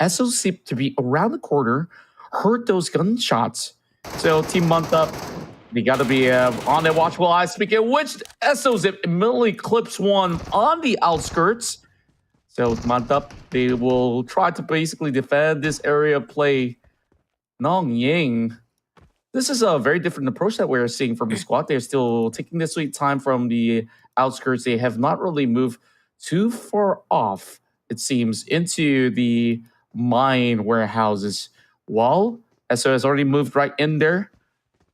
SOC to be around the corner, heard those gunshots. So Team Mantap, they got to be on their watchful eyes. Speaking of which, SOZip immediately clips one on the outskirts. So Mantap, they will try to basically defend this area of play. nongYing, this is a very different approach that we're seeing from the squad. They're still taking their sweet time from the outskirts. They have not really moved too far off, it seems, into the mine warehouses. Well, SO has already moved right in there.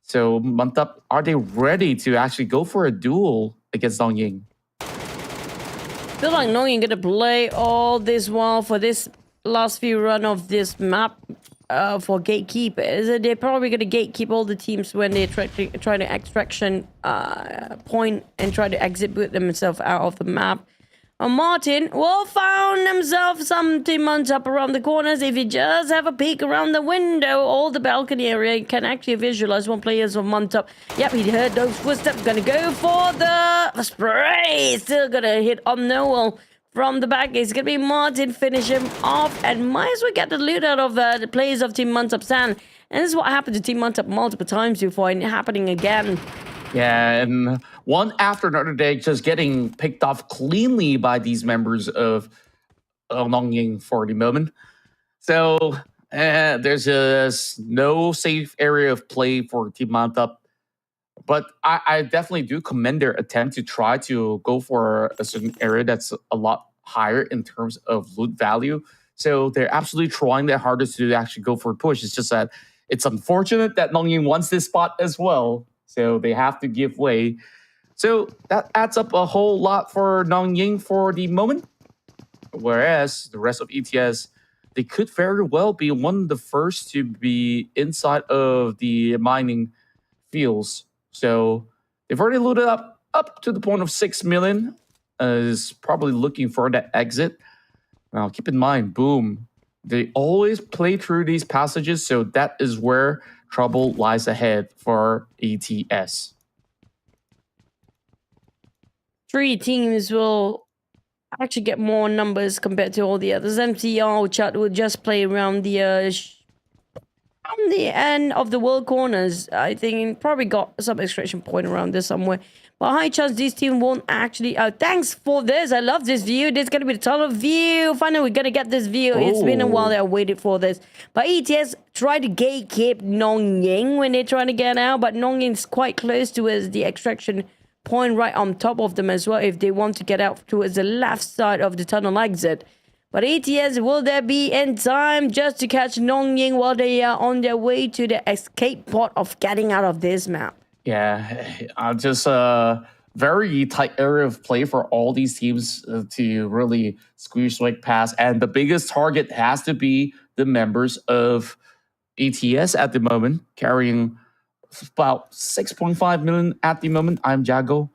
So Mantap, are they ready to actually go for a duel against nongYing? Feel like nongYing gonna play all this while for this last few run of this map for gatekeepers. They're probably gonna gatekeep all the teams when they try to extraction point and try to exit themselves out of the map. Martin, found himself some teammates up around the corners. If you just have a peek around the window or the balcony area, you can actually visualize one players of Mantap. Yep, he heard those footsteps. Gonna go for the spray. Still gonna hit Noel from the back. It's gonna be Martin, finish him off, and might as well get the loot out of the players of Team Mantap San. And this is what happened to Team Mantap multiple times before, and happening again. Yeah, and one after another day just getting picked off cleanly by these members of nongYing for the moment. So there's just no safe area of play for Team Mantap. But I definitely do commend their attempt to try to go for a certain area that's a lot higher in terms of loot value. So they're absolutely trying their hardest to actually go for a push. It's just that it's unfortunate that nongYing wants this spot as well. So they have to give way. So that adds up a whole lot for nongYing for the moment. Whereas the rest of ETS, they could very well be one of the first to be inside of the mining fields. So they've already looted up to the point of 6 million. Is probably looking for that exit. Now, keep in mind, Boom, they always play through these passages, so that is where trouble lies ahead for ETS. 3 teams will actually get more numbers compared to all the others. MCR chat will just play around the on the end of the world corners. I think probably got some extraction point around there somewhere. But high chance this team won't actually... thanks for this. I love this view. There's going to be a ton of view. Finally, we're going to get this view. Oh. It's been a while that I waited for this. But ETS tried to gatekeep nongYing when they're trying to get out. But nongYing's quite close towards the extraction point right on top of them as well if they want to get out towards the left side of the tunnel exit. But ETS, will there be in time just to catch nongYing while they are on their way to the escape pod of getting out of this map? Yeah, just a very tight area of play for all these teams to really squeeze right past. And the biggest target has to be the members of ETS at the moment, carrying about 6.5 million at the moment. I'm Jago.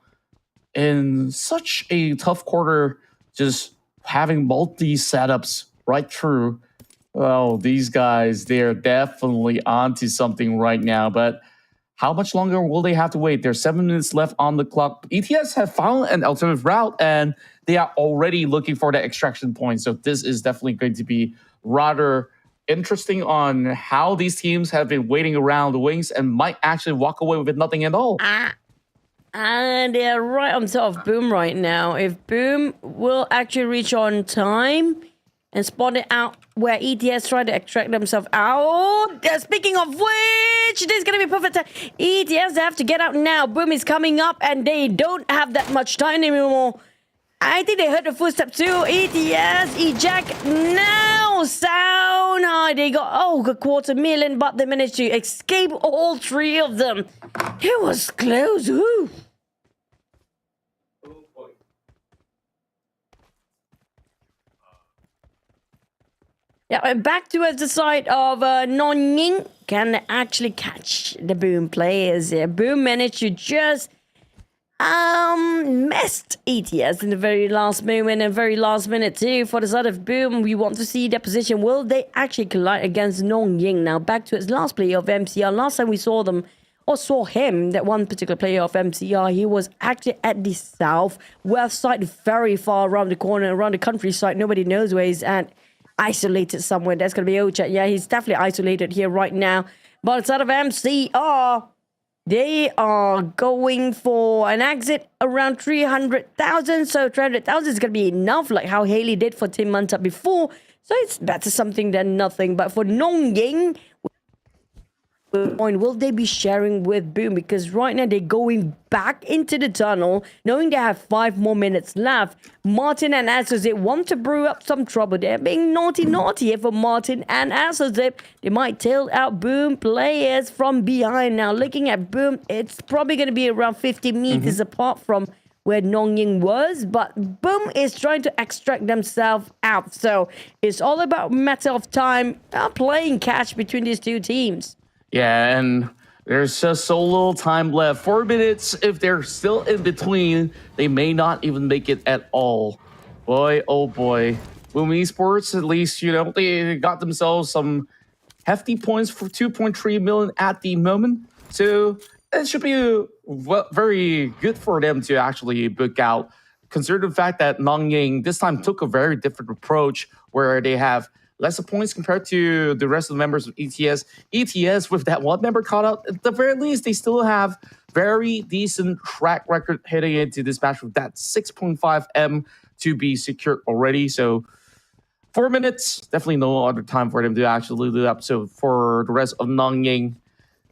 In such a tough quarter, just having multi setups right through. Well, these guys, they're definitely onto something right now. But how much longer will they have to wait? There's 7 minutes left on the clock. ETS have found an alternative route, and they are already looking for the extraction point. So this is definitely going to be rather interesting on how these teams have been waiting around the wings and might actually walk away with nothing at all. And they're right on top of Boom right now. If Boom will actually reach on time and spot it out where ETS try to extract themselves out. Speaking of which, this is going to be perfect time. ETS have to get out now. Boom is coming up and they don't have that much time anymore. I think they heard the footstep too. ETS, eject now. Sound high. They got, a 250,000, but they managed to escape all 3 of them. It was close. Ooh. Yeah, and back towards the side of nongYing can actually catch the Boom players here. Boom managed to just missed ETS in the very last moment and very last minute too. For the side of Boom, we want to see their position. Will they actually collide against nongYing? Now back to its last play of MCR. Last time we saw them, or saw him, that one particular player of MCR, he was actually at the southwest side, very far around the corner, around the countryside. Nobody knows where he's at. Isolated somewhere. That's going to be Ocha. Yeah, he's definitely isolated here right now. But instead of MCR, they are going for an exit around 300,000. So 300,000 is going to be enough, like how Haley did for Team Mantap before. So it's better something than nothing. But for nongYing, will they be sharing with Boom? Because right now they're going back into the tunnel, knowing they have 5 more minutes left. Martin and Assozip want to brew up some trouble. They're being naughty here for Martin and Assozip. They might tail out Boom players from behind. Now looking at Boom, it's probably going to be around 50 meters apart from where nongYing was, but Boom is trying to extract themselves out. So it's all about matter of time, playing catch between these 2 teams. Yeah, and there's just so little time left. 4 minutes, if they're still in between, they may not even make it at all. Boy, oh boy. Boom Esports, at least, they got themselves some hefty points for 2.3 million at the moment. So it should be very good for them to actually book out. Consider the fact that nongYing this time took a very different approach where they have lesser points compared to the rest of the members of ETS. ETS, with that one member caught out, at the very least, they still have very decent track record heading into this match with that 6.5 M to be secured already. So 4 minutes, definitely no other time for them to actually loot it up. So for the rest of nongYing,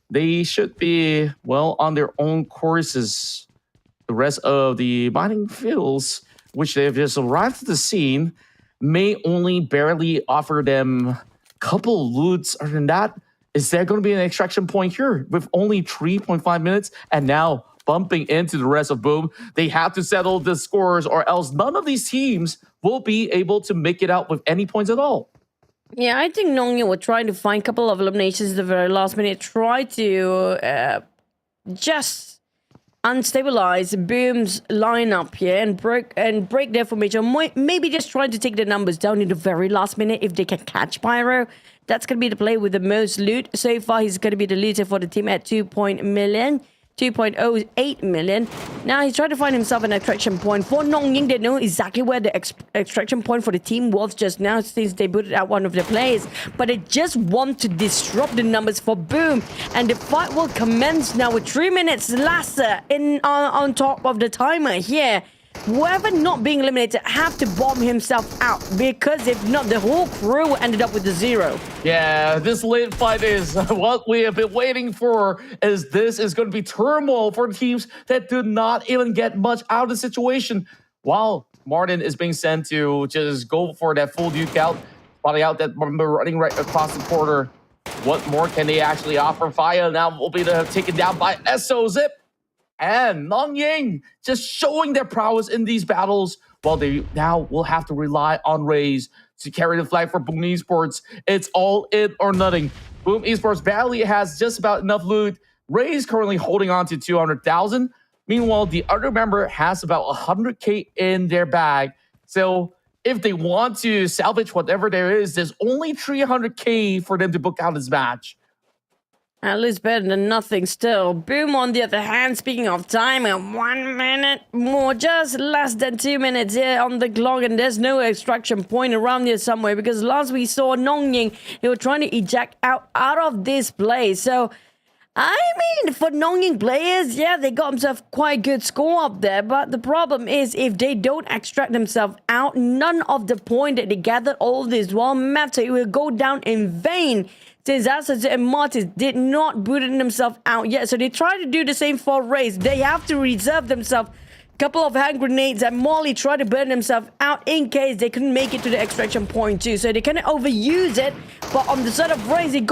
they should be well on their own courses. The rest of the mining fields, which they've just arrived at the scene, may only barely offer them a couple loots. Other than that, is there going to be an extraction point here with only 3.5 minutes? And now bumping into the rest of Boom, they have to settle the scores or else none of these teams will be able to make it out with any points at all. Yeah, I think nongYing were trying to find a couple of eliminations at the very last minute, try to just unstabilize Boom's lineup here and break their formation. Maybe just trying to take the numbers down in the very last minute if they can catch Pyro. That's going to be the player with the most loot. So far, he's going to be the leader for the team at 2.08 million. Now he's trying to find himself an extraction point. For nongYing, they know exactly where the extraction point for the team was just now since they booted out one of the players. But they just want to disrupt the numbers for Boom. And the fight will commence now with 3 minutes left on top of the timer here. Whoever not being eliminated have to bomb himself out, because if not, the whole crew ended up with a 0. Yeah, this late fight is what we have been waiting for, as this is going to be turmoil for teams that do not even get much out of the situation. While Martin is being sent to just go for that full duke out, spotting out that member running right across the border. What more can they actually offer? Fire now will be taken down by SO Zip. And nongYing just showing their prowess in these battles, while they now will have to rely on Raze to carry the flag for Boom Esports. It's all in or nothing. Boom Esports barely has just about enough loot. Raze currently holding on to 200,000. Meanwhile, the other member has about 100K in their bag. So if they want to salvage whatever there is, there's only 300K for them to book out this match. At least better than nothing still. Boom, on the other hand, speaking of time, 1 minute more, just less than 2 minutes here on the clock, and there's no extraction point around here somewhere, because last we saw nongYing, they were trying to eject out of this place. So, I mean, for nongYing players, yeah, they got themselves quite a good score up there, but the problem is if they don't extract themselves out, none of the point that they gathered all this while matter, it will go down in vain. Since Assassin and Martis did not boot themselves out yet. So they try to do the same for Raze. They have to reserve themselves a couple of hand grenades, and Molly tried to burn themselves out in case they couldn't make it to the extraction point too. So they kind of overuse it. But on the side of Raze, he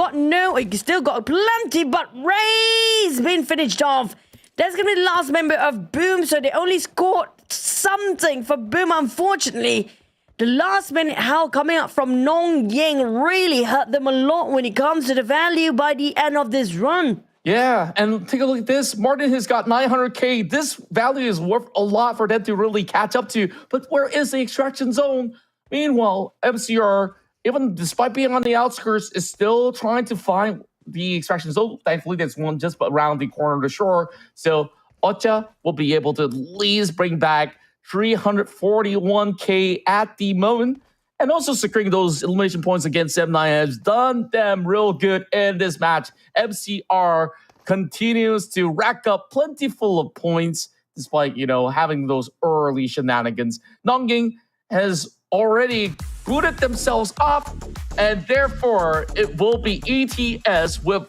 still got plenty, but Raze been finished off. That's going to be the last member of Boom. So they only scored something for Boom, unfortunately. The last minute help coming up from nongYing really hurt them a lot when it comes to the value by the end of this run. Yeah, and take a look at this. Martin has got 900K. This value is worth a lot for them to really catch up to. But where is the extraction zone? Meanwhile, MCR, even despite being on the outskirts, is still trying to find the extraction zone. Thankfully, there's one just around the corner of the shore. So Ocha will be able to at least bring back 341K at the moment, and also securing those elimination points against M9 has done them real good in this match. MCR continues to rack up plentiful of points despite, having those early shenanigans. nongYing has already booted themselves up, and therefore it will be ETS with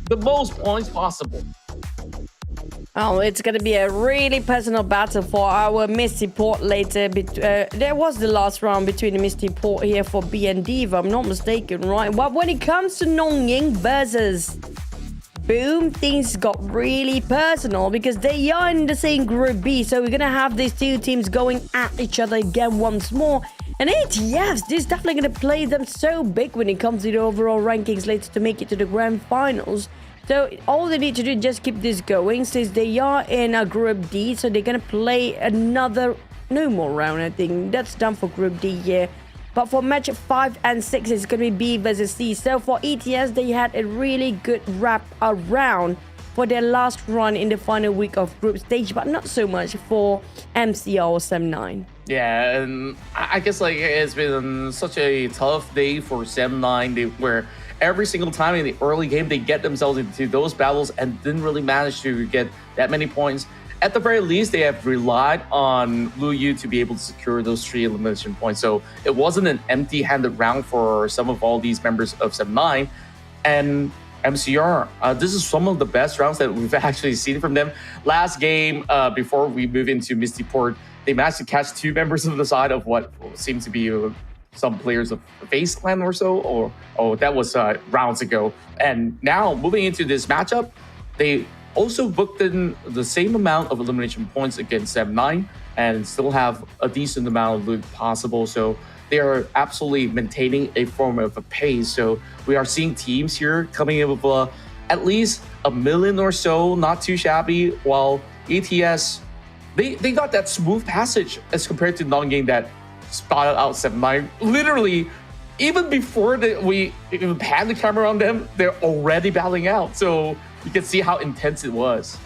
the most points possible. Oh, it's going to be a really personal battle for our Misty Port later. There was the last round between the Misty Port here for BND, if I'm not mistaken, right? But when it comes to nongYing versus Boom, things got really personal because they are in the same Group B. So we're going to have these two teams going at each other again once more. And ATS, this is definitely going to play them so big when it comes to the overall rankings later to make it to the grand finals. So all they need to do is just keep this going since they are in a Group D. So they're going to play no more round, I think. That's done for Group D here. But for match 5 and 6, it's going to be B versus C. So for ETS, they had a really good wrap around for their last run in the final week of group stage, but not so much for MCR or SEM9. Yeah, and I guess it's been such a tough day for SEM9 where every single time in the early game, they get themselves into those battles and didn't really manage to get that many points. At the very least, they have relied on Lu Yu to be able to secure those 3 elimination points. So it wasn't an empty-handed round for some of all these members of SEM9. And MCR, this is some of the best rounds that we've actually seen from them. Last game, before we move into Misty Port, they managed to catch 2 members of the side of what seems to be some players of FaZe Clan or so, that was rounds ago. And now moving into this matchup, they also booked in the same amount of elimination points against M9 and still have a decent amount of loot possible. So they are absolutely maintaining a form of a pace. So we are seeing teams here coming in with at least 1 million or so, not too shabby, while ETS, they got that smooth passage as compared to nongYing that spotted out 7-9. Literally, even before we even pan the camera on them, they're already battling out. So you can see how intense it was.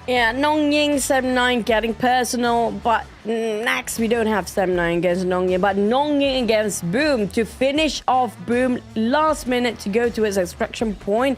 Yeah, nongYing, 7-9 getting personal, but next we don't have 7-9 against nongYing, but nongYing against Boom to finish off Boom last minute to go to its extraction point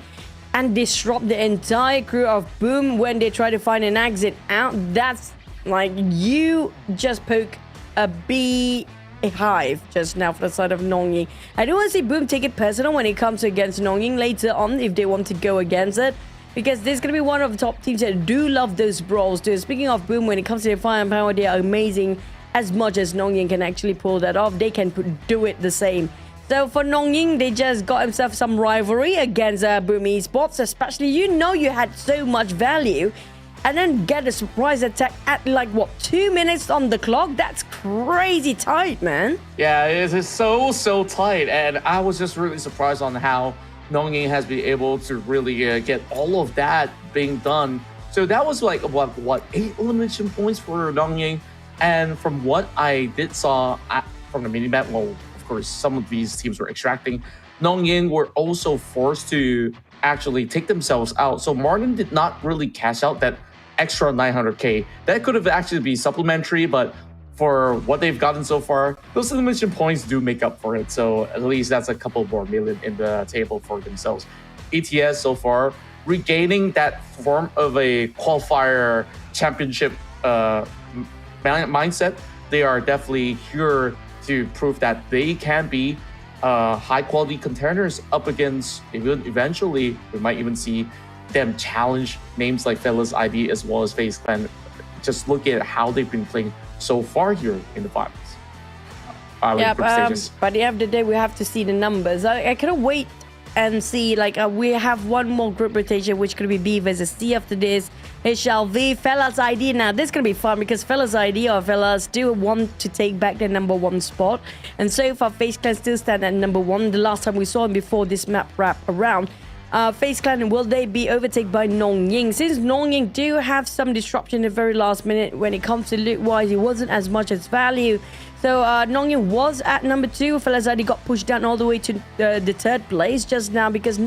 and disrupt the entire crew of Boom when they try to find an exit out. That's like you just poke a beehive just now for the side of nongYing. I don't want to see Boom take it personal when it comes against nongYing later on if they want to go against it, because this is going to be one of the top teams that do love those brawls too. Speaking of Boom, when it comes to their firepower, they are amazing. As much as nongYing can actually pull that off, they can do it the same. So for nongYing, they just got himself some rivalry against Boom Esports, especially you had so much value, and then get a surprise attack at like, what, 2 minutes on the clock? That's crazy tight, man. Yeah, it is so tight, and I was just really surprised on how nongYing has been able to really get all of that being done. So that was like, what 8 elimination points for nongYing, and from what I did saw from the minimap, well, of course, some of these teams were extracting. nongYing were also forced to actually take themselves out. So Martin did not really cash out that extra 900k. That could have actually been supplementary, but for what they've gotten so far, those elimination points do make up for it. So at least that's a couple more million in the table for themselves. ETS so far regaining that form of a qualifier championship mindset. They are definitely here to prove that they can be high quality contenders up against, eventually we might even see them challenge names like FaZe ID as well as FaZe Clan. Just look at how they've been playing so far here in the finals. Yeah, by the end of the day, we have to see the numbers. I cannot wait and see, like, we have one more group rotation, which could be B versus C after this. HLV, FaZe ID. Now, this is going to be fun because FaZe ID or FaZe still want to take back their #1 spot. And so far, FaZe Clan still stand at #1. The last time we saw him before this map wrap around. FaZe Clan, will they be overtaken by nongYing? Since nongYing do have some disruption in the very last minute when it comes to loot-wise, it wasn't as much as value. So nongYing was at #2. FaZe ID got pushed down all the way to the 3rd place just now because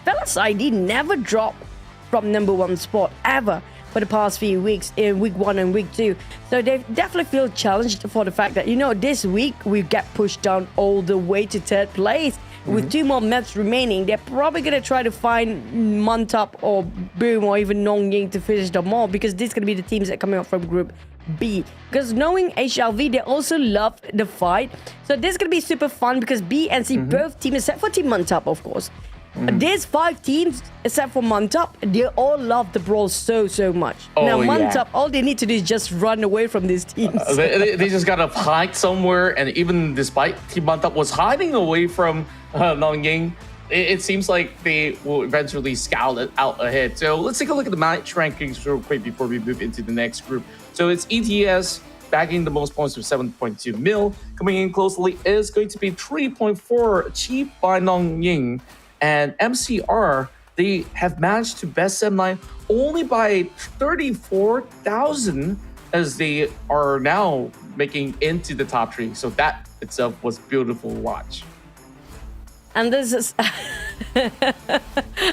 FaZe ID never dropped from #1 spot ever for the past few weeks in week 1 and week 2. So they definitely feel challenged for the fact that, this week we get pushed down all the way to 3rd place. With 2 more maps remaining, they're probably going to try to find Mantap or Boom or even nongYing to finish them all, because this is going to be the teams that are coming up from Group B. Because knowing HLV, they also love the fight. So this is going to be super fun because B and C both teams, except for Team Mantap, of course. There's 5 teams except for Mantap. They all love the brawl so much. Now Mantap, all they need to do is just run away from these teams. They just gotta hide somewhere, and even despite Team Mantap was hiding away from nongYing, it seems like they will eventually scout it out ahead. So let's take a look at the match rankings real quick before we move into the next group. So it's ETS bagging the most points with 7.2 mil. Coming in closely is going to be 3.4 achieved by nongYing. And MCR, they have managed to best 7-9 only by 34,000 as they are now making into the top 3. So that itself was beautiful to watch. And this is...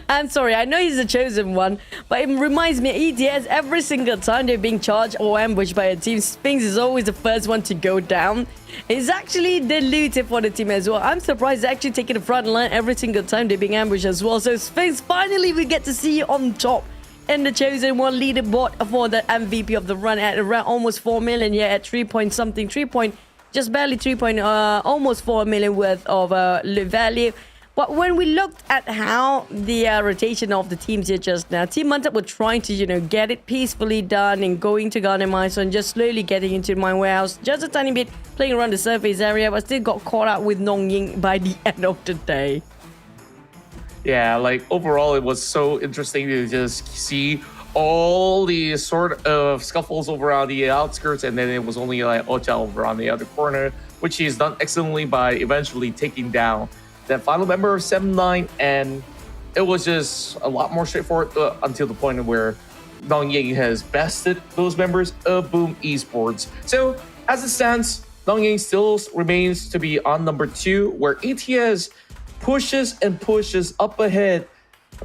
I'm sorry, I know he's the chosen one, but it reminds me, ETS, every single time they're being charged or ambushed by a team, Sphinx is always the first one to go down. It's actually diluted for the team as well. I'm surprised they're actually taking the front line every single time they're being ambushed as well. So Sphinx, finally we get to see you on top in the chosen one leaderboard for the MVP of the run at around almost 4 million. Yeah, at 3 point something, just barely 3 point, almost 4 million worth of value. But when we looked at how the rotation of the teams here just now, Team Mantap were trying to, get it peacefully done and going to Garden Mines and just slowly getting into my warehouse, just a tiny bit, playing around the surface area, but still got caught out with nongYing by the end of the day. Yeah, like overall, it was so interesting to just see all the sort of scuffles over on the outskirts, and then it was only like Ocha over on the other corner, which he's done excellently by eventually taking down that final member of 7-9, and it was just a lot more straightforward until the point where nongYing has bested those members of Boom Esports. So as it stands, nongYing still remains to be on number 2, where ETS pushes and pushes up ahead,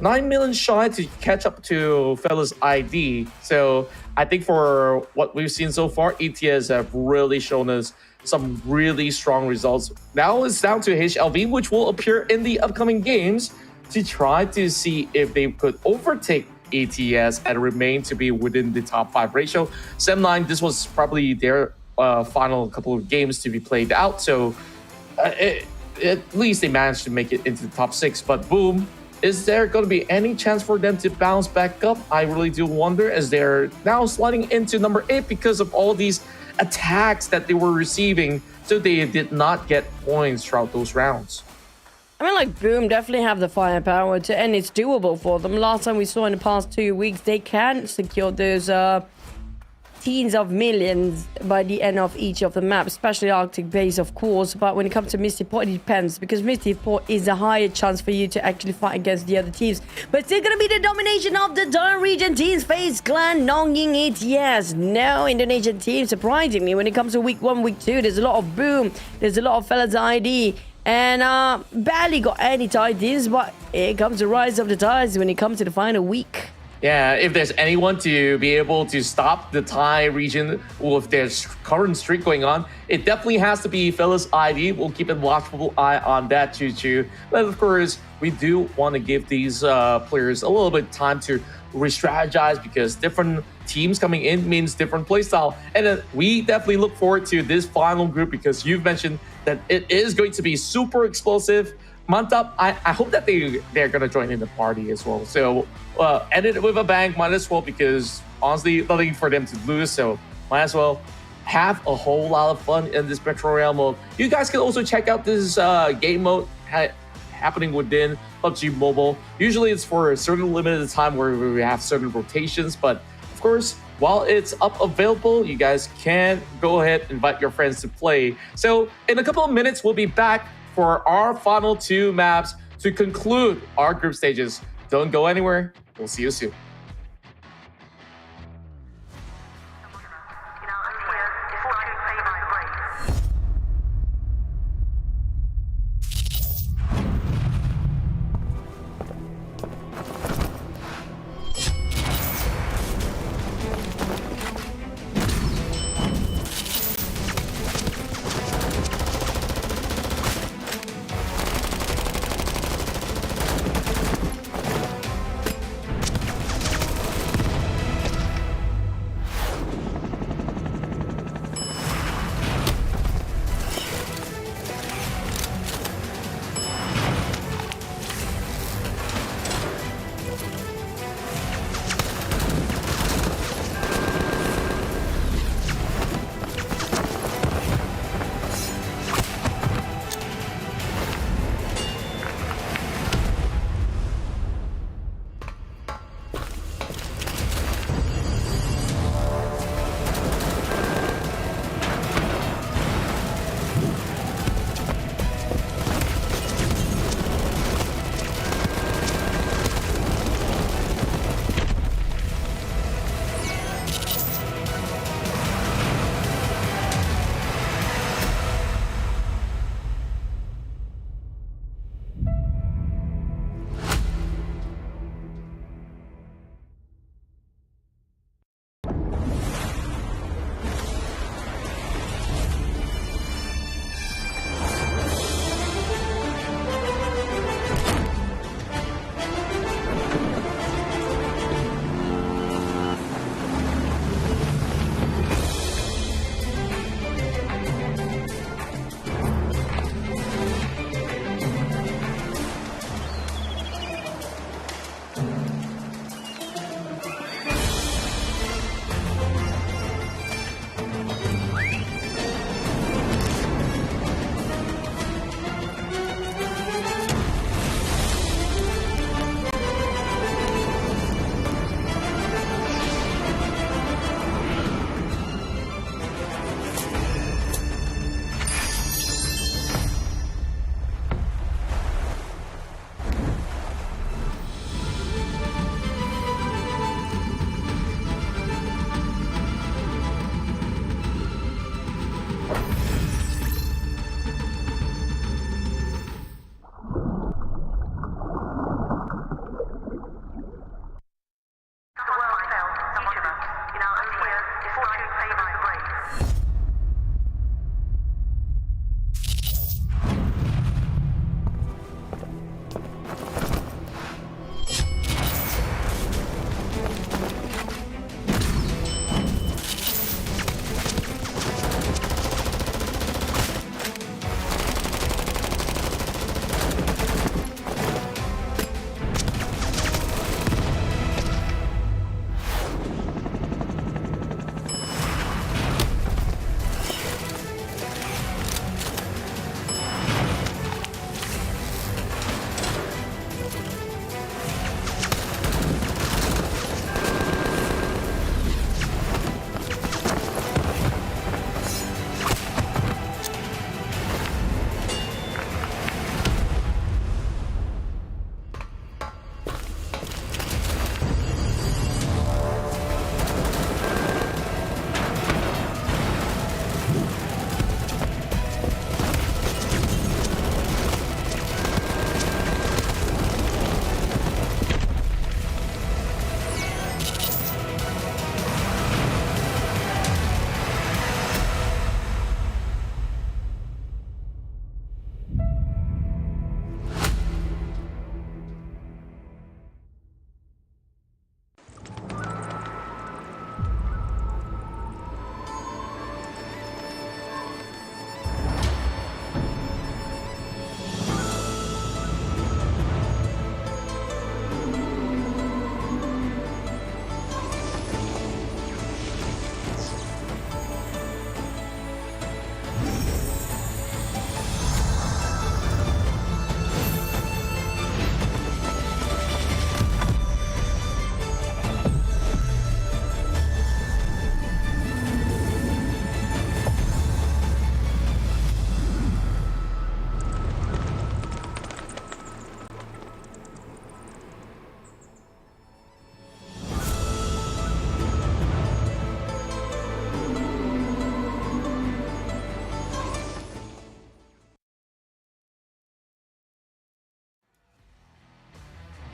9 million shy to catch up to Fellas ID. So I think for what we've seen so far, ETS have really shown us some really strong results. Now it's down to HLV, which will appear in the upcoming games to try to see if they could overtake ETS and remain to be within the top 5 ratio. 7-9, this was probably their final couple of games to be played out. So at least they managed to make it into the top 6. But Boom, is there going to be any chance for them to bounce back up? I really do wonder, as they're now sliding into number 8 because of all these attacks that they were receiving. So they did not get points throughout those rounds. I mean, like, Boom definitely have the firepower to, and it's doable for them. Last time we saw in the past 2 weeks, they can secure those teens of millions by the end of each of the maps, especially Arctic base, of course. But when it comes to Misty Port, it depends, because Misty Port is a higher chance for you to actually fight against the other teams. But still gonna be the domination of the Dun region teams. FaZe Clan, nongYing, ETS. No Indonesian team, surprisingly. When it comes to week 1, week 2, there's a lot of Boom, there's a lot of Fellas ID, and barely got any Thai teams. But here comes the rise of the Thais when it comes to the final week. Yeah, if there's anyone to be able to stop the Thai region with their current streak going on, it definitely has to be Fellas ID. We'll keep a watchful eye on that, Choo. But of course, we do want to give these players a little bit of time to re-strategize, because different teams coming in means different playstyle. And we definitely look forward to this final group, because you've mentioned that it is going to be super explosive. Mantap, I hope that they're going to join in the party as well. So end it with a bang, might as well, because honestly, nothing for them to lose. So might as well have a whole lot of fun in this Metro Royale mode. You guys can also check out this game mode happening within PUBG Mobile. Usually it's for a certain limited time where we have certain rotations. But of course, while it's up available, you guys can go ahead and invite your friends to play. So in a couple of minutes, we'll be back for our final 2 maps to conclude our group stages. Don't go anywhere. We'll see you soon.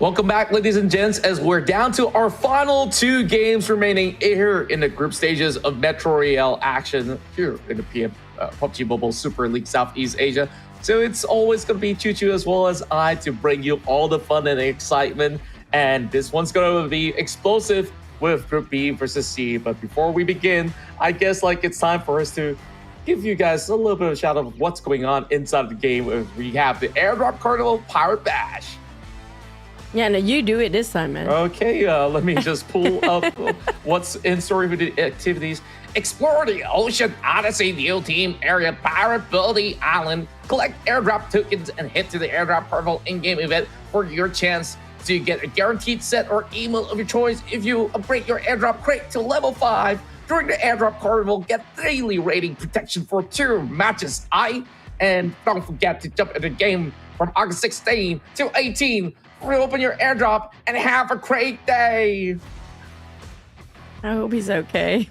Welcome back, ladies and gents, as we're down to our final 2 games remaining here in the group stages of Metro Royale action here in the PUBG Mobile Super League Southeast Asia. So it's always going to be Choo-Choo as well as I to bring you all the fun and excitement. And this one's going to be explosive with Group B versus C. But before we begin, I guess it's time for us to give you guys a little bit of a shout out of what's going on inside of the game. We have the Airdrop Carnival Pirate Bash. Yeah, no, you do it this time, man. Okay, let me just pull up what's in store with the activities. Explore the Ocean Odyssey New Team Area Pirate Building Island. Collect airdrop tokens and head to the Airdrop Carnival in-game event for your chance to get a guaranteed set or email of your choice. If you upgrade your airdrop crate to level 5 during the Airdrop Carnival, get daily rating protection for 2 matches. And don't forget to jump into the game from August 16 to 18. Reopen your airdrop and have a great day. I hope he's okay.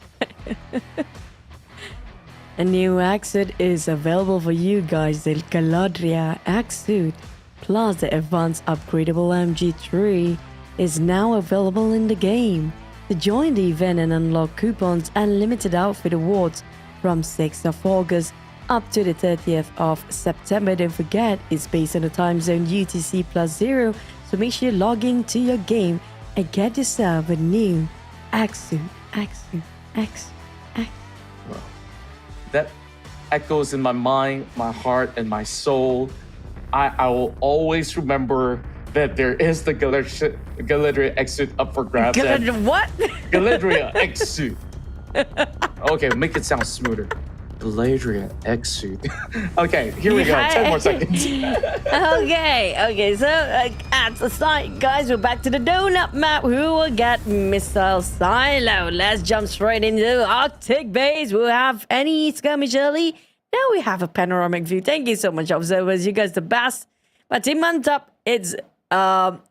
A new Axsuit is available for you guys. The Galadria Axsuit plus the advanced upgradable MG3 is now available in the game. To join the event and unlock coupons and limited outfit awards from 6th of August up to the 30th of September. Don't forget, it's based on the time zone UTC +0, so make sure you log into your game and get yourself a new Axsuit. Well, that echoes in my mind, my heart, and my soul. I will always remember that there is the Galadria X-Suit up for grabs. What? Galadria X-Suit. Okay, make it sound smoother. Galadria X-Suit. Okay, here we go. 10 more seconds. Okay. So at the start, guys, we're back to the donut map. Who will get missile silo? Let's jump straight into Arctic base. We'll have any skirmish early. Now we have a panoramic view. Thank you so much, observers. You guys the best. But Team Mantap, it's run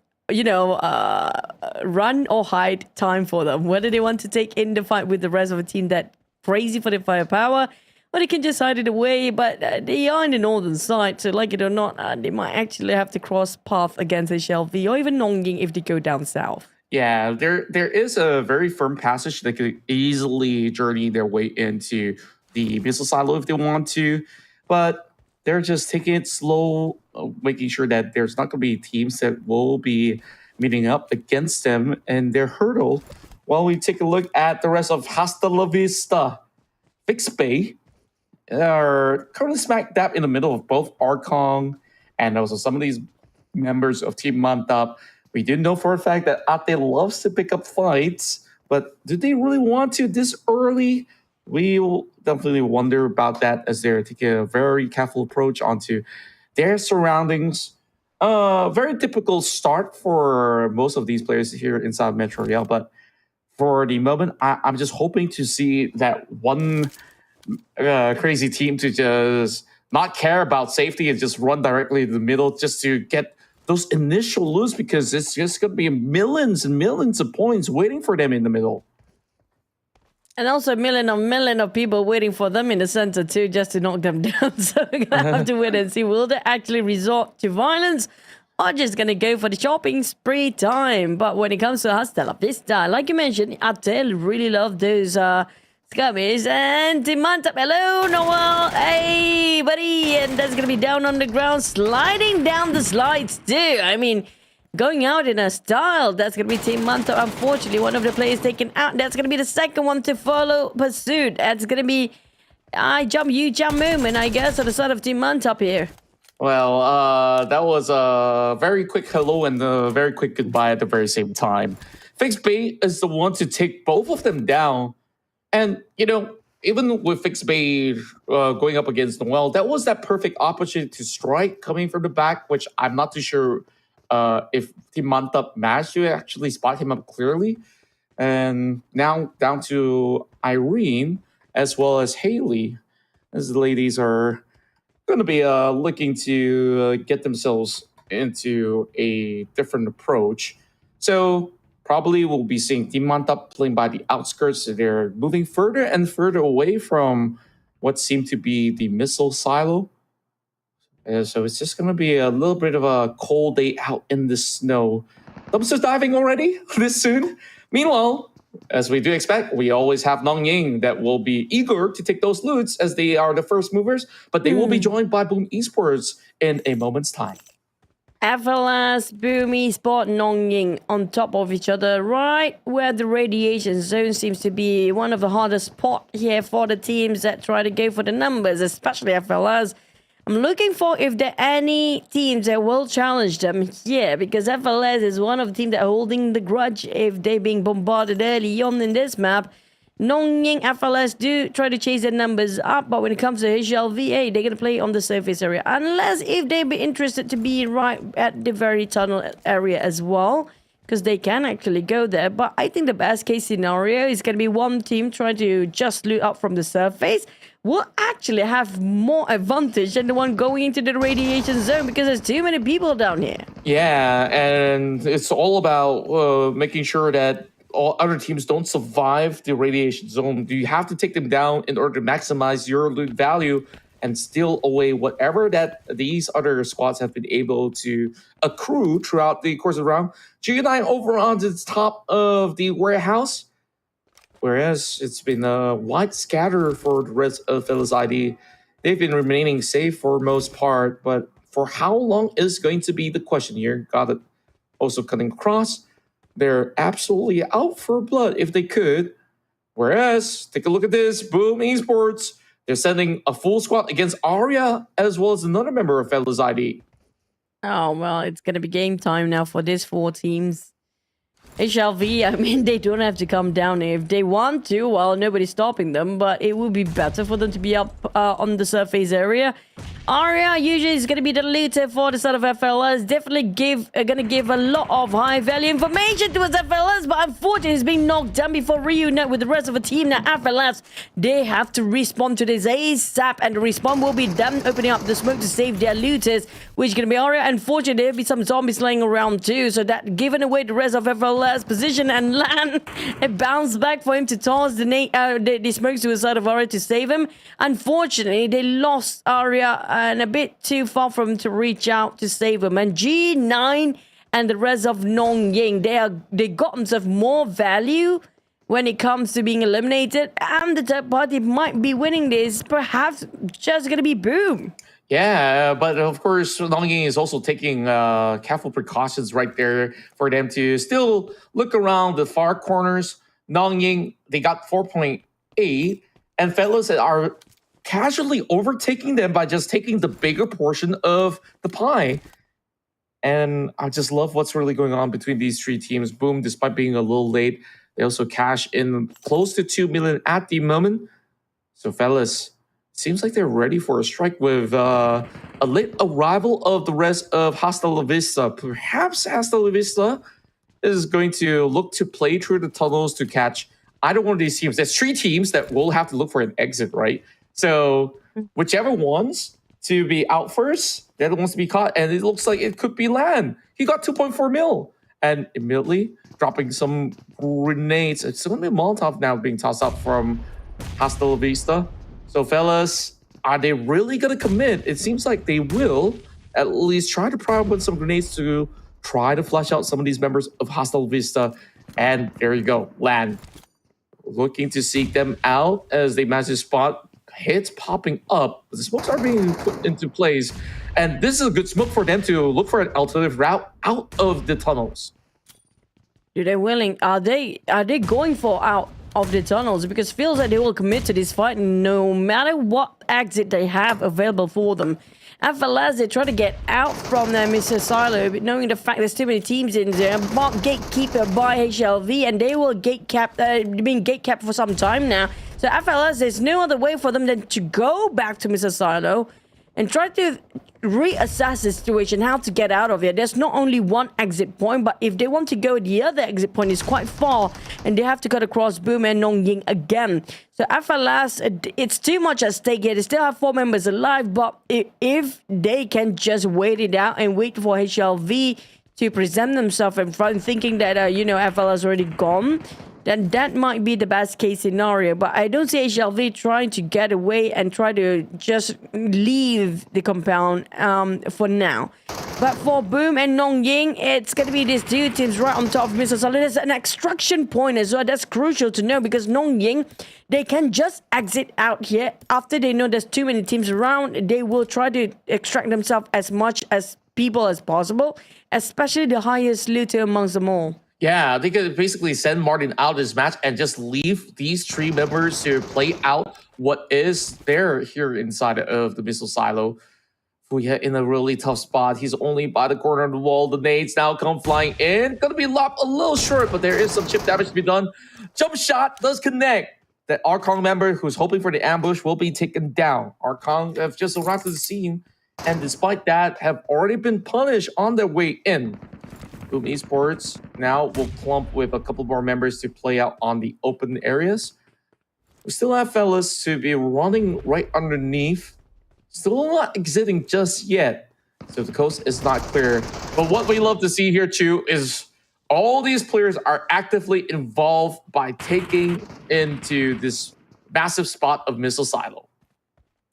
or hide time for them. Whether they want to take in the fight with the rest of the team that crazy for the firepower, or they can just hide it away. But they are in the northern side, so like it or not, they might actually have to cross path against a Shelby or even nongYing if they go down south. Yeah, there is a very firm passage that could easily journey their way into the missile silo if they want to, but they're just taking it slow, making sure that there's not going to be teams that will be meeting up against them and their hurdle. While we take a look at the rest of Hasta La Vista, FaZe Bay are currently smack dab in the middle of both Arkong and also some of these members of Team Mantap. We do know for a fact that Ate loves to pick up fights, but do they really want to this early? We'll definitely wonder about that as they're taking a very careful approach onto their surroundings. Very typical start for most of these players here inside Metro Royale, but for the moment, I'm just hoping to see that one crazy team to just not care about safety and just run directly to the middle just to get those initial loots, because it's just going to be millions and millions of points waiting for them in the middle. And also a million of people waiting for them in the center too, just to knock them down. So we're going to have to wait and see. Will they actually resort to violence or just going to go for the shopping spree time? But when it comes to Hasta La Vista, like you mentioned, Atel really love those skirmishes. And Mantap, hello, Noel. Hey, buddy. And that's going to be down on the ground, sliding down the slides too. I mean, going out in a style. That's going to be Team Mantap. Unfortunately, one of the players taken out. That's going to be the second one to follow pursuit. That's going to be I jump, you jump moment, I guess, on the side of Team Mantap here. Well, that was a very quick hello and a very quick goodbye at the very same time. FaZe Bay is the one to take both of them down. And, even with FaZe Bay going up against Noel, that was that perfect opportunity to strike coming from the back, which I'm not too sure if Team Mantap managed to actually spot him up clearly. And now down to Irene as well as Haley, as the ladies are going to be looking to get themselves into a different approach. So probably we'll be seeing Team Mantap playing by the outskirts. They're moving further and further away from what seemed to be the missile silo. So it's just going to be a little bit of a cold day out in the snow dumpster diving already this soon. Meanwhile, as we do expect, we always have nongYing that will be eager to take those loots as they are the first movers, but they will be joined by Boom Esports in a moment's time. FLS, Boom Esport, nongYing on top of each other, right where the radiation zone seems to be one of the hardest spot here for the teams that try to go for the numbers, especially FLS. I'm looking for if there are any teams that will challenge them here, because FLS is one of the teams that are holding the grudge if they're being bombarded early on in this map. nongYing, FLS do try to chase their numbers up, but when it comes to HLV, hey, they're going to play on the surface area. Unless if they be interested to be right at the very tunnel area as well, because they can actually go there. But I think the best case scenario is going to be one team trying to just loot up from the surface. Will actually have more advantage than the one going into the radiation zone, because there's too many people down here. Yeah, and it's all about making sure that all other teams don't survive the radiation zone. You have to take them down in order to maximize your loot value and steal away whatever that these other squads have been able to accrue throughout the course of the round. G9 over on the top of the warehouse, whereas it's been a wide scatter for the rest of FLS ID. They've been remaining safe for most part, but for how long is going to be the question here. Got it also cutting across. They're absolutely out for blood if they could. Whereas, take a look at this, Boom Esports. They're sending a full squad against Aria as well as another member of FLS ID. Oh, well, it's going to be game time now for these four teams. HLV, I mean, they don't have to come down here. If they want to, well, nobody's stopping them, but it would be better for them to be up on the surface area. Aria usually is going to be the leader for the side of FLS. Definitely going to give a lot of high value information towards FLS, but unfortunately he's being knocked down before reunite with the rest of the team. Now FLS, they have to respond to this ASAP, and the respawn will be them opening up the smoke to save their looters, which is going to be Aria. Unfortunately, there'll be some zombies laying around too, so that giving away the rest of FLS position and land, it bounced back for him to toss the smokes to the side of Aria to save him. Unfortunately, they lost Aria and a bit too far from him to reach out to save him. And G9 and the rest of nongYing, they got themselves more value when it comes to being eliminated, and the third party might be winning this. Perhaps just gonna be Boom. Yeah, but of course, nongYing is also taking careful precautions right there for them to still look around the far corners. nongYing, they got 4.8, and fellas are casually overtaking them by just taking the bigger portion of the pie. And I just love what's really going on between these three teams. Boom, despite being a little late, they also cash in close to 2 million at the moment. So fellas, seems like they're ready for a strike with a late arrival of the rest of Hasta La Vista. Perhaps Hasta La Vista is going to look to play through the tunnels to catch either one of these teams. There's three teams that will have to look for an exit, right? So whichever ones to be out first, they're the ones to be caught. And it looks like it could be Lan. He got 2.4 mil. And immediately dropping some grenades. It's going to be Molotov now being tossed up from Hasta La Vista. So fellas, are they really going to commit? It seems like they will at least try to pry open some grenades to try to flush out some of these members of Hasta La Vista. And there you go, Lan. Looking to seek them out as they manage to spot hits popping up. The smokes are being put into place. And this is a good smoke for them to look for an alternative route out of the tunnels. Are they willing? Are they going for out of the tunnels? Because it feels like they will commit to this fight no matter what exit they have available for them. FLS, they try to get out from their Mr. Silo, but knowing the fact there's too many teams in there, marked gatekeeper by HLV, and they will being gatekept for some time now. So FLS, there's no other way for them than to go back to Mr. Silo and try to reassess the situation, how to get out of here. There's not only one exit point, but if they want to go, the other exit point is quite far, and they have to cut across Boom and nongYing again. So FLS, it's too much at stake here. They still have 4 members alive, but if they can just wait it out and wait for HLV to present themselves in front, thinking that, FLS is already gone, then that might be the best case scenario. But I don't see HLV trying to get away and try to just leave the compound for now. But for Boom and nongYing, it's going to be these two teams right on top of Mr. Solid. There's an extraction point as well. That's crucial to know because nongYing, they can just exit out here. After they know there's too many teams around, they will try to extract themselves as much as people as possible, especially the highest looter amongst them all. Yeah, they could basically send Martin out of this match and just leave these 3 members to play out what is there here inside of the missile silo. We are in a really tough spot. He's only by the corner of the wall. The nades now come flying in. Gonna be lopped a little short, but there is some chip damage to be done. Jump shot does connect. That Arkong member who's hoping for the ambush will be taken down. Arkong have just arrived to the scene, and despite that, have already been punished on their way in. Boom Esports now will clump with a couple more members to play out on the open areas. We still have fellas to be running right underneath. Still not exiting just yet, so the coast is not clear. But what we love to see here too is all these players are actively involved by taking into this massive spot of missile silo.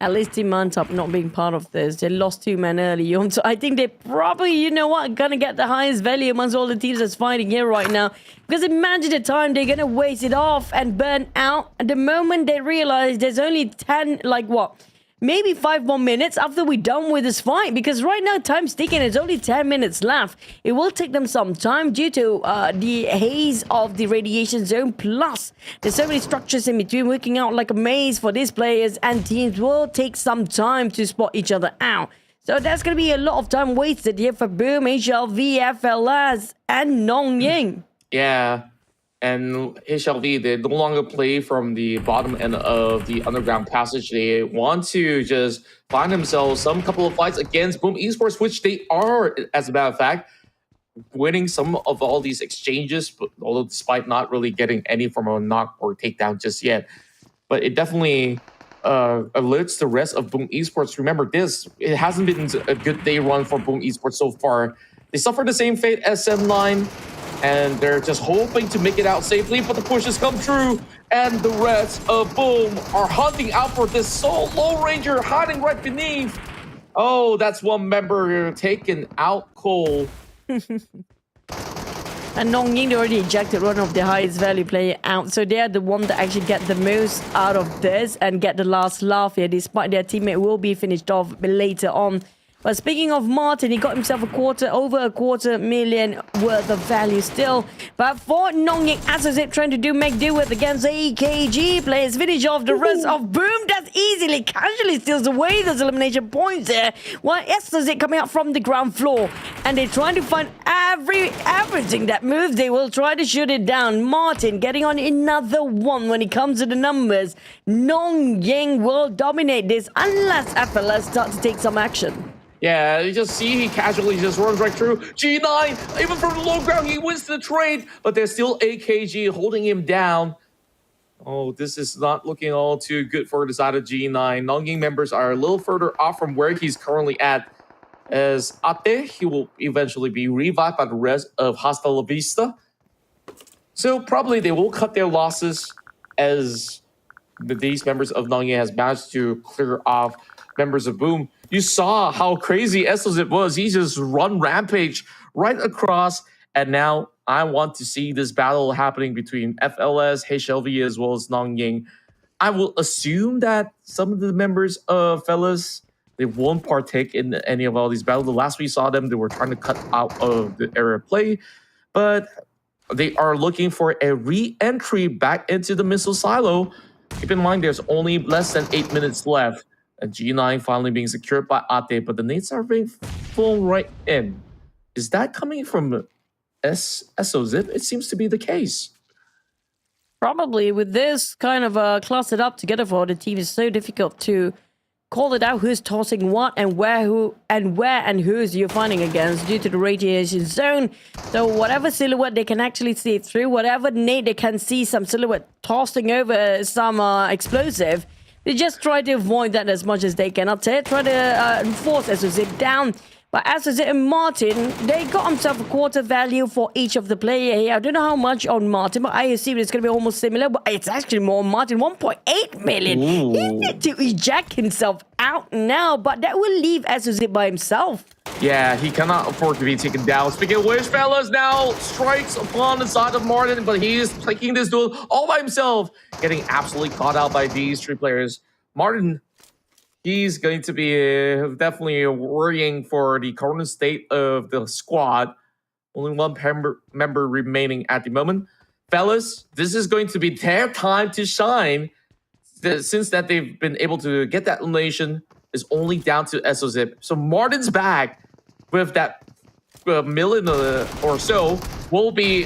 At least in Mantap not being part of this. They lost 2 men early on, so I think they probably, you know what, gonna get the highest value amongst all the teams that's fighting here right now. Because imagine the time they're gonna waste it off and burn out. At the moment they realize there's only 10, like what? Maybe 5 more minutes after we're done with this fight, because right now time's ticking. There's only 10 minutes left. It will take them some time due to the haze of the radiation zone. Plus, there's so many structures in between working out like a maze for these players, and teams will take some time to spot each other out. So there's going to be a lot of time wasted here for Boom, HLV, FLS, and nongYing. Yeah. And HLV, they no longer play from the bottom end of the underground passage. They want to just find themselves some couple of fights against Boom Esports, which they are, as a matter of fact, winning some of all these exchanges, but although despite not really getting any form of knock or takedown just yet. But it definitely alerts the rest of Boom Esports. Remember this, it hasn't been a good day run for Boom Esports so far. They suffered the same fate as Sem9. And they're just hoping to make it out safely, but the pushes come true. And the rest of Boom are hunting out for this solo ranger hiding right beneath. Oh, that's one member taken out cold. And nongYing already ejected one of the highest value player out. So they are the one that actually get the most out of this and get the last laugh here, despite their teammate will be finished off later on. But speaking of Martin, he got himself over a quarter million worth of value still. But for nongYing, Assozip trying to make do with against AKG players, finish off the rest of Boom. That easily, casually steals away those elimination points there. While Assozip coming out from the ground floor. And they're trying to find everything that moves. They will try to shoot it down. Martin getting on another one when it comes to the numbers. nongYing will dominate this unless FLS start to take some action. Yeah, you just see he casually just runs right through. G9, even from the low ground, he wins the trade, but there's still AKG holding him down. Oh, this is not looking all too good for the side of G9. nongYing members are a little further off from where he's currently at. As Ate, he will eventually be revived by the rest of Hasta La Vista. So probably they will cut their losses as these members of nongYing has managed to clear off members of Boom. You saw how crazy Assozip was. He just run rampage right across. And now I want to see this battle happening between FLS, HLV, as well as nongYing. I will assume that some of the members of FLS, they won't partake in any of all these battles. The last we saw them, they were trying to cut out of the area of play. But they are looking for a re-entry back into the missile silo. Keep in mind, there's only less than 8 minutes left. And G9 finally being secured by Ate, but the nades are being flown right in. Is that coming from Assozip? It seems to be the case. Probably with this kind of clustered up together for the team, it's so difficult to call it out who's tossing what and where and who's you're fighting against due to the radiation zone. So whatever silhouette they can actually see through, whatever nade they can see some silhouette tossing over some explosive, they just try to avoid that as much as they can. Up there, try to force Assozip down. But Assozip and Martin, they got themselves a quarter value for each of the player here. I don't know how much on Martin, but I assume it's going to be almost similar. But it's actually more on Martin, 1.8 million. Ooh. He needs to eject himself out now, but that will leave SOZ by himself. Yeah, he cannot afford to be taken down. Speaking of which, fellas, now strikes upon the side of Martin, but he is taking this duel all by himself, getting absolutely caught out by these 3 players. Martin, he's going to be definitely worrying for the current state of the squad. Only 1 member remaining at the moment. Fellas, this is going to be their time to shine. Since that they've been able to get that elimination, is only down to SOZip. So Martin's back with that million or so will be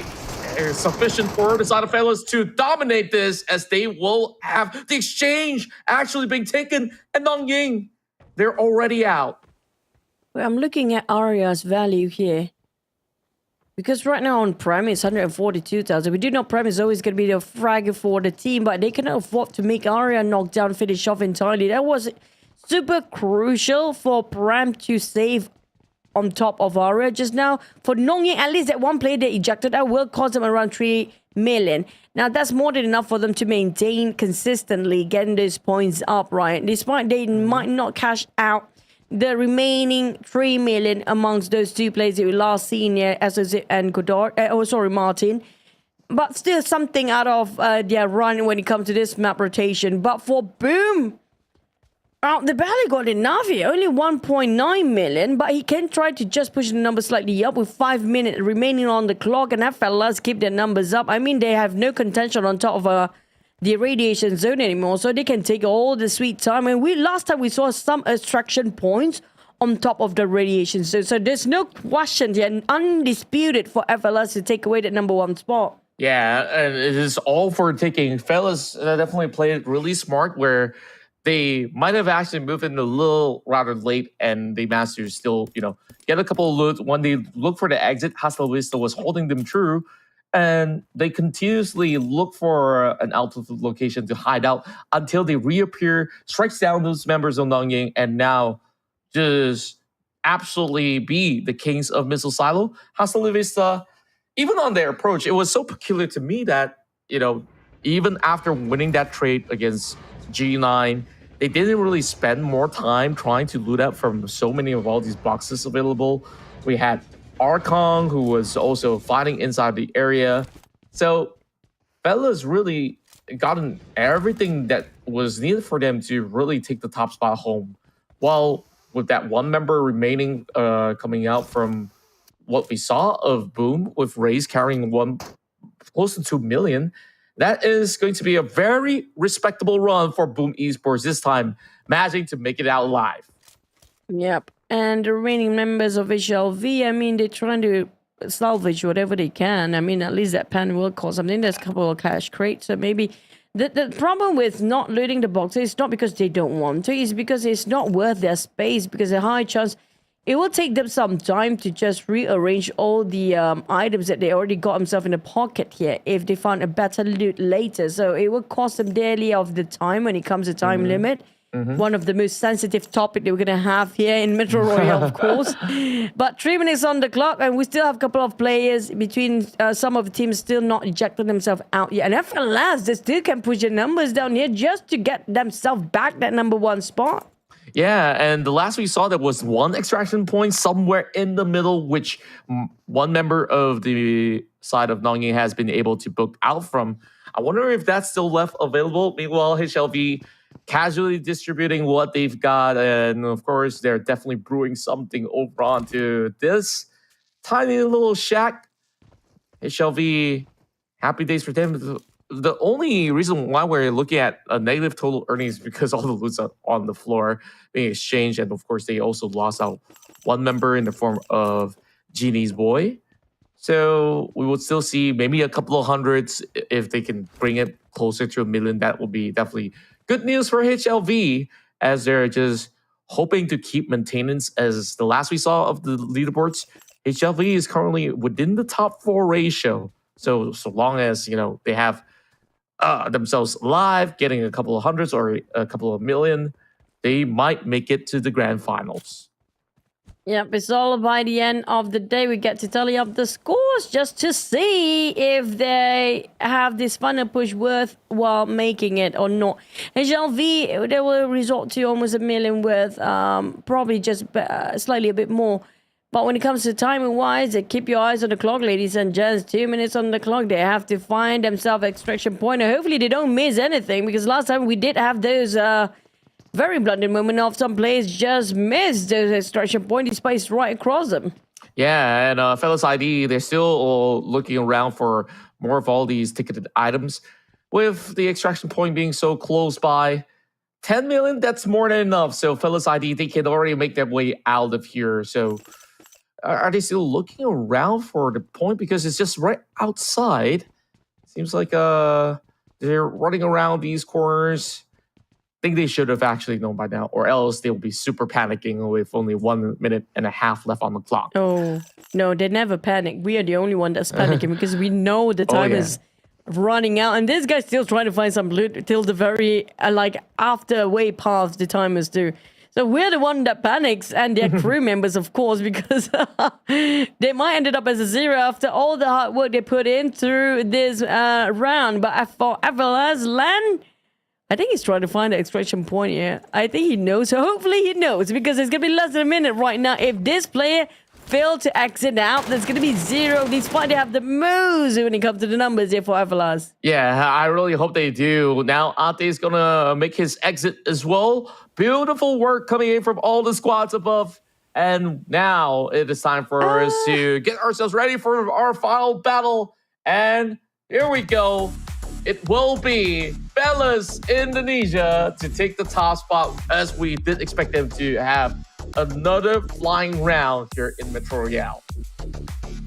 sufficient for the side of fellas to dominate this, as they will have the exchange actually being taken, and nongYing, they're already out. Well, I'm looking at Arya's value here. Because right now on Prime it's 142,000. We do know Prime is always going to be the frag for the team, but they cannot afford to make Arya knock down, finish off entirely. That was super crucial for Prime to save on top of Arya just now. For nongYing, at least that one player they ejected, that will cost them around 3 million. Now that's more than enough for them to maintain consistently getting those points up, right? Despite they might not cash out the remaining 3 million amongst those 2 players that we last seen here, SOZ and Martin. But still something out of their run when it comes to this map rotation. But for Boom, they barely got enough here. Only 1.9 million, but he can try to just push the number slightly up with 5 minutes remaining on the clock. And that fellas keep their numbers up. I mean, they have no contention on top of the radiation zone anymore, so they can take all the sweet time. And last time we saw some extraction points on top of the radiation zone, so there's no question here, undisputed for FLS to take away that number 1 spot. Yeah, and it is all for taking. Fellas definitely played it really smart, where they might have actually moved in a little rather late, and they managed to still, get a couple of loot. When they look for the exit, Hasta Vista was holding them true. And they continuously look for an altitude location to hide out until they reappear, strikes down those members of nongYing, and now just absolutely be the kings of Missile Silo. Hasta La Vista, even on their approach, it was so peculiar to me that, even after winning that trade against G9, they didn't really spend more time trying to loot out from so many of all these boxes available. We had Arkong, who was also fighting inside the area. So fellas really gotten everything that was needed for them to really take the top spot home. While with that 1 member remaining coming out from what we saw of Boom, with Raze carrying close to 2 million, that is going to be a very respectable run for Boom Esports this time, managing to make it out alive. Yep. And the remaining members of HLV, I mean, they're trying to salvage whatever they can. I mean, at least that pen will cost something. There's a couple of cash crates. So maybe the problem with not looting the boxes is not because they don't want to. It's because it's not worth their space. Because a high chance it will take them some time to just rearrange all the items that they already got themselves in the pocket here if they find a better loot later. So it will cost them daily of the time when it comes to time limit. One of the most sensitive topic that we're going to have here in Metro Royale, of course. But 3 minutes on the clock, and we still have a couple of players between some of the teams still not ejected themselves out yet. And FLS, they still can push the numbers down here just to get themselves back that number 1 spot. Yeah, and the last we saw, there was 1 extraction point somewhere in the middle, which 1 member of the side of nongYing has been able to book out from. I wonder if that's still left available. Meanwhile, HLV casually distributing what they've got, and of course they're definitely brewing something over onto this tiny little shack. HLV, happy days for them. The only reason why we're looking at a negative total earnings is because all the loot's are on the floor being exchanged, and of course they also lost out 1 member in the form of Genie's boy. So we would still see maybe a couple of hundreds if they can bring it closer to 1 million. That will be definitely good news for HLV, as they're just hoping to keep maintenance. As the last we saw of the leaderboards, HLV is currently within the top 4 ratio. So long as they have themselves alive, getting a couple of hundreds or a couple of million, they might make it to the grand finals. Yep, it's all by the end of the day. We get to tally up the scores just to see if they have this final push worthwhile making it or not. HLV, they will resort to almost 1 million worth, probably just slightly a bit more. But when it comes to timing-wise, keep your eyes on the clock, ladies and gents. 2 minutes on the clock. They have to find themselves extraction point. And hopefully they don't miss anything, because last time we did have those... very blunted moment of some players just missed the extraction point. He spaced right across them. Yeah, and FaZe ID, they're still looking around for more of all these ticketed items. With the extraction point being so close by, 10 million, that's more than enough. So FaZe ID, they can already make their way out of here. So are they still looking around for the point? Because it's just right outside. Seems like they're running around these corners. I think they should have actually known by now, or else they'll be super panicking with only 1 minute and a half left on the clock. Oh, no, they never panic. We are the only one that's panicking because we know the time is running out. And this guy's still trying to find some loot till the very, after way past the time is due. So we're the one that panics, and their crew members, of course, because they might ended up as a 0 after all the hard work they put in through this round. But for Everlast Land, I think he's trying to find the extraction point here. I think he knows. So hopefully he knows, because it's going to be less than a minute right now. If this player failed to exit out, there's going to be 0. Despite they have the moves when it comes to the numbers here for Everlast. Yeah, I really hope they do. Now Ate is going to make his exit as well. Beautiful work coming in from all the squads above. And now it is time for us to get ourselves ready for our final battle. And here we go. It will be FaZe Indonesia to take the top spot, as we did expect them to have another flying round here in Metro Royale.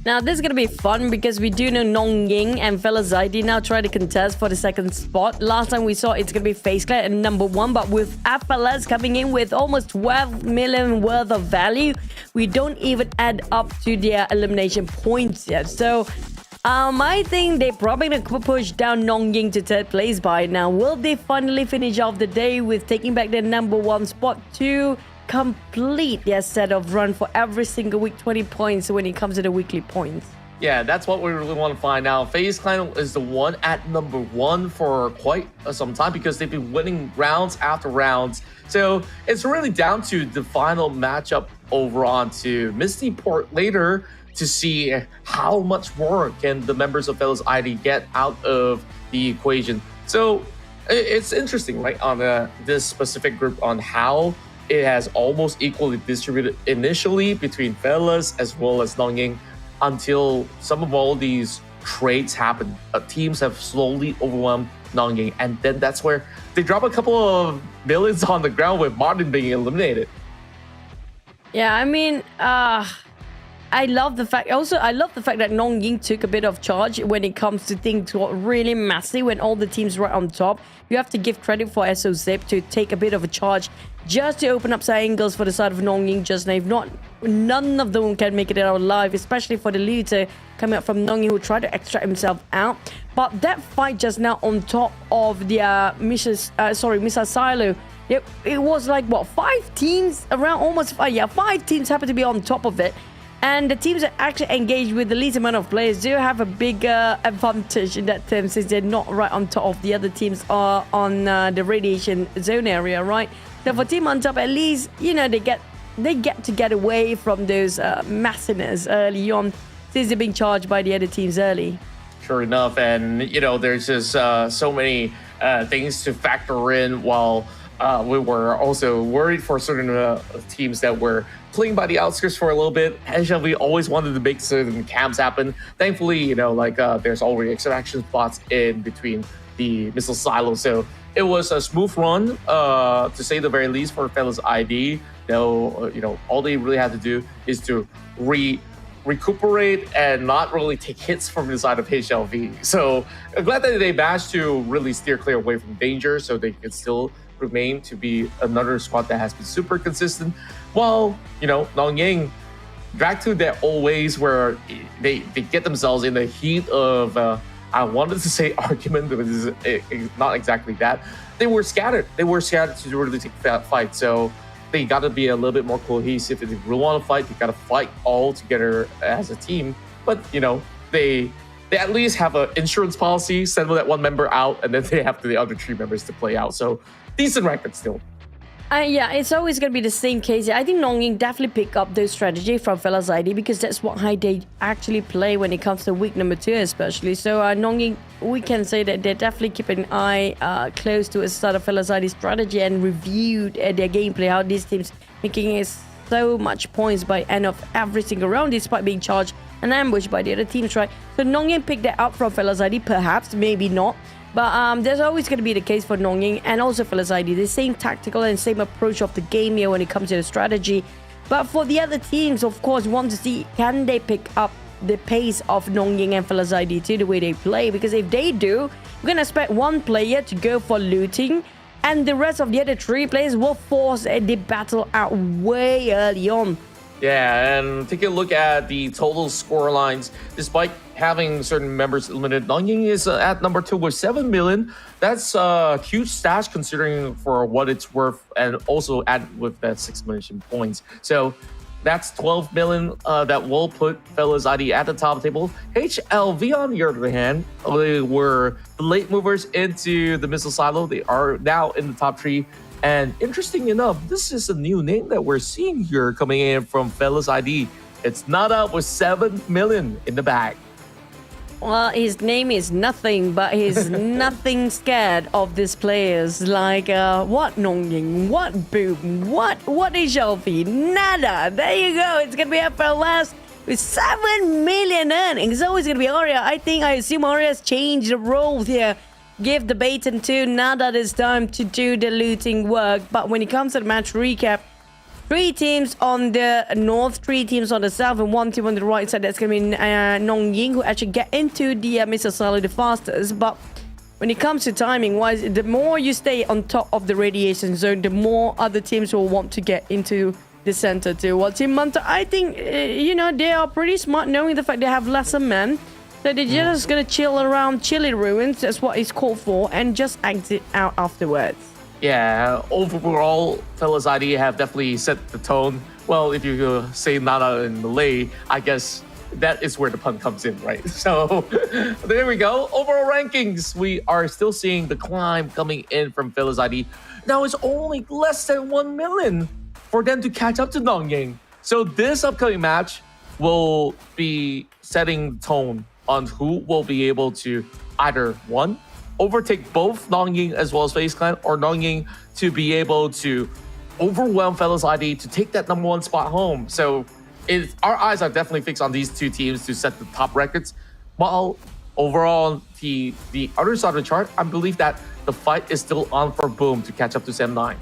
Now, this is going to be fun because we do know nongYing and FaZe ID now try to contest for the second spot. Last time we saw it's going to be FaZe Clan at number 1, but with FLS coming in with almost 12 million worth of value, we don't even add up to their elimination points yet. So... I think they're probably going to push down nongYing to 3rd place by now. Will they finally finish off the day with taking back their number 1 spot to complete their set of run for every single week, 20 points when it comes to the weekly points? Yeah, that's what we really want to find out. FaZe Clan is the one at number 1 for quite some time, because they've been winning rounds after rounds. So it's really down to the final matchup over on to Misty Port later, to see how much more can the members of FaZe ID get out of the equation. So it's interesting, right, on this specific group, on how it has almost equally distributed initially between FaZe as well as nongYing, until some of all these trades happen. Teams have slowly overwhelmed nongYing, and then that's where they drop a couple of millions on the ground with Martin being eliminated. Yeah, I mean, I love the fact that nongYing took a bit of charge when it comes to things got really messy when all the teams were on top. You have to give credit for SOZip to take a bit of a charge just to open up some angles for the side of nongYing just now. If not, none of them can make it out alive, especially for the leader coming up from nongYing, who tried to extract himself out. But that fight just now on top of the Misa Silo, it was like, what, 5 teams around, almost 5 teams happen to be on top of it. And the teams that actually engaged with the least amount of players do have a bigger advantage in that term, since they're not right on top of the other teams are on the radiation zone area, right? So for Team Mantap, at least, you know, they get to get away from those messiness early on, since they're being charged by the other teams early. Sure enough, and you know, there's just so many things to factor in, while we were also worried for certain teams that were playing by the outskirts for a little bit. HLV always wanted to make certain camps happen. Thankfully, you know, like there's already extraction spots in between the missile silos, so it was a smooth run, to say the very least, for FaZe ID. Though, you know, all they really had to do is to recuperate and not really take hits from the side of HLV. So I'm glad that they managed to really steer clear away from danger, so they could still remain to be another squad that has been super consistent, while, you know, nongYing back to their old ways, where they get themselves in the heat of I wanted to say argument, but it's not exactly that. They were scattered to really take that fight. So they got to be a little bit more cohesive. If they really want to fight, they got to fight all together as a team. But, they at least have an insurance policy, send that one member out, and then they have the other 3 members to play out. So decent record still. Yeah, it's always going to be the same case. I think nongYing definitely pick up those strategy from FaZe ID because that's what how they actually play when it comes to week number 2 especially. So nongYing, we can say that they definitely keep an eye close to a sort of FaZe ID strategy and reviewed their gameplay, how these teams making so much points by end of every single round despite being charged and ambushed by the other teams, right? So nongYing picked that up from FaZe ID, perhaps, maybe not. But there's always going to be the case for nongYing and also FaZe ID, the same tactical and same approach of the game here when it comes to the strategy. But for the other teams, of course, want to see can they pick up the pace of nongYing and FaZe ID too, the way they play. Because if they do, we're going to expect one player to go for looting and the rest of the other 3 players will force the battle out way early on. Yeah, and take a look at the total score lines. Despite having certain members eliminated, nongYing is at number 2 with 7 million. That's a huge stash considering for what it's worth, and also add with that 6 million points. So that's 12 million that will put FaZe ID at the top of the table. HLV, on the other hand, they were the late movers into the missile silo. They are now in the top 3. And interesting enough, this is a new name that we're seeing here coming in from FaZe ID. It's Nada with 7 million in the bag. Well, his name is nothing, but he's nothing scared of these players. Like, what nongYing, what Boom, what HLV, nada. There you go. It's going to be FLS with 7 million earnings. It's always going to be Aria. I assume Aria's changed the role here. Give the baton to Nada this time to do the looting work. But when it comes to the match recap, 3 teams on the north, 3 teams on the south, and 1 team on the right side. That's going to be nongYing, who actually get into the missile silo the fastest. But when it comes to timing-wise, the more you stay on top of the radiation zone, the more other teams will want to get into the center too. While Team Mantap, I think, they are pretty smart knowing the fact they have lesser men. So they're just going to chill around Chili Ruins, that's what it's called for, and just exit out afterwards. Yeah, overall, FaZe ID have definitely set the tone. Well, if you say Nada in Malay, I guess that is where the pun comes in, right? So there we go. Overall rankings, we are still seeing the climb coming in from FaZe ID. Now it's only less than 1 million for them to catch up to nongYing. So this upcoming match will be setting the tone on who will be able to either, 1, overtake both nongYing as well as FaZe Clan, or nongYing to be able to overwhelm FaZe ID to take that number 1 spot home. So our eyes are definitely fixed on these 2 teams to set the top records. While overall, the other side of the chart, I believe that the fight is still on for Boom to catch up to 7-9.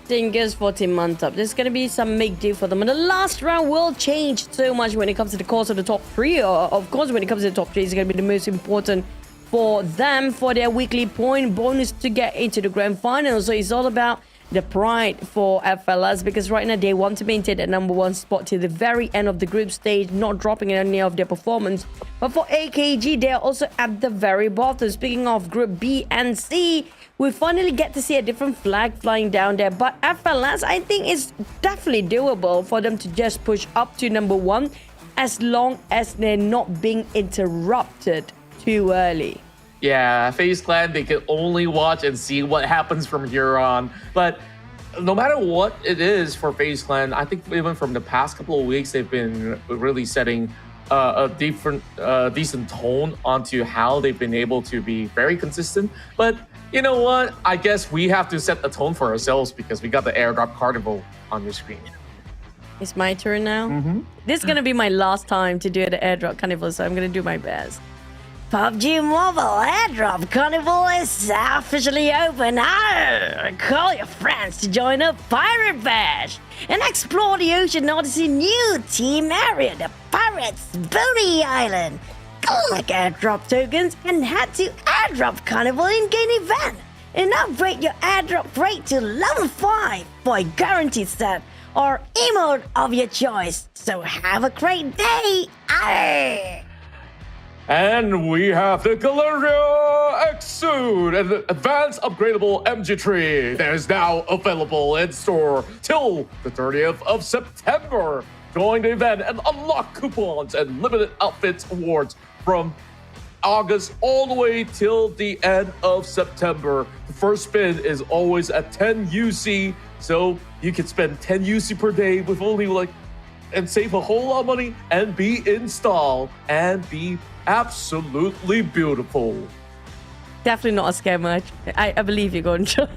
Fingers for Team Mantap. There's going to be some big deal for them. And the last round will change so much when it comes to the course of the top 3. Of course, when it comes to the top 3, it's going to be the most important for them for their weekly point bonus to get into the grand final. So it's all about the pride for FLS, because right now they want to maintain that number 1 spot to the very end of the group stage, not dropping any of their performance. But for AKG, they are also at the very bottom. Speaking of Group B and C, we finally get to see a different flag flying down there. But FLS, I think it's definitely doable for them to just push up to number 1 as long as they're not being interrupted too early. Yeah, FaZe Clan, they can only watch and see what happens from here on. But no matter what it is for FaZe Clan, I think even from the past couple of weeks, they've been really setting a decent tone onto how they've been able to be very consistent. But you know what? I guess we have to set the tone for ourselves because we got the airdrop carnival on your screen. It's my turn now. This is going to be my last time to do the airdrop carnival, so I'm going to do my best. PUBG Mobile Airdrop Carnival is officially open. Call your friends to join a pirate bash and explore the Ocean Odyssey new team area, the Pirates Booty Island. Collect airdrop tokens and head to Airdrop Carnival in-game event and upgrade your airdrop rate to level 5 for a guaranteed set or emote of your choice. So have a great day. And we have the Galeria Exude, an advanced upgradable MG3 that is now available in store till the 30th of September. Join the event and unlock coupons and limited outfits awards from August all the way till the end of September. The first spin is always at 10 UC, so you can spend 10 UC per day with only and save a whole lot of money and be installed and be absolutely beautiful. Definitely not a scammer. I believe you're going to.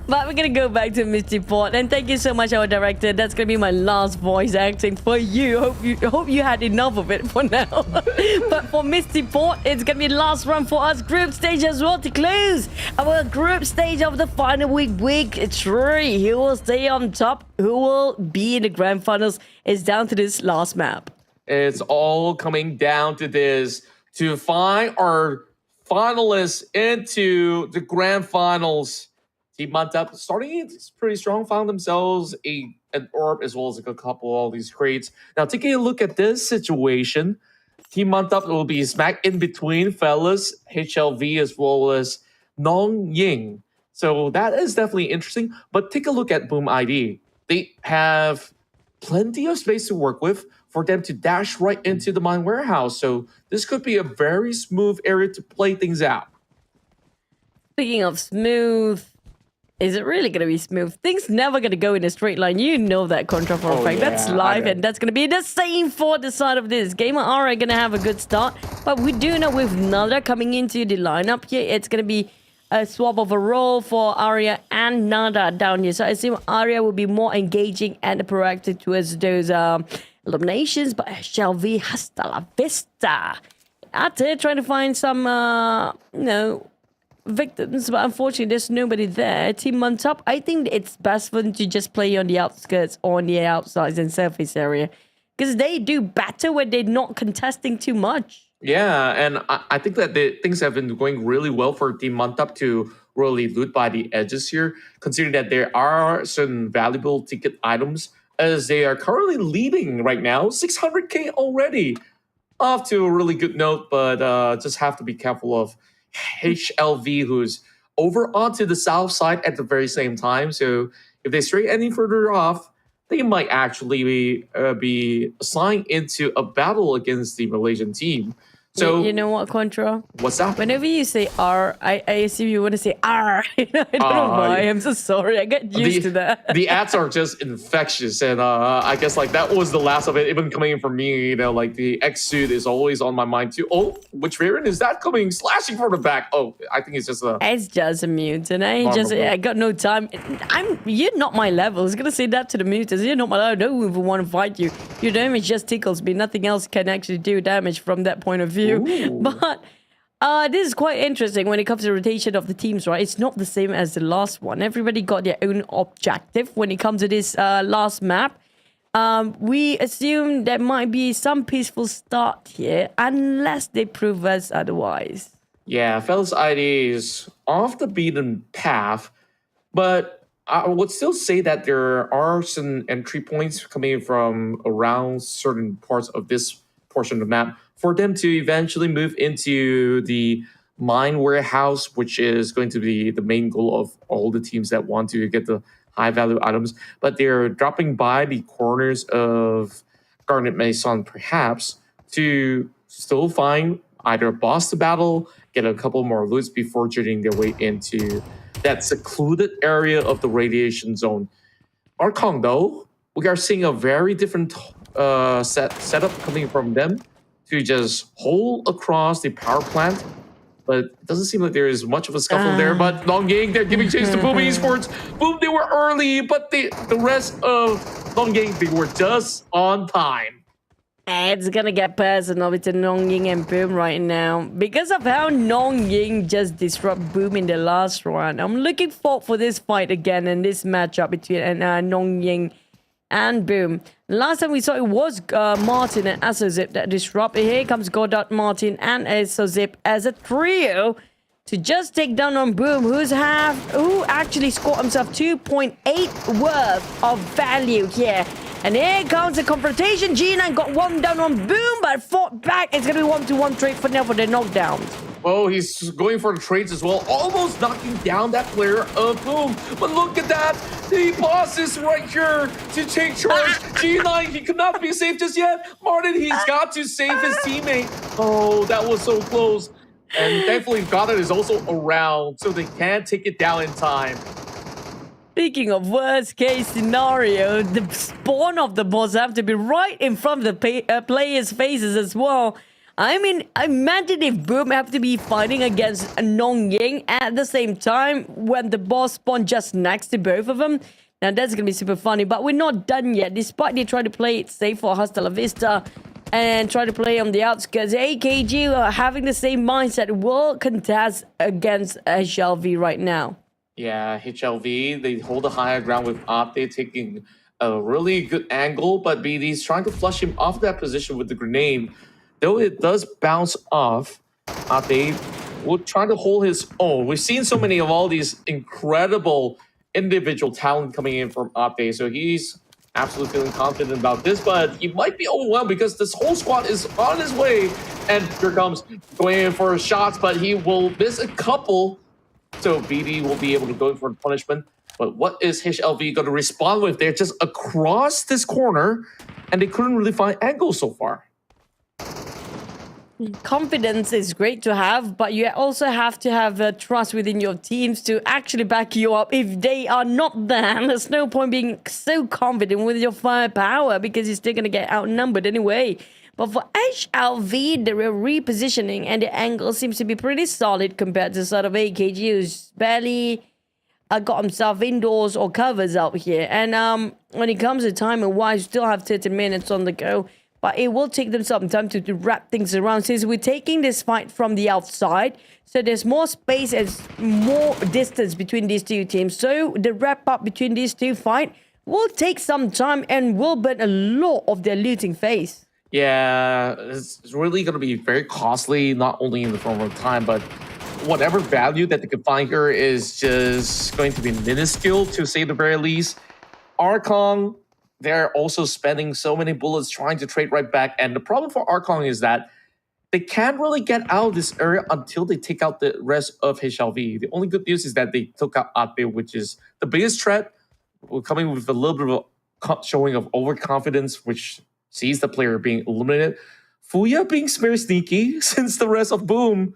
But we're gonna go back to Misty Port, and thank you so much, our director. That's gonna be my last voice acting for you. Hope you had enough of it for now. But for Misty Port, it's gonna be the last run for us group stage as well to close our group stage of the final week 3. Who will stay on top? Who will be in the grand finals? Is down to this last map. It's all coming down to this to find our finalists into the grand finals. Team Mantap starting it's pretty strong, found themselves an orb as well as a couple of these crates. Now taking a look at this situation, Team Mantap will be smack in between fellas, HLV as well as nongYing. So that is definitely interesting. But take a look at Boom ID. They have plenty of space to work with for them to dash right into the mine warehouse. So this could be a very smooth area to play things out. Speaking of smooth, is it really going to be smooth? Things never going to go in a straight line. You know that, Contra, for a fact. Yeah, that's live, and that's going to be the same for the side of this. Gamer are going to have a good start, but we do know with Nada coming into the lineup here, it's going to be a swap of a role for Arya and Nada down here. So I assume Arya will be more engaging and proactive towards those eliminations, but HLV hasta la vista. Out there trying to find some, victims, but unfortunately there's nobody there. Team Mantap, I think it's best for them to just play on the outskirts or on the outsides and surface area, because they do better when they're not contesting too much. Yeah, and I think that things have been going really well for Team Mantap to really loot by the edges here, considering that there are certain valuable ticket items, as they are currently leading right now, 600k already. Off to a really good note, but just have to be careful of HLV, who's over onto the south side at the very same time. So if they stray any further off, they might actually be assigned into a battle against the Malaysian team. So you know what, Contra? What's that? Whenever you say R, I assume you want to say R. I don't know why. I'm so sorry. I get used to that. The ads are just infectious, and I guess that was the last of it. Even coming in from me, the X-Suit is always on my mind too. Oh, which variant is that coming? Slashing from the back. Oh, I think it's just a. It's just a mutant. I got no time. You're not my level. I was gonna say that to the mutants. You're not my level. I don't even want to fight you. Your damage just tickles me. Nothing else can actually do damage from that point of view. Ooh. But this is quite interesting when it comes to the rotation of the teams, right? It's not the same as the last one. Everybody got their own objective when it comes to this last map. We assume there might be some peaceful start here, unless they prove us otherwise. Yeah, Fellas ID is off the beaten path, but I would still say that there are some entry points coming from around certain parts of this portion of the map for them to eventually move into the mine warehouse, which is going to be the main goal of all the teams that want to get the high value items. But they're dropping by the corners of Garnet Maison, perhaps, to still find either a boss to battle, get a couple more loots before journeying their way into that secluded area of the radiation zone. Arkong, though, we are seeing a very different setup coming from them to just hold across the power plant. But it doesn't seem like there is much of a scuffle there. But nongYing, they're giving chase to Boom Esports. Boom, they were early, but the rest of nongYing, they were just on time. It's gonna get personal with the nongYing and Boom right now, because of how nongYing just disrupt Boom in the last round. I'm looking forward for this fight again and this matchup between nongYing and Boom. Last time we saw it was Martin and Asozip that disrupted. Here comes Godot, Martin, and Asozip as a trio to just take down on Boom, who actually scored himself 2.8 worth of value here. And here comes the confrontation. G9 got one down on Boom, but fought back. It's going to be 1-1 trade for now for the knockdowns. Oh, he's going for the trades as well, almost knocking down that player of Boom. But look at that. The boss is right here to take charge. G9, he could not be safe just yet. Martin, he's got to save his teammate. Oh, that was so close. And thankfully, Goddard is also around, so they can take it down in time. Speaking of worst case scenario, the spawn of the boss have to be right in front of the players' faces as well. I mean, imagine if Boom have to be fighting against nongYing at the same time when the boss spawned just next to both of them. Now, that's going to be super funny, but we're not done yet. Despite they try to play it safe for Hasta La Vista and try to play on the outskirts, AKG are having the same mindset, will contest against HLV right now. Yeah, HLV, they hold the higher ground with Opte taking a really good angle, but BD's trying to flush him off that position with the grenade. Though it does bounce off, Opte will try to hold his own. We've seen so many of all these incredible individual talent coming in from Opte, so he's absolutely feeling confident about this, but he might be overwhelmed because this whole squad is on his way. And here comes going in for shots, but he will miss a couple. So BD will be able to go in for the punishment. But what is HLV going to respond with? They're just across this corner, and they couldn't really find angles so far. Confidence is great to have, but you also have to have trust within your teams to actually back you up. If they are not there, there's no point being so confident with your firepower because you're still going to get outnumbered anyway. But for HLV, the repositioning and the angle seems to be pretty solid compared to sort of AKG, who's barely got himself indoors or covers out here. And when it comes to time-wise, still have 30 minutes on the go. But it will take them some time to wrap things around since we're taking this fight from the outside. So there's more space and more distance between these two teams. So the wrap-up between these two fights will take some time and will burn a lot of their looting phase. Yeah, it's really going to be very costly, not only in the form of time, but whatever value that they can find here is just going to be minuscule, to say the very least. Arkong, they're also spending so many bullets trying to trade right back. And the problem for Arkong is that they can't really get out of this area until they take out the rest of HLV. The only good news is that they took out Atbe, which is the biggest threat. We're coming with a little bit of a showing of overconfidence, which sees the player being eliminated. Fuya being very sneaky since the rest of Boom,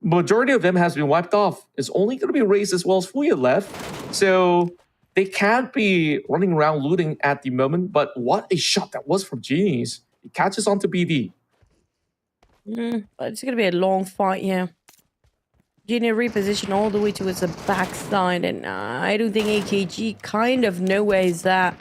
majority of them has been wiped off. It's only going to be Raze as well as Fuya left. So they can't be running around looting at the moment, but what a shot that was from Genies. It catches on to BD. But it's going to be a long fight here. Genie reposition all the way towards the backside, and I don't think AKG kind of know where he's at.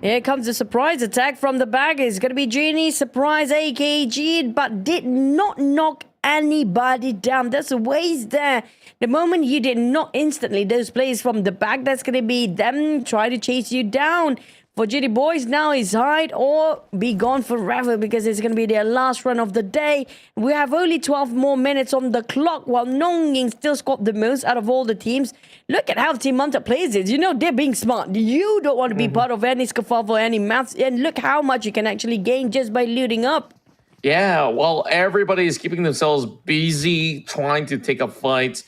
Here comes the surprise attack from the back. It's going to be Genie, surprise AKG, but did not knock anybody down. That's a waste there. The moment you did not instantly those players from the back, that's going to be them try to chase you down. For GD Boys, now is hide or be gone forever because it's going to be their last run of the day. We have only 12 more minutes on the clock while nongYing still scored the most out of all the teams. Look at how Team Mantap plays it. You know, they're being smart. You don't want to be part of any scuffle or any maths. And look how much you can actually gain just by looting up. Yeah, while everybody is keeping themselves busy trying to take up fights,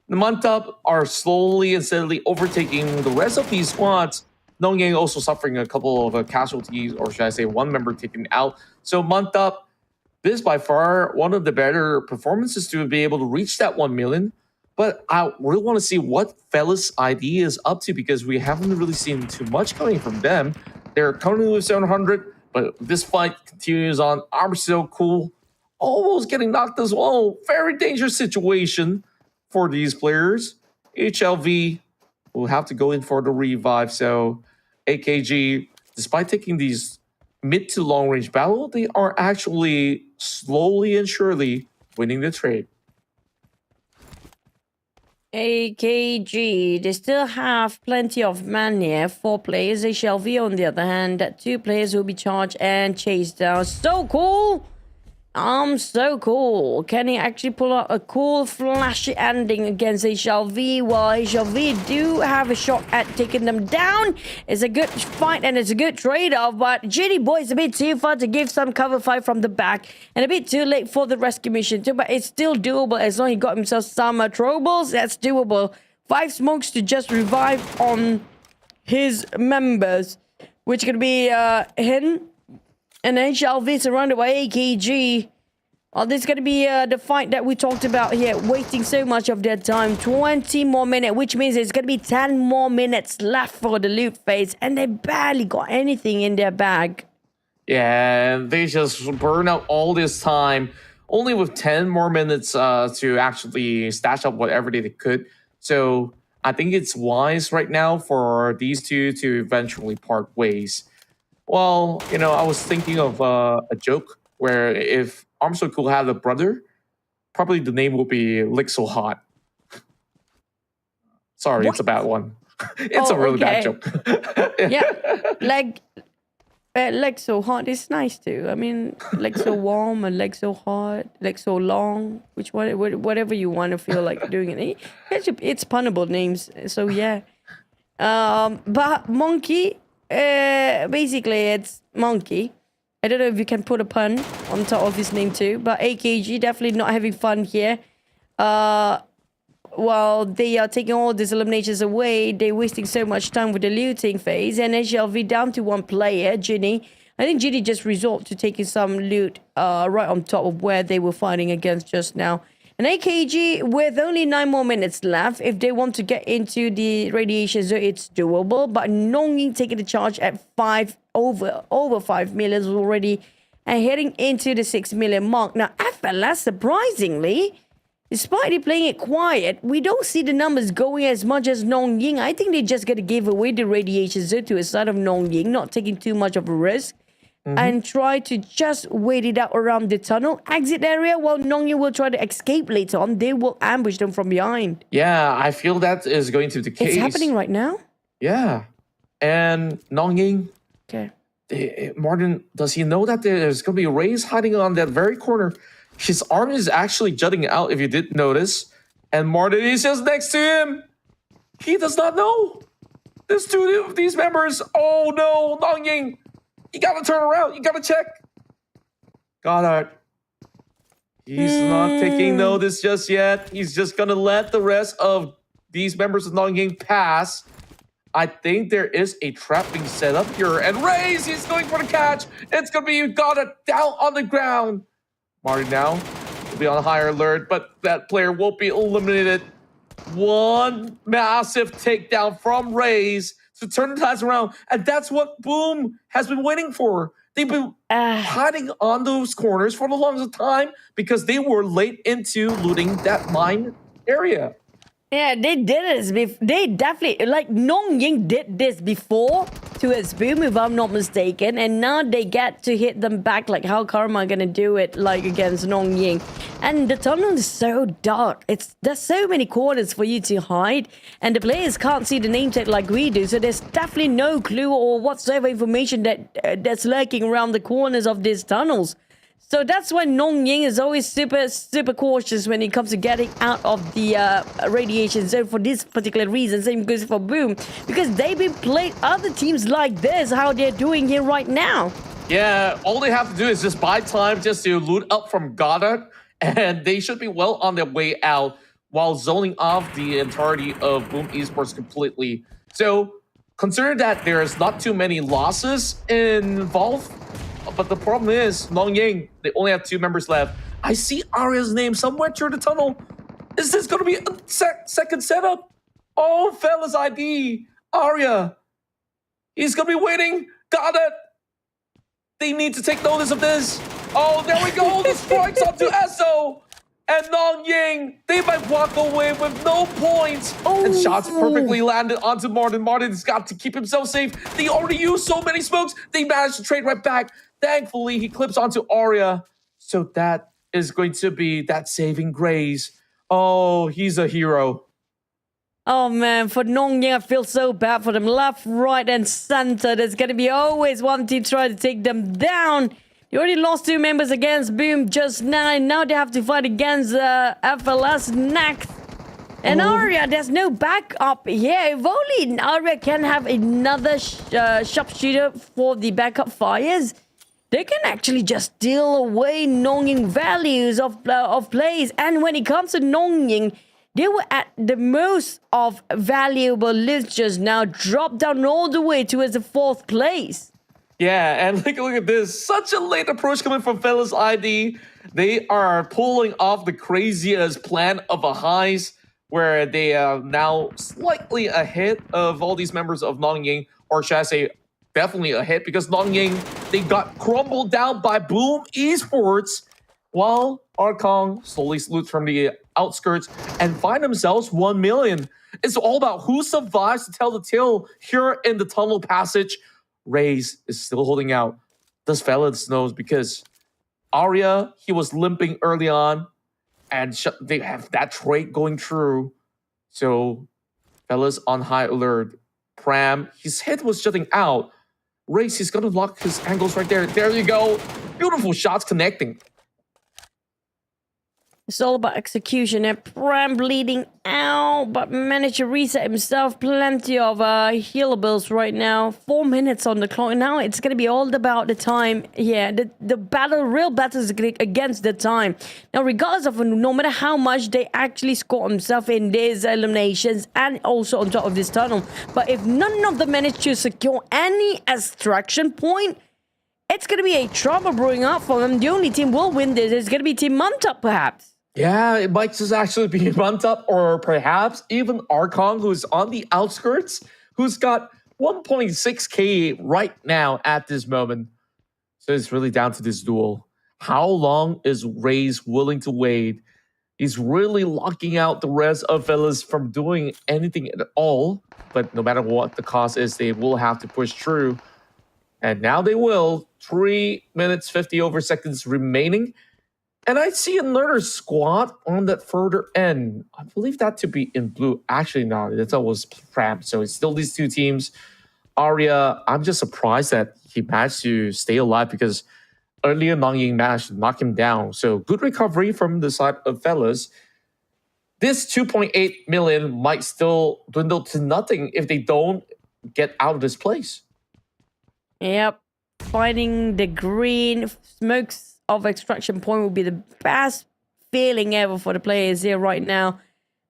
the Mantap are slowly and steadily overtaking the rest of these squads. nongYing also suffering a couple of casualties, or should I say one member taken out. So Mantap, this is by far one of the better performances to be able to reach that 1 million. But I really want to see what Fellas ID is up to because we haven't really seen too much coming from them. They're currently with 700, but this fight continues on. I'm so cool. Almost getting knocked as well. Very dangerous situation for these players. HLV will have to go in for the revive. So AKG, despite taking these mid to long range battle, they are actually slowly and surely winning the trade. AKG, they still have plenty of man here. 4 players. HLV, on the other hand, 2 players will be charged and chased down. So cool! So cool. Can he actually pull out a cool flashy ending against HLV? Well, HLV do have a shot at taking them down. It's a good fight and it's a good trade-off, but GD Boy is a bit too far to give some cover fire from the back and a bit too late for the rescue mission too, but it's still doable as long as he got himself some troubles. That's doable. 5 smokes to just revive on his members, which could be him. And HLV surrounded by AKG. Oh, this is going to be the fight that we talked about here. Wasting so much of their time. 20 more minutes, which means it's going to be 10 more minutes left for the loot phase. And they barely got anything in their bag. Yeah, they just burn out all this time. Only with 10 more minutes to actually stash up whatever they could. So I think it's wise right now for these two to eventually part ways. Well, you know, I was thinking of a joke where if Armstrong could have a brother, probably the name would be Lick So Hot. Sorry, What? it's a bad one. It's a really bad joke. Yeah, leg so hot is nice too. I mean, leg so warm and leg so hot, leg so long. Which one, whatever you want to feel like doing it. It's punnable names, so yeah. But Monkey. Basically, it's Monkey. I don't know if you can put a pun on top of his name too, but AKG definitely not having fun here. While they are taking all these eliminations away, they're wasting so much time with the looting phase. And HLV down to 1 player, Ginny. I think Ginny just resolved to taking some loot right on top of where they were fighting against just now. And AKG, with only 9 more minutes left, if they want to get into the radiation zone, it's doable. But nongYing taking the charge at over 5 million already and heading into the 6 million mark. Now, FLS, surprisingly, despite they playing it quiet, we don't see the numbers going as much as nongYing. I think they just got to give away the radiation zone to a side of nongYing, not taking too much of a risk. And try to just wait it out around the tunnel exit area while nongYing will try to escape later on. They will ambush them from behind. Yeah, I feel that is going to be the case. It's happening right now? Yeah. And nongYing, Okay. Martin, does he know that there's going to be a Raze hiding on that very corner? His arm is actually jutting out, if you did notice. And Martin is just next to him. He does not know. There's 2 of these members. Oh no, nongYing. You gotta turn around. You gotta check. Goddard. He's not taking notice just yet. He's just gonna let the rest of these members of nongYing pass. I think there is a trap being set up here. And Raze, he's going for the catch. It's gonna be Goddard down on the ground. Marty now will be on higher alert, but that player won't be eliminated. One massive takedown from Raze to turn the tides around. And that's what Boom has been waiting for. They've been hiding on those corners for the longest time because they were late into looting that mine area. Yeah, they did this. They definitely, like, nongYing did this before to its Boom, if I'm not mistaken, and now they get to hit them back. Like, how Karma gonna do it, like, against nongYing? And the tunnel is so dark. There's so many corners for you to hide, and the players can't see the name tag like we do, so there's definitely no clue or whatsoever information that's lurking around the corners of these tunnels. So that's why nongYing is always super cautious when it comes to getting out of the radiation zone for this particular reason. Same goes for Boom, because they've been playing other teams like this, how they're doing here right now. Yeah, all they have to do is just buy time just to loot up from Goddard, and they should be well on their way out while zoning off the entirety of Boom Esports completely. So consider that there's not too many losses involved. But the problem is, nongYing, they only have 2 members left. I see Arya's name somewhere through the tunnel. Is this going to be a second setup? Oh, fellas ID. Arya. He's going to be waiting. Got it. They need to take notice of this. Oh, there we go. The strikes onto Esso. And nongYing, they might walk away with no points. Oh. And shots perfectly landed onto Martin. Martin's got to keep himself safe. They already used so many smokes. They managed to trade right back. Thankfully, he clips onto Arya. So that is going to be that saving grace. Oh, he's a hero. Oh man, for nongYing, I feel so bad for them. Left, right, and center. There's going to be always one team trying to take them down. They already lost 2 members against Boom just now, and now they have to fight against FLS next. And Aria, there's no backup here. If only Aria can have another sharpshooter for the backup fires, they can actually just steal away nongYing values of plays. And when it comes to nongYing, they were at the most of valuable lists just now, dropped down all the way towards the 4th place. Yeah, and look at this. Such a late approach coming from Fellas ID. They are pulling off the craziest plan of a heist, where they are now slightly ahead of all these members of nongYing, or should I say, definitely ahead, because nongYing, they got crumbled down by Boom Esports, while Arkong slowly loots from the outskirts and find themselves 1 million. It's all about who survives to tell the tale here in the tunnel passage. Raze is still holding out. Does Fellas knows, because Aria, he was limping early on, and they have that trait going through. So Fellas on high alert. Pram, his head was jutting out. Raze, he's gonna lock his angles right there. There you go. Beautiful shots connecting. It's all about execution, and Pram bleeding out, but managed to reset himself. Plenty of healables right now. 4 minutes on the clock. Now it's going to be all about the time. Yeah, the battle, real battle is against the time. Now, regardless of no matter how much they actually score themselves in these eliminations and also on top of this tunnel, but if none of them manage to secure any extraction point, it's going to be a trouble brewing up for them. The only team will win this is going to be Team Mantap, perhaps. Yeah, it might just actually be Mantap, or perhaps even Arkong, who's on the outskirts, who's got 1.6k right now at this moment. So it's really down to this duel. How long is Raze willing to wait? He's really locking out the rest of Fellas from doing anything at all. But no matter what the cost is, they will have to push through. And now they will. 3 minutes, 50 over seconds remaining. And I see another squad on that further end. I believe that to be in blue. Actually, no, that's always Pram. So it's still these 2 teams. Aria, I'm just surprised that he managed to stay alive, because earlier nongYing managed to knock him down. So good recovery from the side of Fellas. This 2.8 million might still dwindle to nothing if they don't get out of this place. Yep. Finding the green smokes of extraction point will be the best feeling ever for the players here right now.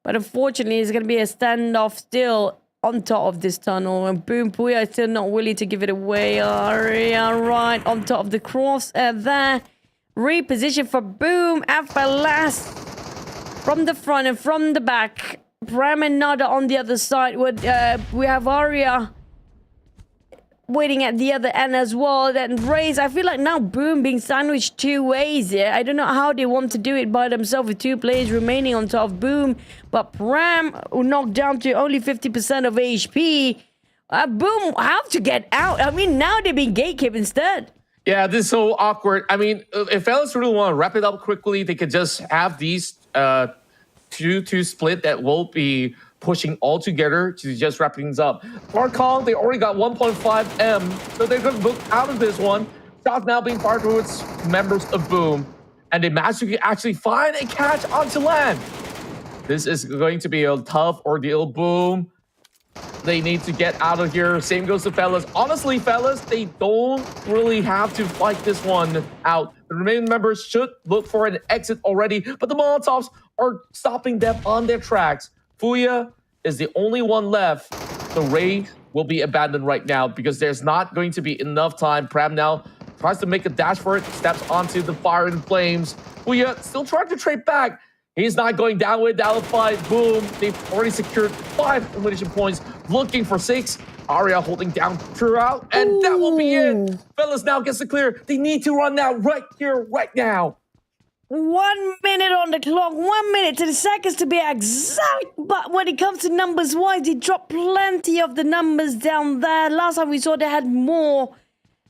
But unfortunately, it's going to be a standoff still on top of this tunnel. And Boom Puya is still not willing to give it away. Aria right on top of the cross there. Reposition for Boom. FLS from the front and from the back. Pram and Nada on the other side. We have Aria waiting at the other end as well. Then Raze, I feel like now Boom being sandwiched 2 ways here. I don't know how they want to do it by themselves with 2 players remaining on top of Boom. But Pram will knock down to only 50% of HP. Boom have to get out. I mean, now they're being gatekept instead. Yeah, this is so awkward. I mean, if Fellas really want to wrap it up quickly, they could just have these 2-2 split that will be pushing all together to just wrap things up. Arkong, they already got 1.5 M, so they're going to book out of this one. Shots now being fired towards members of Boom, and they managed to actually find a catch onto land. This is going to be a tough ordeal. Boom, they need to get out of here. Same goes to Fellas. Honestly, Fellas, they don't really have to fight this one out. The remaining members should look for an exit already, but the Molotovs are stopping them on their tracks. Fuya is the only one left. The raid will be abandoned right now because there's not going to be enough time. Pram now tries to make a dash for it, steps onto the fire and flames. Fuya still trying to trade back. He's not going down with that fight. Boom. They've already secured 5 elimination points, looking for 6. Aria holding down throughout, and that will be it. Fellas now gets the clear. They need to run now, right here, right now. 1 minute on the clock, 1 minute to the seconds to be exact. But when it comes to numbers wise, they dropped plenty of the numbers down there. Last time we saw they had more.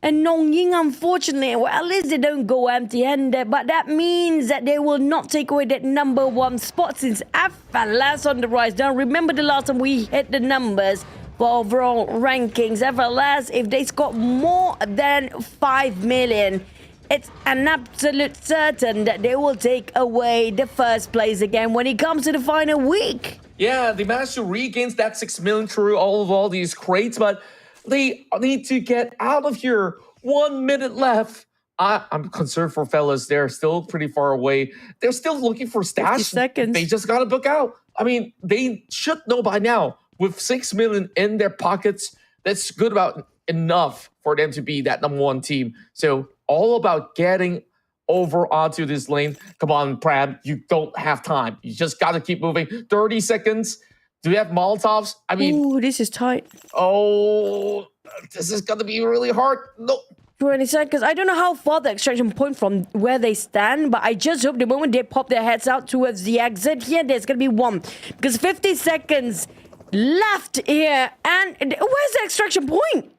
And nongYing, unfortunately, well, at least they don't go empty-handed. But that means that they will not take away that #1 spot since FLS on the rise down. Remember the last time we hit the numbers for overall rankings. FLS, if they score more than 5 million, it's an absolute certain that they will take away the first place again when it comes to the final week. Yeah, they managed to regain that 6 million through all these crates, but they need to get out of here. 1 minute left. I'm concerned for fellas. They're still pretty far away. They're still looking for stash. 50 seconds. They just got to book out. I mean, they should know by now. With 6 million in their pockets, that's good about enough for them to be that #1 team. So all about getting over onto this lane. Come on, Prab, you don't have time. You just got to keep moving. 30 seconds. Do we have Molotovs? I mean... Ooh, this is tight. Oh, this is going to be really hard. No. 20 seconds. I don't know how far the extraction point from where they stand, but I just hope the moment they pop their heads out towards the exit here, there's going to be one. Because 50 seconds left here. And where's the extraction point?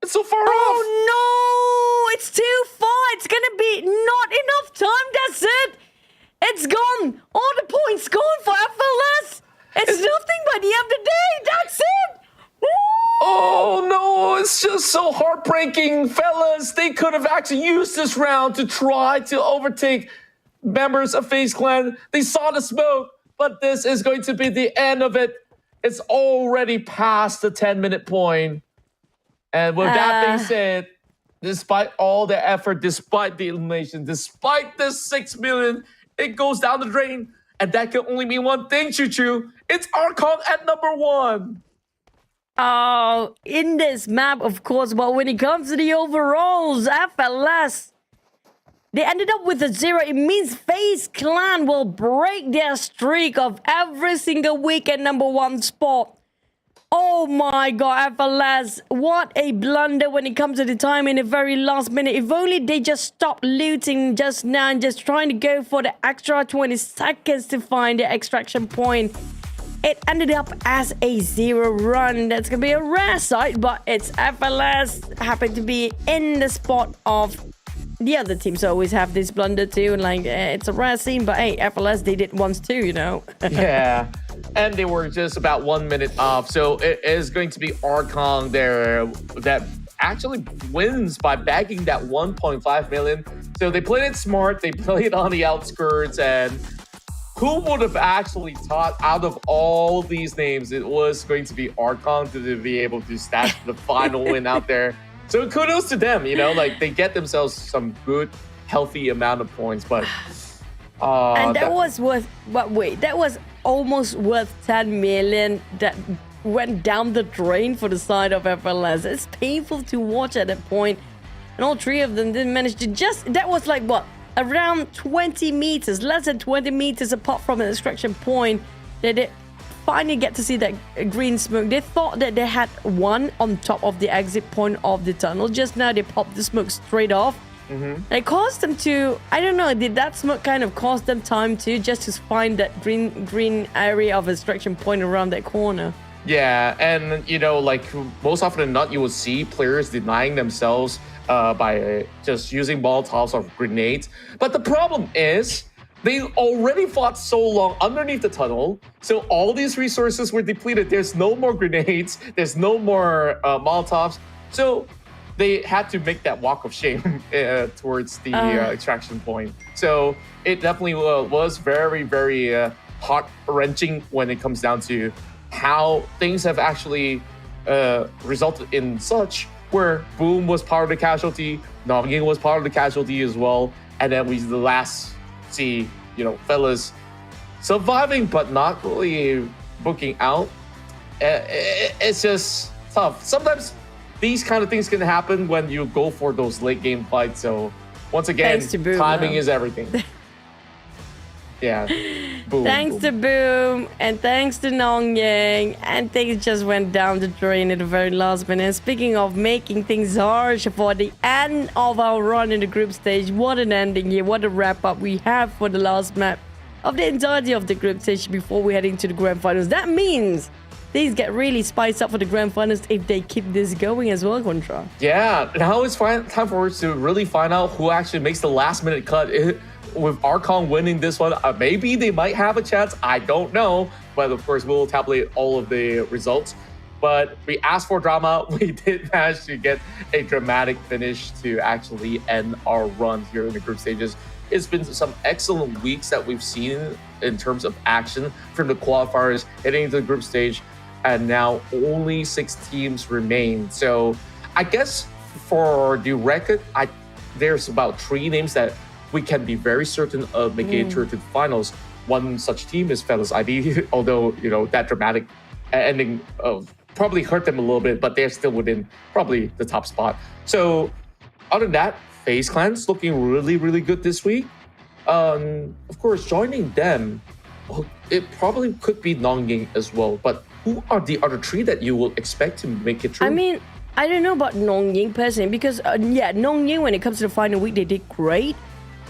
It's so far off. Oh, no. It's too far. It's going to be not enough time. That's it. It's gone. All the points gone for FLS. It's nothing by the end of the day. That's it. Woo! Oh, no. It's just so heartbreaking. Fellas, they could have actually used this round to try to overtake members of FaZe Clan. They saw the smoke, but this is going to be the end of it. It's already past the 10-minute point. And with that being said, despite all the effort, despite the elimination, despite the 6 million, it goes down the drain. And that can only mean one thing, Choo Choo. It's Arkong at #1. Oh, in this map, of course, but when it comes to the overalls, FLS, they ended up with a 0. It means FaZe Clan will break their streak of every single week at #1 spot. Oh my god, FLS, what a blunder when it comes to the time in the very last minute. If only they just stopped looting just now and just trying to go for the extra 20 seconds to find the extraction point. It ended up as a 0 run. That's going to be a rare sight, but it's FLS happened to be in the spot of the other teams always have this blunder too. And like, it's a rare scene, but hey, FLS did it once too, you know? Yeah. And they were just about 1 minute off. So it is going to be Arkong there that actually wins by bagging that 1.5 million. So they played it smart. They played on the outskirts. And who would have actually thought out of all these names, it was going to be Arkong to be able to stash the final win out there. So kudos to them, you know, like they get themselves some good, healthy amount of points. But and that was worth, but wait, that was almost worth 10 million that went down the drain for the side of FLS. It's painful to watch at that point. And all three of them didn't manage to that was like what? Around 20 meters, less than 20 meters apart from an extraction point. They finally get to see that green smoke. They thought that they had one on top of the exit point of the tunnel. Just now they popped the smoke straight off. Mm-hmm. It caused them to, I don't know, did that smoke kind of cost them time too, just to find that green area of extraction point around that corner? Yeah, and you know, like most often than not, you will see players denying themselves by just using Molotovs or grenades. But the problem is, they already fought so long underneath the tunnel, so all these resources were depleted. There's no more grenades, there's no more Molotovs, so they had to make that walk of shame towards the extraction point. So it definitely was very, very heart-wrenching when it comes down to how things have actually resulted in such, where Boom was part of the casualty, nongYing was part of the casualty as well, and then we the last see, you know, fellas surviving but not really booking out. It's just tough. Sometimes these kind of things can happen when you go for those late game fights. So once again, Boom, timing is everything. Yeah. Boom. Thanks to Boom and thanks to nongYing, and things just went down the drain at the very last minute. Speaking of making things harsh for the end of our run in the group stage, what an ending here, what a wrap up we have for the last map of the entirety of the group stage before we head into the grand finals. That means things get really spiced up for the grand finals if they keep this going as well, Contra. Yeah, now it's time for us to really find out who actually makes the last minute cut. With Arkong winning this one, maybe they might have a chance. I don't know. But of course, we'll tabulate all of the results. But we asked for drama. We did manage to get a dramatic finish to actually end our run here in the group stages. It's been some excellent weeks that we've seen in terms of action from the qualifiers heading into the group stage. And now only 6 teams remain. So I guess for the record, there's about 3 names that we can be very certain of making it through to the finals. One such team is FaZe ID, although, you know, that dramatic ending probably hurt them a little bit, but they're still within probably the top spot. So other than that, FaZe Clan's looking really, really good this week. Of course, joining them, it probably could be nongYing as well. But who are the other 3 that you will expect to make it through? I mean, I don't know about nongYing personally because, nongYing, when it comes to the final week, they did great.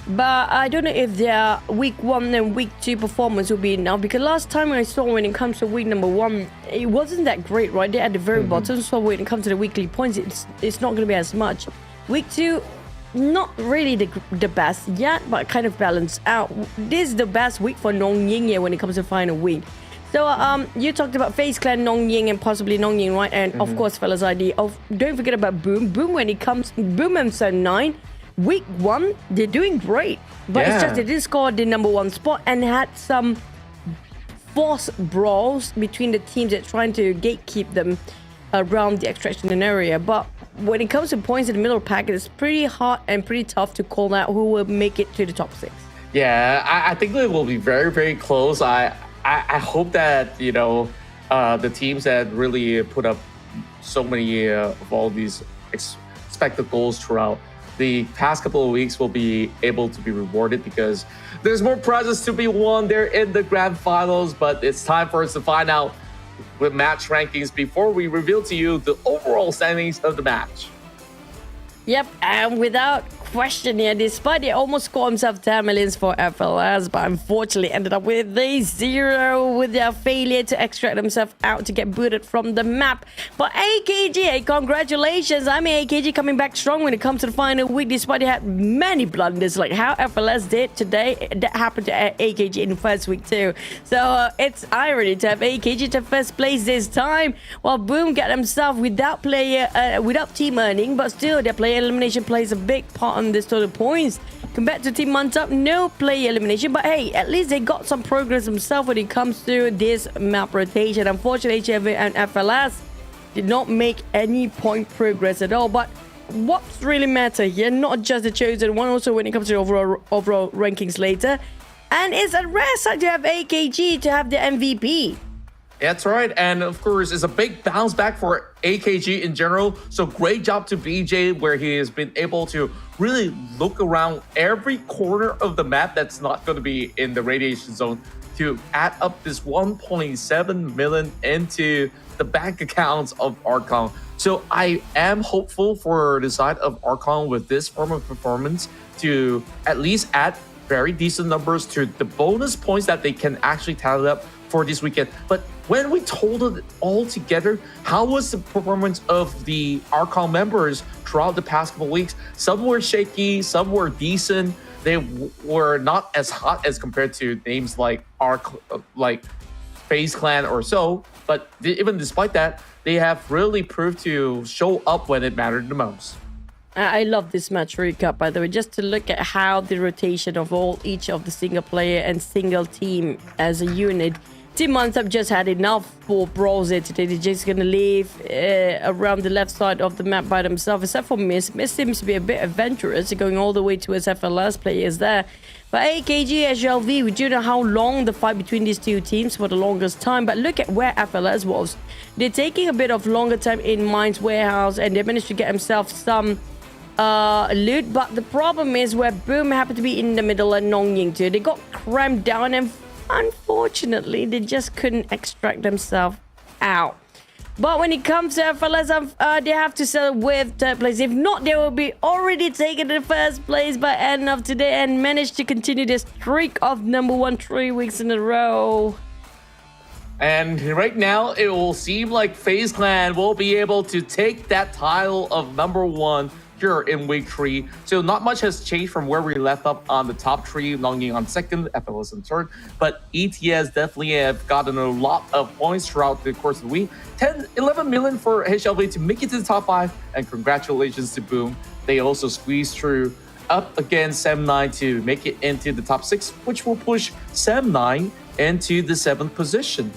But I don't know if their week 1 and week 2 performance will be enough, because last time I saw when it comes to week number 1, it wasn't that great, right? They're at the very bottom, so when it comes to the weekly points, it's not going to be as much. Week 2, not really the best yet, but kind of balanced out. This is the best week for nongYing here when it comes to final week. So you talked about FaZe Clan, nongYing, and possibly nongYing, right? And of course, FaZe ID. Don't forget about Boom. Boom, when it comes, Boom and Sun 9. Week 1, they're doing great, but it's just they didn't score the number 1 spot and had some forced brawls between the teams that trying to gatekeep them around the extraction area. But when it comes to points in the middle pack, it's pretty hard and pretty tough to call out who will make it to the top 6. Yeah, I think it will be very, very close. I hope that, you know, the teams that really put up so many of all these expected goals throughout the past couple of weeks will be able to be rewarded, because there's more prizes to be won there in the grand finals. But it's time for us to find out with match rankings before we reveal to you the overall standings of the match. Yep, and without question here, despite they almost scored himself 10 millions for FLS, but unfortunately ended up with a 0 with their failure to extract themselves out to get booted from the map. But AKG, congratulations. I mean, AKG coming back strong when it comes to the final week, despite they had many blunders, like how FLS did today. That happened to AKG in the first week too. So it's irony to have AKG to first place this time, while Boom got himself without team earning, but still their player elimination plays a big part on this total points. Compared to Team Mantap, no player elimination, but hey, at least they got some progress themselves when it comes to this map rotation. Unfortunately, HF and FLS did not make any point progress at all. But what's really matter here, not just the chosen one, also when it comes to overall rankings later. And it's a rare sight to have AKG to have the MVP. That's right. And of course, it's a big bounce back for AKG in general. So great job to BJ, where he has been able to really look around every corner of the map that's not going to be in the radiation zone to add up this 1.7 million into the bank accounts of Arkong. So I am hopeful for the side of Arkong with this form of performance to at least add very decent numbers to the bonus points that they can actually tally up for this weekend. But when we totaled it all together, how was the performance of the Arkong members throughout the past couple weeks? Some were shaky, some were decent. They were not as hot as compared to names like FaZe Clan or so. But even despite that, they have really proved to show up when it mattered the most. I love this match recap, by the way, just to look at how the rotation of each of the single player and single team as a unit. Team Mantap just had enough for brawls here today. They're just going to leave around the left side of the map by themselves, except for Miss. Miss seems to be a bit adventurous, going all the way towards FLS players there. But AKG, SLV, we do know how long the fight between these two teams for the longest time. But look at where FLS was. They're taking a bit of longer time in Mines Warehouse, and they managed to get themselves some loot. But the problem is where Boom happened to be in the middle and nongYing too. They got crammed down, and unfortunately, they just couldn't extract themselves out. But when it comes to FLS, they have to settle with third place. If not, they will be already taken to the first place by end of today and manage to continue this streak of number 1 3 weeks in a row. And right now, it will seem like FaZe Clan will be able to take that title of number 1 here in week 3. So not much has changed from where we left up on the top 3, nongYing on 2nd, FLS on 3rd, but ETS definitely have gotten a lot of points throughout the course of the week. 11 million for HLV to make it to the top 5, and congratulations to Boom. They also squeezed through up against Sam9 to make it into the top 6, which will push Sam9 into the 7th position.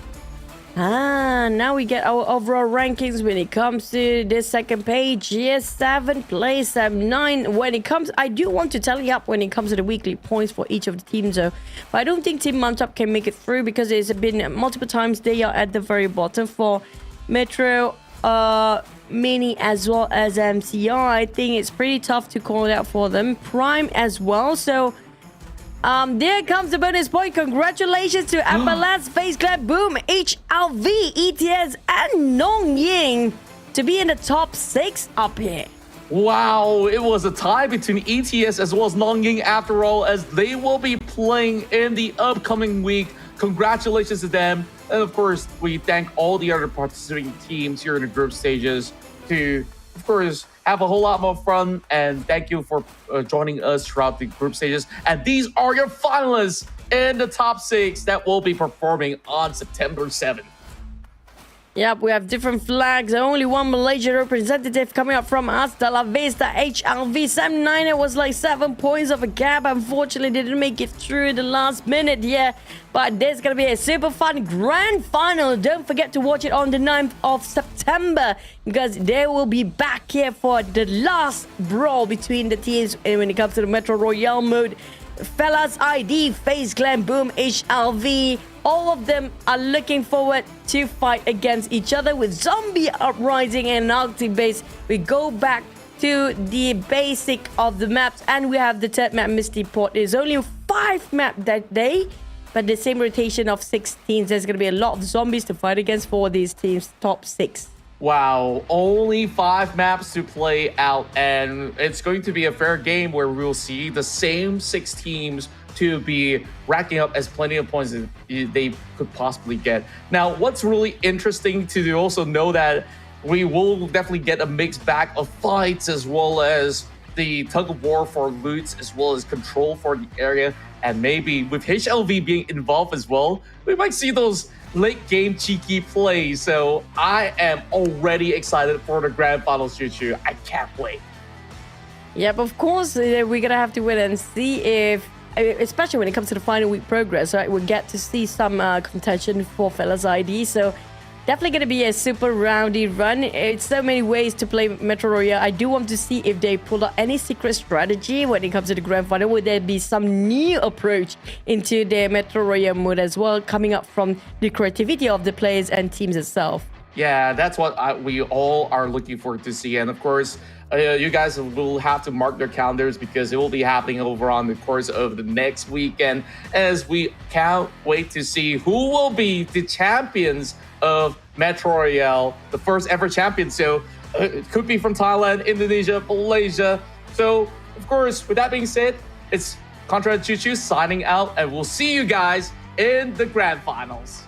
Now we get our overall rankings when it comes to this second page. Yes, 7th place, 9. When it comes, I do want to tally up when it comes to the weekly points for each of the teams, though. But I don't think Team Mantap can make it through because there's been multiple times they are at the very bottom for Metro, Mini as well as MCR. I think it's pretty tough to call it out for them. Prime as well. So there comes the bonus point. Congratulations to Appalachia, FaZe Clan, Boom, HLV, ETS, and nongYing to be in the top 6 up here. Wow, it was a tie between ETS as well as nongYing after all, as they will be playing in the upcoming week. Congratulations to them. And of course, we thank all the other participating teams here in the group stages to, of course, have a whole lot more fun. And thank you for joining us throughout the group stages. And these are your finalists in the top 6 that will be performing on September 7th. Yep, we have different flags. Only one Malaysia representative coming up from Hasta La Vista, HLV. Sam 9 was like 7 points of a gap. Unfortunately, didn't make it through the last minute. Yeah, but there's going to be a super fun grand final. Don't forget to watch it on the 9th of September because they will be back here for the last brawl between the teams. And when it comes to the Metro Royale mode, Fellas ID, FaZe Clan, Boom, HLV, all of them are looking forward to fight against each other with Zombie Uprising and Arctic Base. We go back to the basic of the maps and we have the third map, Misty Port. There's only 5 maps that day, but the same rotation of 16. There's going to be a lot of zombies to fight against for these teams, top 6. Wow, only 5 maps to play out, and it's going to be a fair game where we'll see the same 6 teams to be racking up as plenty of points as they could possibly get. Now, what's really interesting to also know that we will definitely get a mixed bag of fights as well as the tug of war for loots as well as control for the area, and maybe with HLV being involved as well, we might see those late game cheeky plays. So I am already excited for the grand finals, Choo. I can't wait. Yep, of course, we're going to have to wait and see if, especially when it comes to the final week progress, right? We'll get to see some contention for Fellas ID. So definitely going to be a super roundy run. It's so many ways to play Metro Royale. I do want to see if they pull out any secret strategy when it comes to the grand final. Would there be some new approach into the Metro Royale mode as well, coming up from the creativity of the players and teams itself? Yeah, that's what we all are looking forward to see. And of course, you guys will have to mark their calendars because it will be happening over on the course of the next weekend, as we can't wait to see who will be the champions of Metro Royale, the first ever champion. So it could be from Thailand, Indonesia, Malaysia. So of course, with that being said, it's Contra Choo signing out, and we'll see you guys in the grand finals.